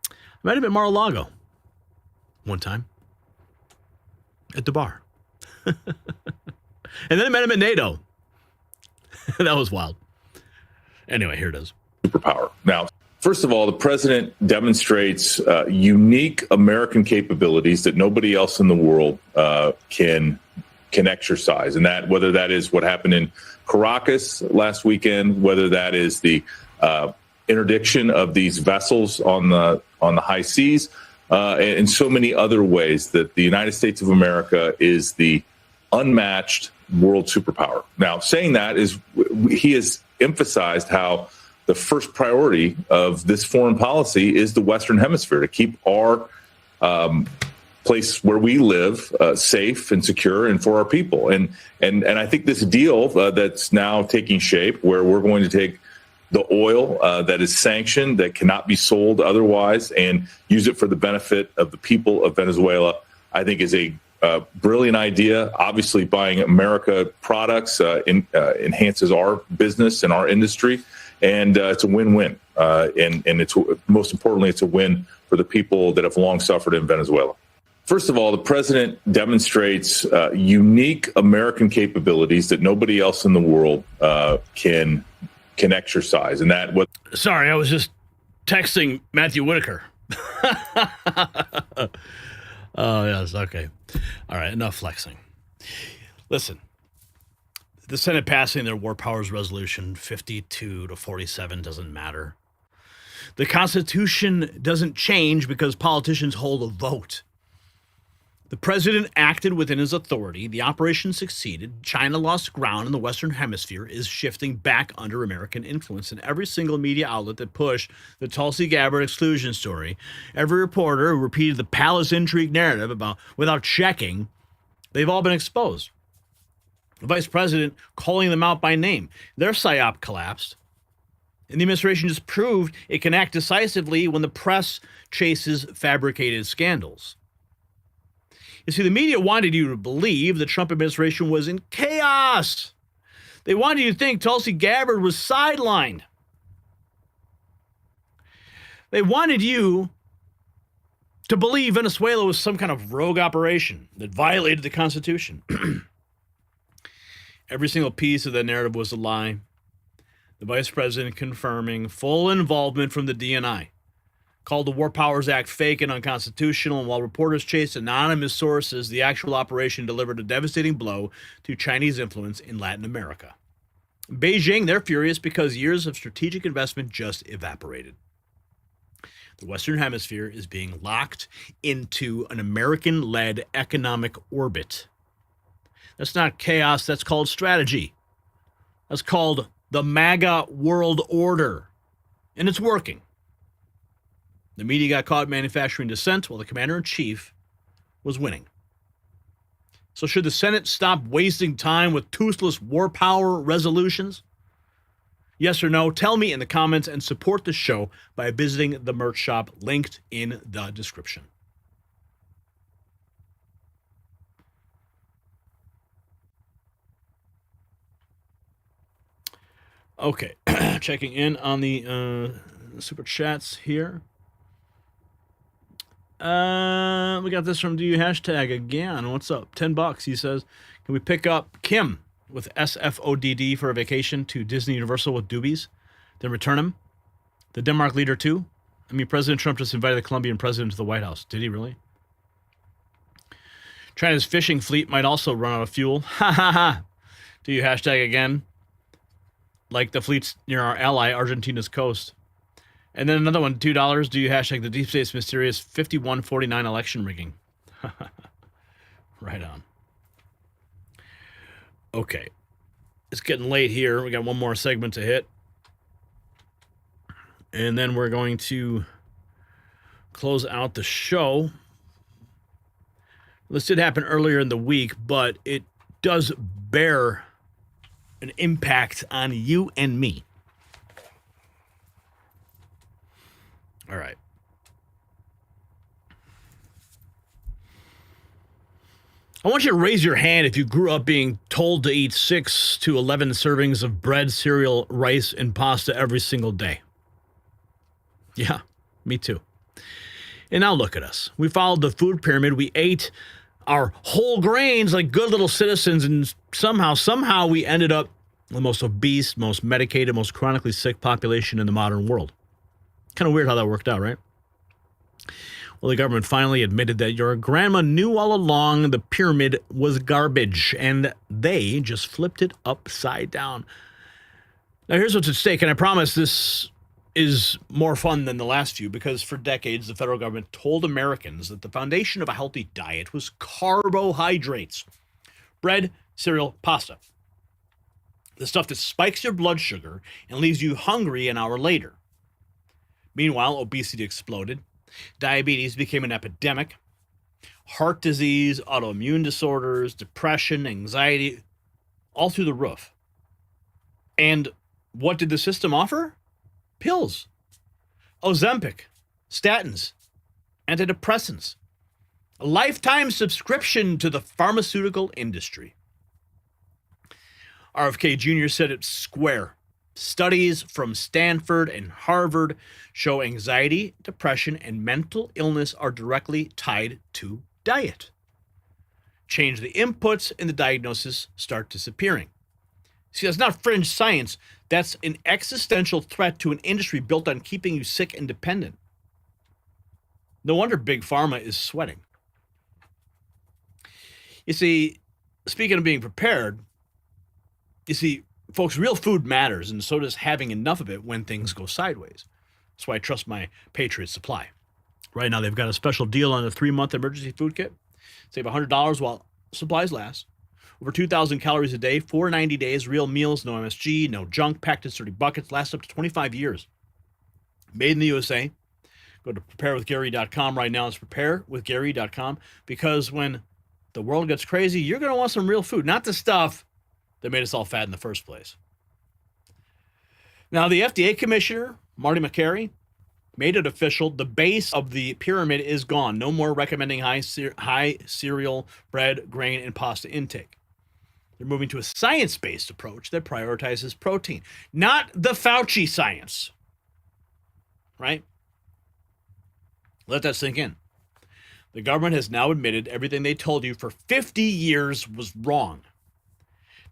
I might have been Mar-a-Lago one time at the bar. And then I met him at NATO. That was wild. Anyway, here it is. Superpower. Now, first of all, the president demonstrates unique American capabilities that nobody else in the world can exercise, and that whether that is what happened in Caracas last weekend, whether that is the interdiction of these vessels on the high seas, and so many other ways that the United States of America is the unmatched world superpower. Now, saying that is, he has emphasized how the first priority of this foreign policy is the Western Hemisphere, to keep our place where we live safe and secure and for our people. And I think this deal that's now taking shape, where we're going to take the oil that is sanctioned, that cannot be sold otherwise, and use it for the benefit of the people of Venezuela, I think is a brilliant idea. Obviously, buying America products enhances our business and our industry, and it's a win-win. And it's, most importantly, it's a win for the people that have long suffered in Venezuela. First of all, the president demonstrates unique American capabilities that nobody else in the world can exercise, and that what. Sorry, I was just texting Matthew Whitaker. Oh, yes, okay. All right, enough flexing. Listen, the Senate passing their War Powers Resolution 52 to 47 doesn't matter. The Constitution doesn't change because politicians hold a vote. The president acted within his authority. The operation succeeded. China lost ground, and the Western Hemisphere is shifting back under American influence. And every single media outlet that pushed the Tulsi Gabbard exclusion story, every reporter who repeated the palace intrigue narrative without checking, they've all been exposed. The vice president calling them out by name. Their psyop collapsed. And the administration just proved it can act decisively when the press chases fabricated scandals. You see, the media wanted you to believe the Trump administration was in chaos. They wanted you to think Tulsi Gabbard was sidelined. They wanted you to believe Venezuela was some kind of rogue operation that violated the Constitution. Every single piece of that narrative was a lie. The vice president confirming full involvement from the DNI. Called the War Powers Act fake and unconstitutional, and while reporters chased anonymous sources, the actual operation delivered a devastating blow to Chinese influence in Latin America. Beijing, they're furious because years of strategic investment just evaporated. The Western Hemisphere is being locked into an American-led economic orbit. That's not chaos, that's called strategy. That's called the MAGA world order. And it's working. The media got caught manufacturing dissent while the commander-in-chief was winning. So should the Senate stop wasting time with toothless war power resolutions? Yes or no? Tell me in the comments, and support the show by visiting the merch shop linked in the description. Okay, checking in on the super chats here. We got this from DU hashtag again. What's up? $10. He says, can we pick up Kim with SFODD for a vacation to Disney Universal with doobies, then return him? The Denmark leader too? I mean, President Trump just invited the Colombian president to the White House. Did he really? China's fishing fleet might also run out of fuel. Ha ha ha. DU hashtag again. Like the fleets near our ally, Argentina's coast. And then another one, $2. Do you hashtag the deep state's mysterious 5149 election rigging? Right on. Okay. It's getting late here. We got one more segment to hit. And then we're going to close out the show. This did happen earlier in the week, but it does bear an impact on you and me. All right. I want you to raise your hand if you grew up being told to eat 6 to 11 servings of bread, cereal, rice, and pasta every single day. Yeah, me too. And now look at us. We followed the food pyramid. We ate our whole grains like good little citizens, and somehow we ended up the most obese, most medicated, most chronically sick population in the modern world. Kind of weird how that worked out, right? Well, the government finally admitted that your grandma knew all along the pyramid was garbage, and they just flipped it upside down. Now, here's what's at stake, and I promise this is more fun than the last few because for decades, the federal government told Americans that the foundation of a healthy diet was carbohydrates. Bread, cereal, pasta. The stuff that spikes your blood sugar and leaves you hungry an hour later. Meanwhile, obesity exploded. Diabetes became an epidemic. Heart disease, autoimmune disorders, depression, anxiety, all through the roof. And what did the system offer? Pills. Ozempic, statins, antidepressants. A lifetime subscription to the pharmaceutical industry. RFK Jr. said it square. Studies from Stanford and Harvard show anxiety, depression, and mental illness are directly tied to diet. Change the inputs and the diagnosis start disappearing. See, that's not fringe science. That's an existential threat to an industry built on keeping you sick and dependent. No wonder Big Pharma is sweating. You see, speaking of being prepared, you see, folks, real food matters, and so does having enough of it when things go sideways. That's why I trust my Patriot Supply. Right now, they've got a special deal on a 3-month emergency food kit. Save $100 while supplies last. Over 2,000 calories a day, 490 days, real meals, no MSG, no junk, packed in sturdy buckets, lasts up to 25 years. Made in the USA. Go to preparewithgary.com right now. It's preparewithgary.com because when the world gets crazy, you're going to want some real food, not the stuff that made us all fat in the first place. Now, the FDA commissioner, Marty Makary, made it official. The base of the pyramid is gone. No more recommending high cereal, bread, grain, and pasta intake. They're moving to a science-based approach that prioritizes protein, not the Fauci science. Right? Let that sink in. The government has now admitted everything they told you for 50 years was wrong.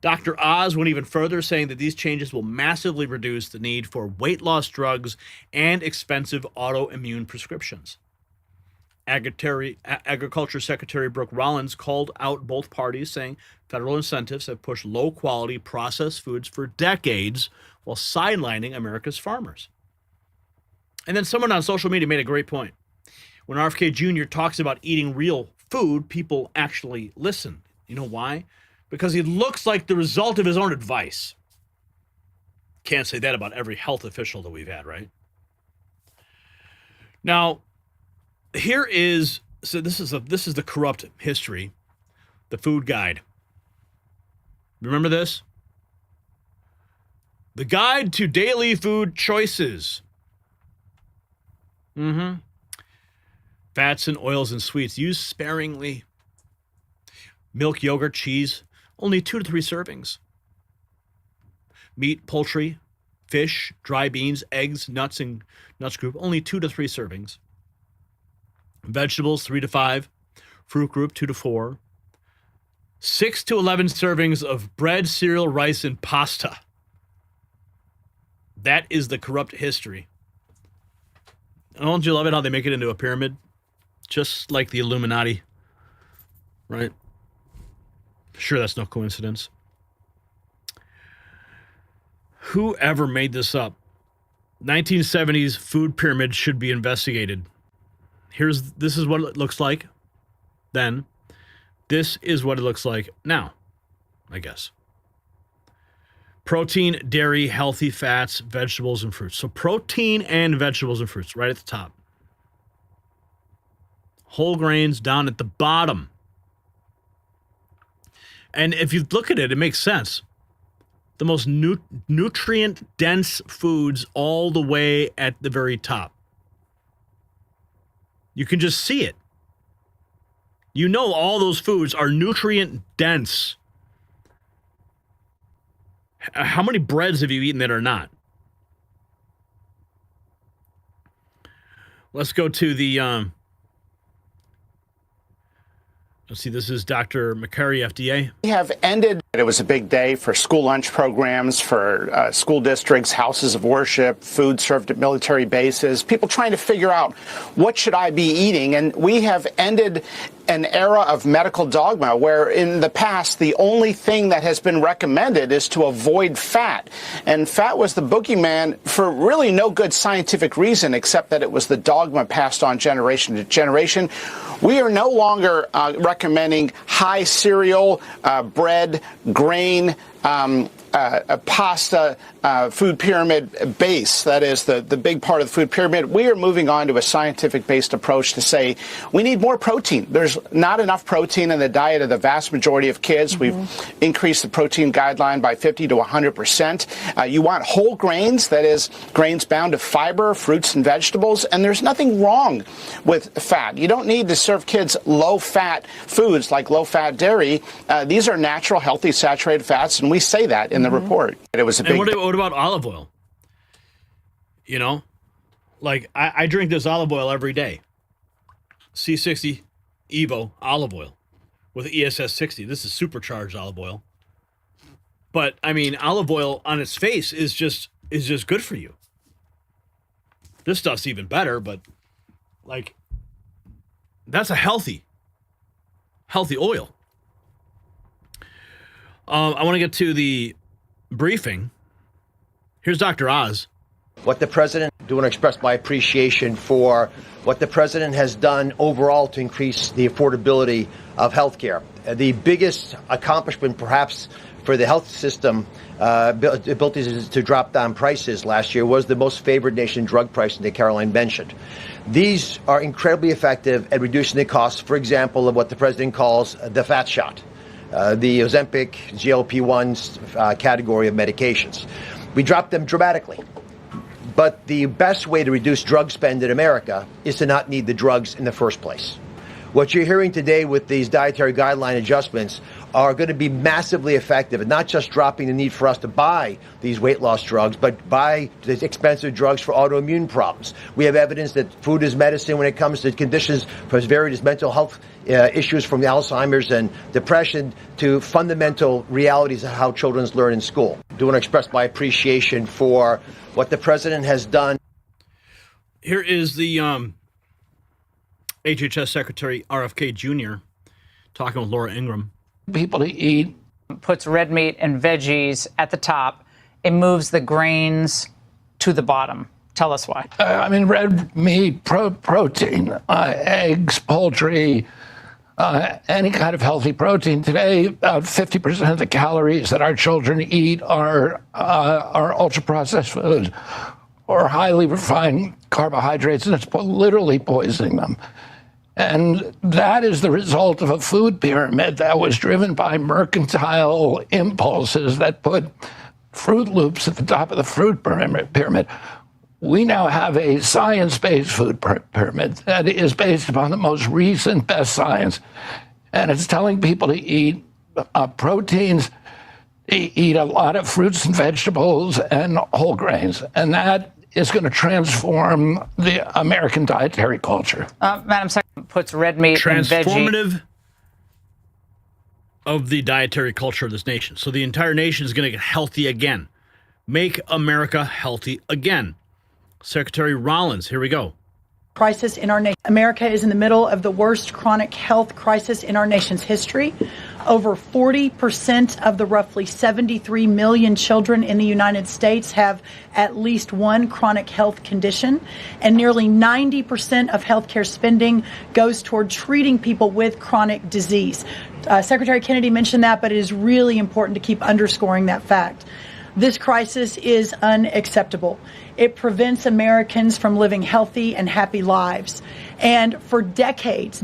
Dr. Oz went even further, saying that these changes will massively reduce the need for weight loss drugs and expensive autoimmune prescriptions. Agriculture Secretary Brooke Rollins called out both parties, saying federal incentives have pushed low-quality processed foods for decades while sidelining America's farmers. And then someone on social media made a great point. When RFK Jr. talks about eating real food, people actually listen. You know why? Because he looks like the result of his own advice. Can't say that about every health official that we've had, right? Now, here is, so this is the corrupt history, the food guide. Remember this? The guide to daily food choices. Fats and oils and sweets used sparingly. Milk, yogurt, cheese, only 2 to 3 servings. Meat, poultry, fish, dry beans, eggs, nuts, and nuts group, only 2 to 3 servings. Vegetables, 3 to 5. Fruit group, 2 to 4. 6 to 11 servings of bread, cereal, rice, and pasta. That is the corrupt history. Don't you love it how they make it into a pyramid? Just like the Illuminati, right? Sure, that's no coincidence. Whoever made this up? 1970s food pyramid should be investigated. This is what it looks like then. This is what it looks like now, I guess. Protein, dairy, healthy fats, vegetables, and fruits. So protein and vegetables and fruits right at the top. Whole grains down at the bottom. And if you look at it, it makes sense. The most nutrient-dense foods all the way at the very top. You can just see it. You know all those foods are nutrient-dense. How many breads have you eaten that are not? Let's go to the... let's see, this is Dr. Makary, FDA. We have ended It was a big day for school lunch programs, for school districts, houses of worship, food served at military bases, people trying to figure out what should I be eating. And we have ended an era of medical dogma where in the past the only thing that has been recommended is to avoid fat. And fat was the boogeyman for really no good scientific reason except that it was the dogma passed on generation to generation. We are no longer recommending high cereal, bread, grain, pasta, food pyramid base. That is the big part of the food pyramid. We are moving on to a scientific-based approach to say we need more protein. There's not enough protein in the diet of the vast majority of kids. We've increased the protein guideline by 50 to 100%. You want whole grains, that is grains bound to fiber, fruits and vegetables, and there's nothing wrong with fat. You don't need to serve kids low-fat foods like low-fat dairy. These are natural, healthy, saturated fats, and we say that in the report. It was a big. And what about olive oil? You know, like I drink this olive oil every day. C60 Evo olive oil with ESS 60. This is supercharged olive oil. But I mean, olive oil on its face is just good for you. This stuff's even better, but like that's a healthy oil. I want to get to the briefing. Here's Dr. Oz. What the president, I do want to express my appreciation for what the president has done overall to increase the affordability of health care. The biggest accomplishment, perhaps, for the health system, ability to drop down prices last year was the most favored nation drug pricing that Caroline mentioned. These are incredibly effective at reducing the cost, for example, of what the president calls the fat shot. The Ozempic, GLP-1s category of medications. We dropped them dramatically. But the best way to reduce drug spend in America is to not need the drugs in the first place. What you're hearing today with these dietary guideline adjustments are going to be massively effective, and not just dropping the need for us to buy these weight loss drugs, but buy these expensive drugs for autoimmune problems. We have evidence that food is medicine when it comes to conditions for various mental health issues, from Alzheimer's and depression to fundamental realities of how children learn in school. I do want to express my appreciation for what the president has done. Here is the HHS Secretary RFK Jr. talking with Laura Ingraham. People to eat. Puts red meat and veggies at the top. It moves the grains to the bottom. Tell us why. Red meat, protein, eggs, poultry, any kind of healthy protein. Today, about 50% of the calories that our children eat are ultra-processed food or highly refined carbohydrates, and it's literally poisoning them. And that is the result of a food pyramid that was driven by mercantile impulses that put Fruit Loops at the top of the fruit pyramid. We now have a science-based food pyramid that is based upon the most recent best science. And it's telling people to eat proteins, eat a lot of fruits and vegetables and whole grains. And that is going to transform the American dietary culture. Madam Secretary, puts red meat and veggie. Transformative of the dietary culture of this nation. So the entire nation is going to get healthy again. Make America healthy again. Secretary Rollins, here we go. Crisis in our nation. America is in the middle of the worst chronic health crisis in our nation's history. Over 40% of the roughly 73 million children in the United States have at least one chronic health condition, and nearly 90% of healthcare spending goes toward treating people with chronic disease. Secretary Kennedy mentioned that, but it is really important to keep underscoring that fact. This crisis is unacceptable. It prevents Americans from living healthy and happy lives. And for decades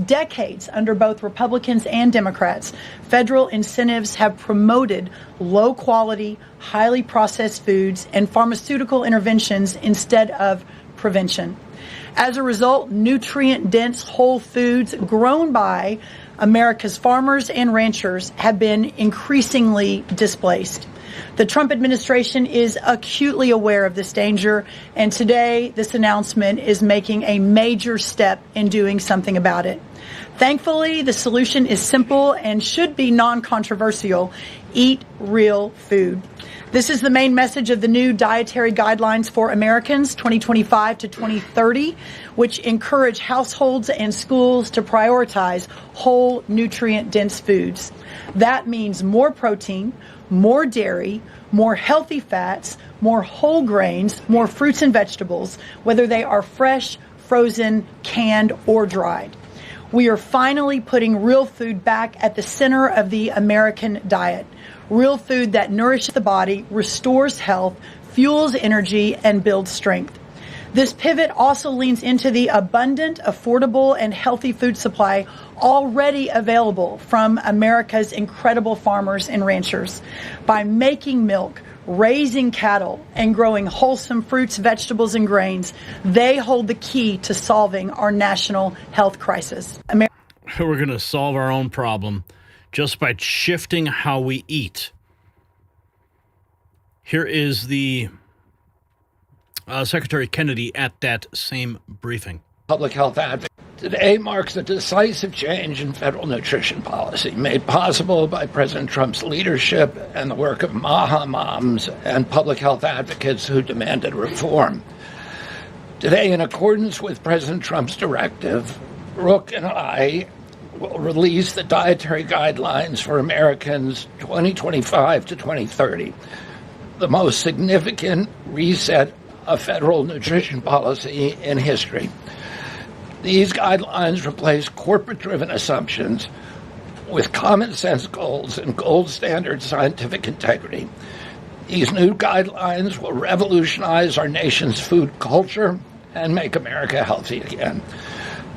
under both Republicans and Democrats, federal incentives have promoted low quality, highly processed foods and pharmaceutical interventions instead of prevention. As a result, nutrient-dense whole foods grown by America's farmers and ranchers have been increasingly displaced. The Trump administration is acutely aware of this danger, and today this announcement is making a major step in doing something about it. Thankfully, the solution is simple and should be non-controversial. Eat real food. This is the main message of the new Dietary Guidelines for Americans 2025 to 2030, which encourage households and schools to prioritize whole, nutrient-dense foods. That means more protein, more dairy, more healthy fats, more whole grains, more fruits and vegetables, whether they are fresh, frozen, canned, or dried. We are finally putting real food back at the center of the American diet. Real food that nourishes the body, restores health, fuels energy, and builds strength. This pivot also leans into the abundant, affordable, and healthy food supply already available from America's incredible farmers and ranchers. By making milk, raising cattle, and growing wholesome fruits, vegetables, and grains, they hold the key to solving our national health crisis. We're going to solve our own problem just by shifting how we eat. Here is the Secretary Kennedy at that same briefing. Public health advocate. Today marks a decisive change in federal nutrition policy, made possible by President Trump's leadership and the work of MAHA moms and public health advocates who demanded reform. Today, in accordance with President Trump's directive, Brooke and I will release the Dietary Guidelines for Americans 2025 to 2030, the most significant reset of federal nutrition policy in history. These guidelines replace corporate-driven assumptions with common sense goals and gold standard scientific integrity. These new guidelines will revolutionize our nation's food culture and make America healthy again.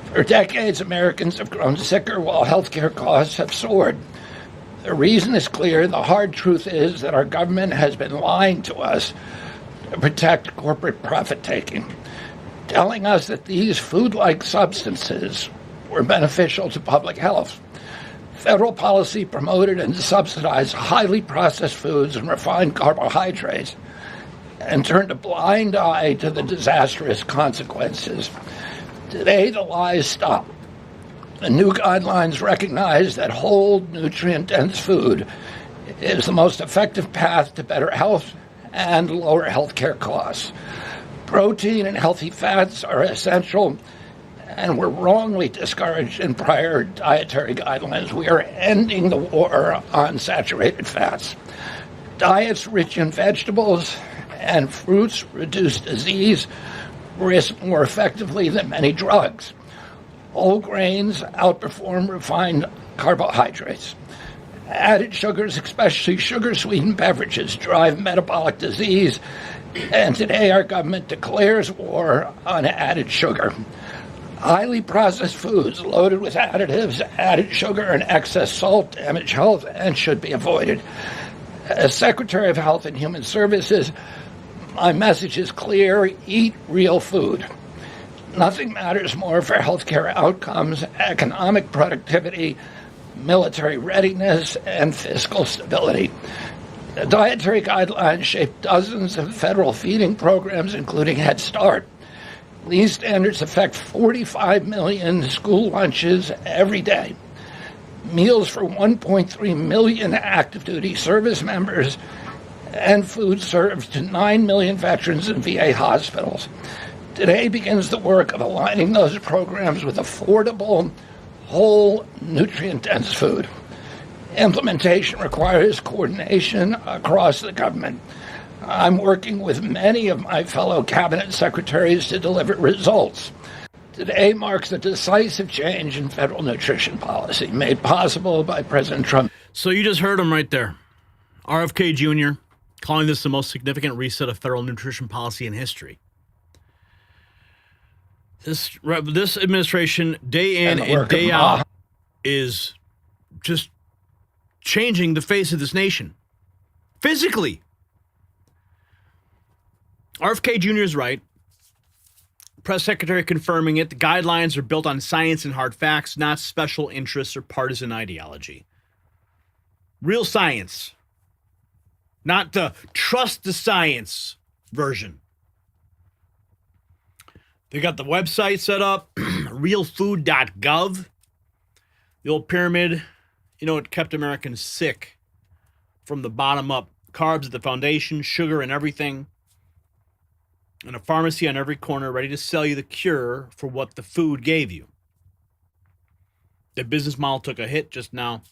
For decades, Americans have grown sicker while healthcare costs have soared. The reason is clear. The hard truth is that our government has been lying to us to protect corporate profit-taking, telling us that these food-like substances were beneficial to public health. Federal policy promoted and subsidized highly processed foods and refined carbohydrates and turned a blind eye to the disastrous consequences. Today, the lies stop. The new guidelines recognize that whole, nutrient-dense food is the most effective path to better health and lower healthcare costs. Protein and healthy fats are essential and were wrongly discouraged in prior dietary guidelines. We are ending the war on saturated fats. Diets rich in vegetables and fruits reduce disease risk more effectively than many drugs. Whole grains outperform refined carbohydrates. Added sugars, especially sugar-sweetened beverages, drive metabolic disease, and today our government declares war on added sugar. Highly processed foods loaded with additives, added sugar, and excess salt damage health and should be avoided. As Secretary of Health and Human Services, my message is clear: eat real food. Nothing matters more for healthcare outcomes, economic productivity, military readiness, and fiscal stability. The dietary guidelines shape dozens of federal feeding programs, including Head Start. These standards affect 45 million school lunches every day, meals for 1.3 million active duty service members, and food served to 9 million veterans in VA hospitals. Today begins the work of aligning those programs with affordable, whole, nutrient-dense food. Implementation requires coordination across the government. I'm working with many of my fellow cabinet secretaries to deliver results. Today marks a decisive change in federal nutrition policy, made possible by President Trump. So you just heard him right there. RFK Jr. calling this the most significant reset of federal nutrition policy in history. This administration, day in and day out, is just changing the face of this nation. Physically. RFK Jr. is right. Press Secretary confirming it. The guidelines are built on science and hard facts, not special interests or partisan ideology. Real science. Not the trust the science version. They got the website set up, realfood.gov. The old pyramid, you know, it kept Americans sick from the bottom up. Carbs at the foundation, sugar and everything. And a pharmacy on every corner ready to sell you the cure for what the food gave you. The business model took a hit just now.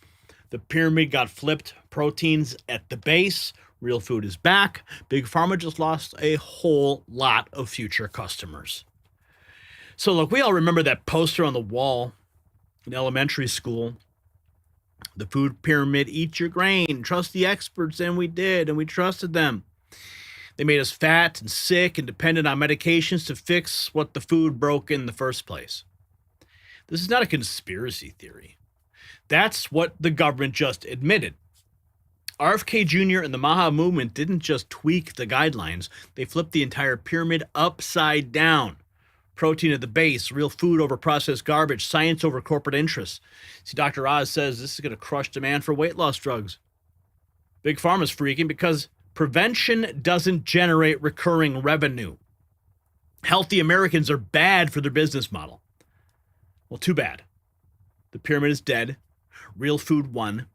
The pyramid got flipped. Proteins at the base. Real food is back. Big Pharma just lost a whole lot of future customers. So look, we all remember that poster on the wall in elementary school. The food pyramid, eat your grain, trust the experts, and we did, and we trusted them. They made us fat and sick and dependent on medications to fix what the food broke in the first place. This is not a conspiracy theory. That's what the government just admitted. RFK Jr. and the Maha movement didn't just tweak the guidelines, they flipped the entire pyramid upside down. Protein at the base, real food over processed garbage, science over corporate interests. See, Dr. Oz says this is going to crush demand for weight loss drugs. Big Pharma's freaking because prevention doesn't generate recurring revenue. Healthy Americans are bad for their business model. Well, too bad. The pyramid is dead. Real food won.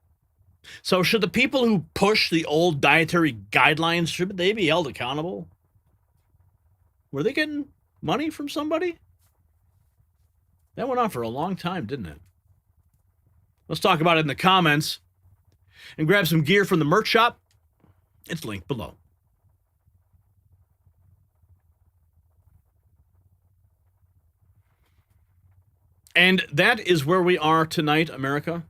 So should the people who push the old dietary guidelines, should they be held accountable? Were they getting money from somebody? That went on for a long time, didn't it? Let's talk about it in the comments and grab some gear from the merch shop. It's linked below. And that is where we are tonight, America.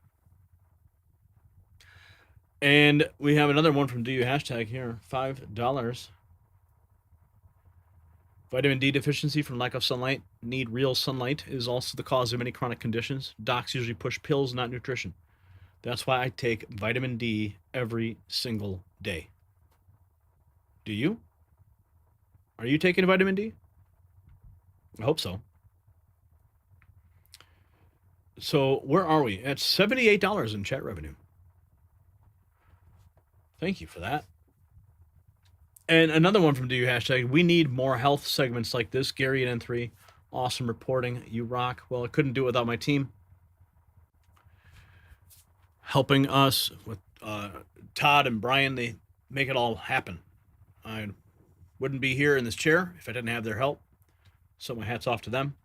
And we have another one from DU hashtag here, $5. Vitamin D deficiency from lack of sunlight. Need real sunlight is also the cause of many chronic conditions. Docs usually push pills, not nutrition. That's why I take vitamin D every single day. Do you? Are you taking vitamin D? I hope so. So where are we? At $78 in chat revenue. Thank you for that. And another one from DU hashtag, we need more health segments like this. Gary at N3, awesome reporting. You rock. Well, I couldn't do it without my team. Helping us with Todd and Brian, they make it all happen. I wouldn't be here in this chair if I didn't have their help. So my hat's off to them.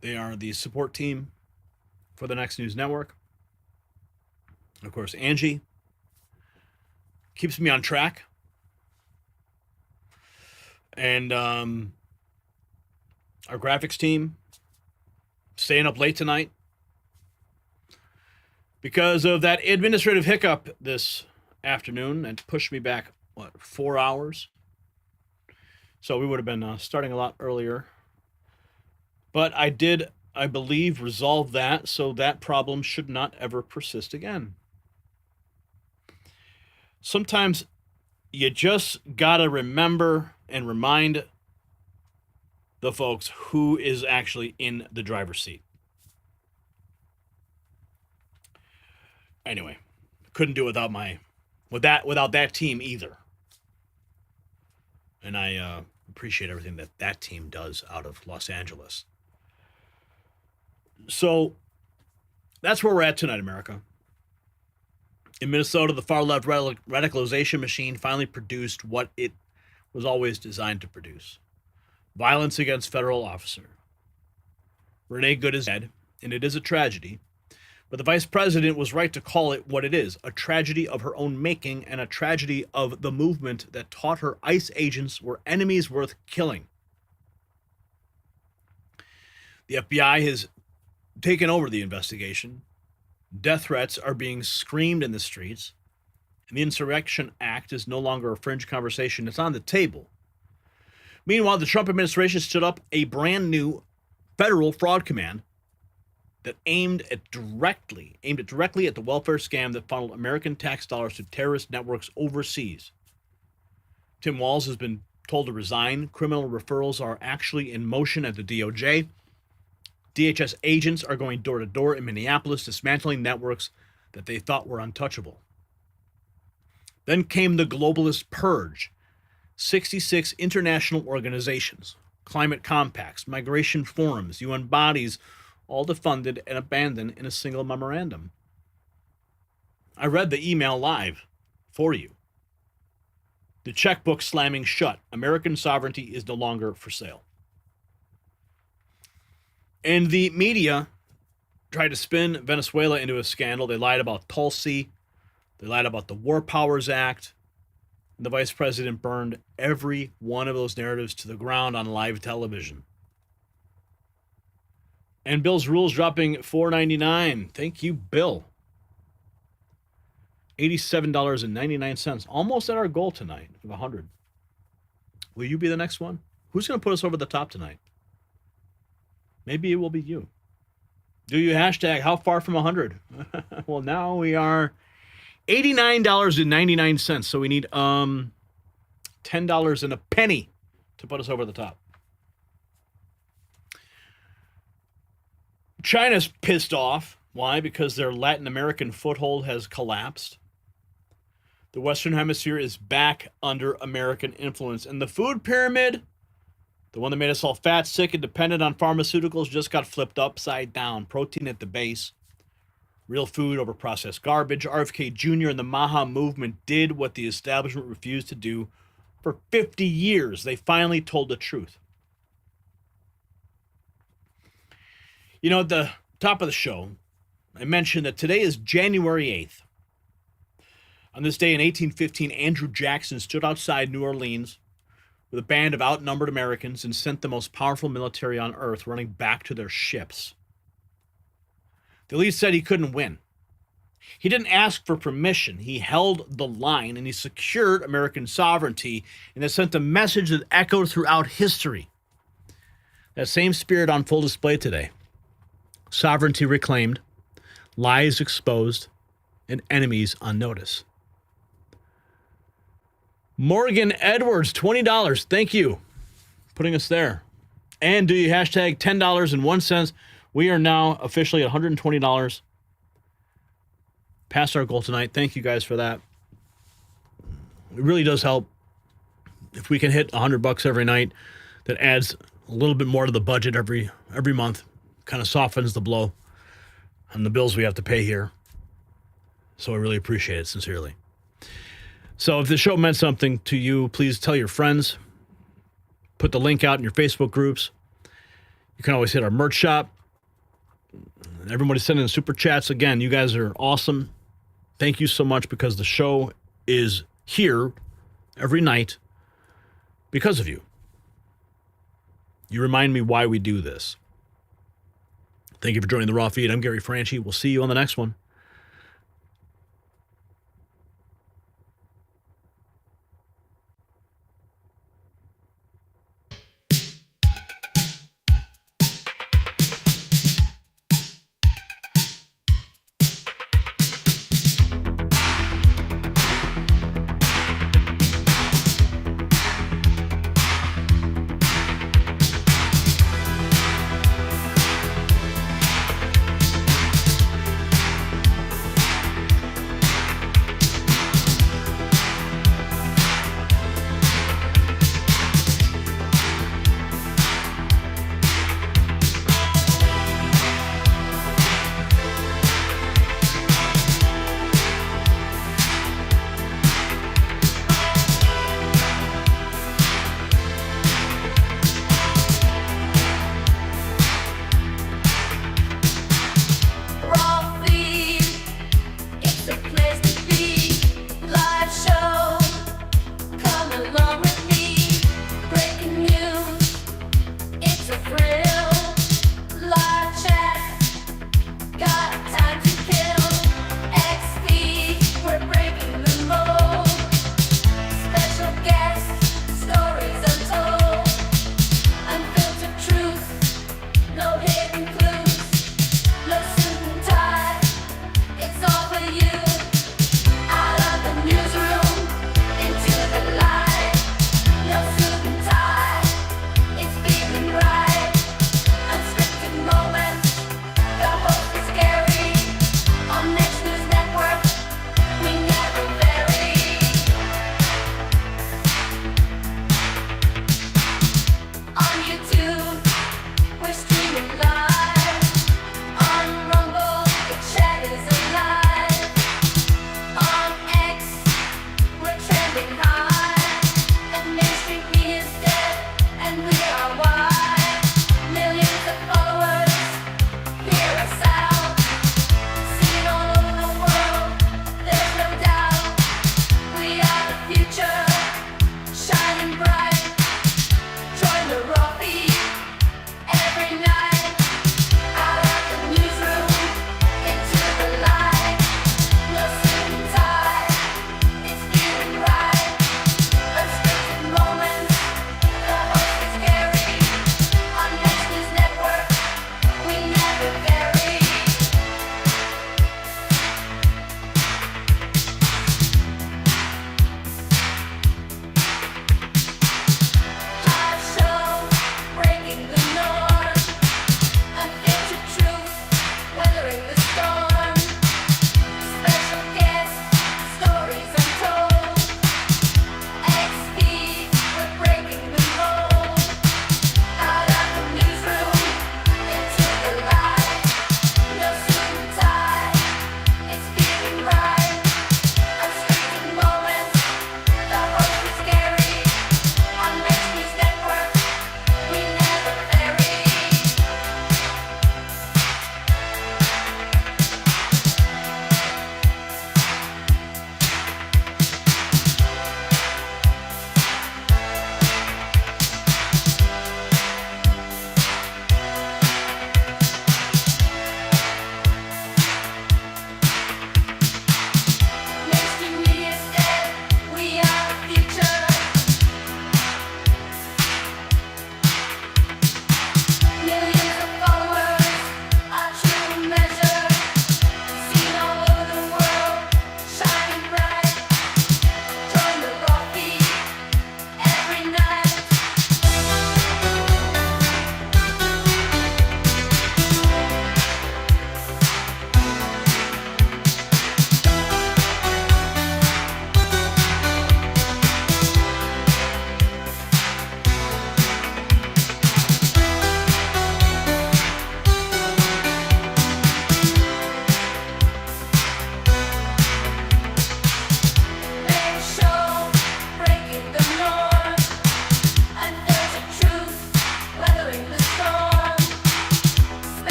They are the support team for the Next News Network. Of course, Angie keeps me on track. And our graphics team staying up late tonight because of that administrative hiccup this afternoon and pushed me back, 4 hours? So we would have been starting a lot earlier. But I did, I believe, resolve that, so that problem should not ever persist again. Sometimes you just got to remember and remind the folks who is actually in the driver's seat. Anyway, couldn't do it without that team either. And I appreciate everything that team does out of Los Angeles. So that's where we're at tonight, America. In Minnesota, the far-left radicalization machine finally produced what it was always designed to produce. Violence against federal officer. Renee Good is dead, and it is a tragedy. But the vice president was right to call it what it is, a tragedy of her own making and a tragedy of the movement that taught her ICE agents were enemies worth killing. The FBI has taken over the investigation. Death threats are being screamed in the streets. And the Insurrection Act is no longer a fringe conversation. It's on the table. Meanwhile, the Trump administration stood up a brand new federal fraud command that aimed it directly at the welfare scam that funneled American tax dollars to terrorist networks overseas. Tim Walz has been told to resign. Criminal referrals are actually in motion at the DOJ. DHS agents are going door to door in Minneapolis, dismantling networks that they thought were untouchable. Then came the globalist purge. 66 international organizations, climate compacts, migration forums, UN bodies, all defunded and abandoned in a single memorandum. I read the email live for you. The checkbook slamming shut. American sovereignty is no longer for sale. And the media tried to spin Venezuela into a scandal. They lied about Tulsi. They lied about the War Powers Act. And the vice president burned every one of those narratives to the ground on live television. And Bill's Rules dropping $4.99. Thank you, Bill. $87.99. Almost at our goal tonight of 100. Will you be the next one? Who's going to put us over the top tonight? Maybe it will be you. Do you hashtag how far from 100? Well, now we are $89.99. So we need $10 and a penny to put us over the top. China's pissed off. Why? Because their Latin American foothold has collapsed. The Western Hemisphere is back under American influence. And the food pyramid, the one that made us all fat, sick, and dependent on pharmaceuticals, just got flipped upside down. Protein at the base. Real food over processed garbage. RFK Jr. and the Maha movement did what the establishment refused to do for 50 years. They finally told the truth. You know, at the top of the show, I mentioned that today is January 8th. On this day in 1815, Andrew Jackson stood outside New Orleans with a band of outnumbered Americans and sent the most powerful military on earth running back to their ships. The elite said he couldn't win. He didn't ask for permission. He held the line and he secured American sovereignty, and it sent a message that echoed throughout history. That same spirit on full display today. Sovereignty reclaimed, lies exposed, and enemies on notice. Morgan Edwards, $20. Thank you. Putting us there. And do you hashtag $10.01. We are now officially at $120. Past our goal tonight. Thank you guys for that. It really does help if we can hit $100 every night. That adds a little bit more to the budget every month. Kind of softens the blow on the bills we have to pay here. So I really appreciate it, sincerely. So if the show meant something to you, please tell your friends. Put the link out in your Facebook groups. You can always hit our merch shop. Everybody sending super chats. Again, you guys are awesome. Thank you so much, because the show is here every night because of you. You remind me why we do this. Thank you for joining the Raw Feed. I'm Gary Franchi. We'll see you on the next one.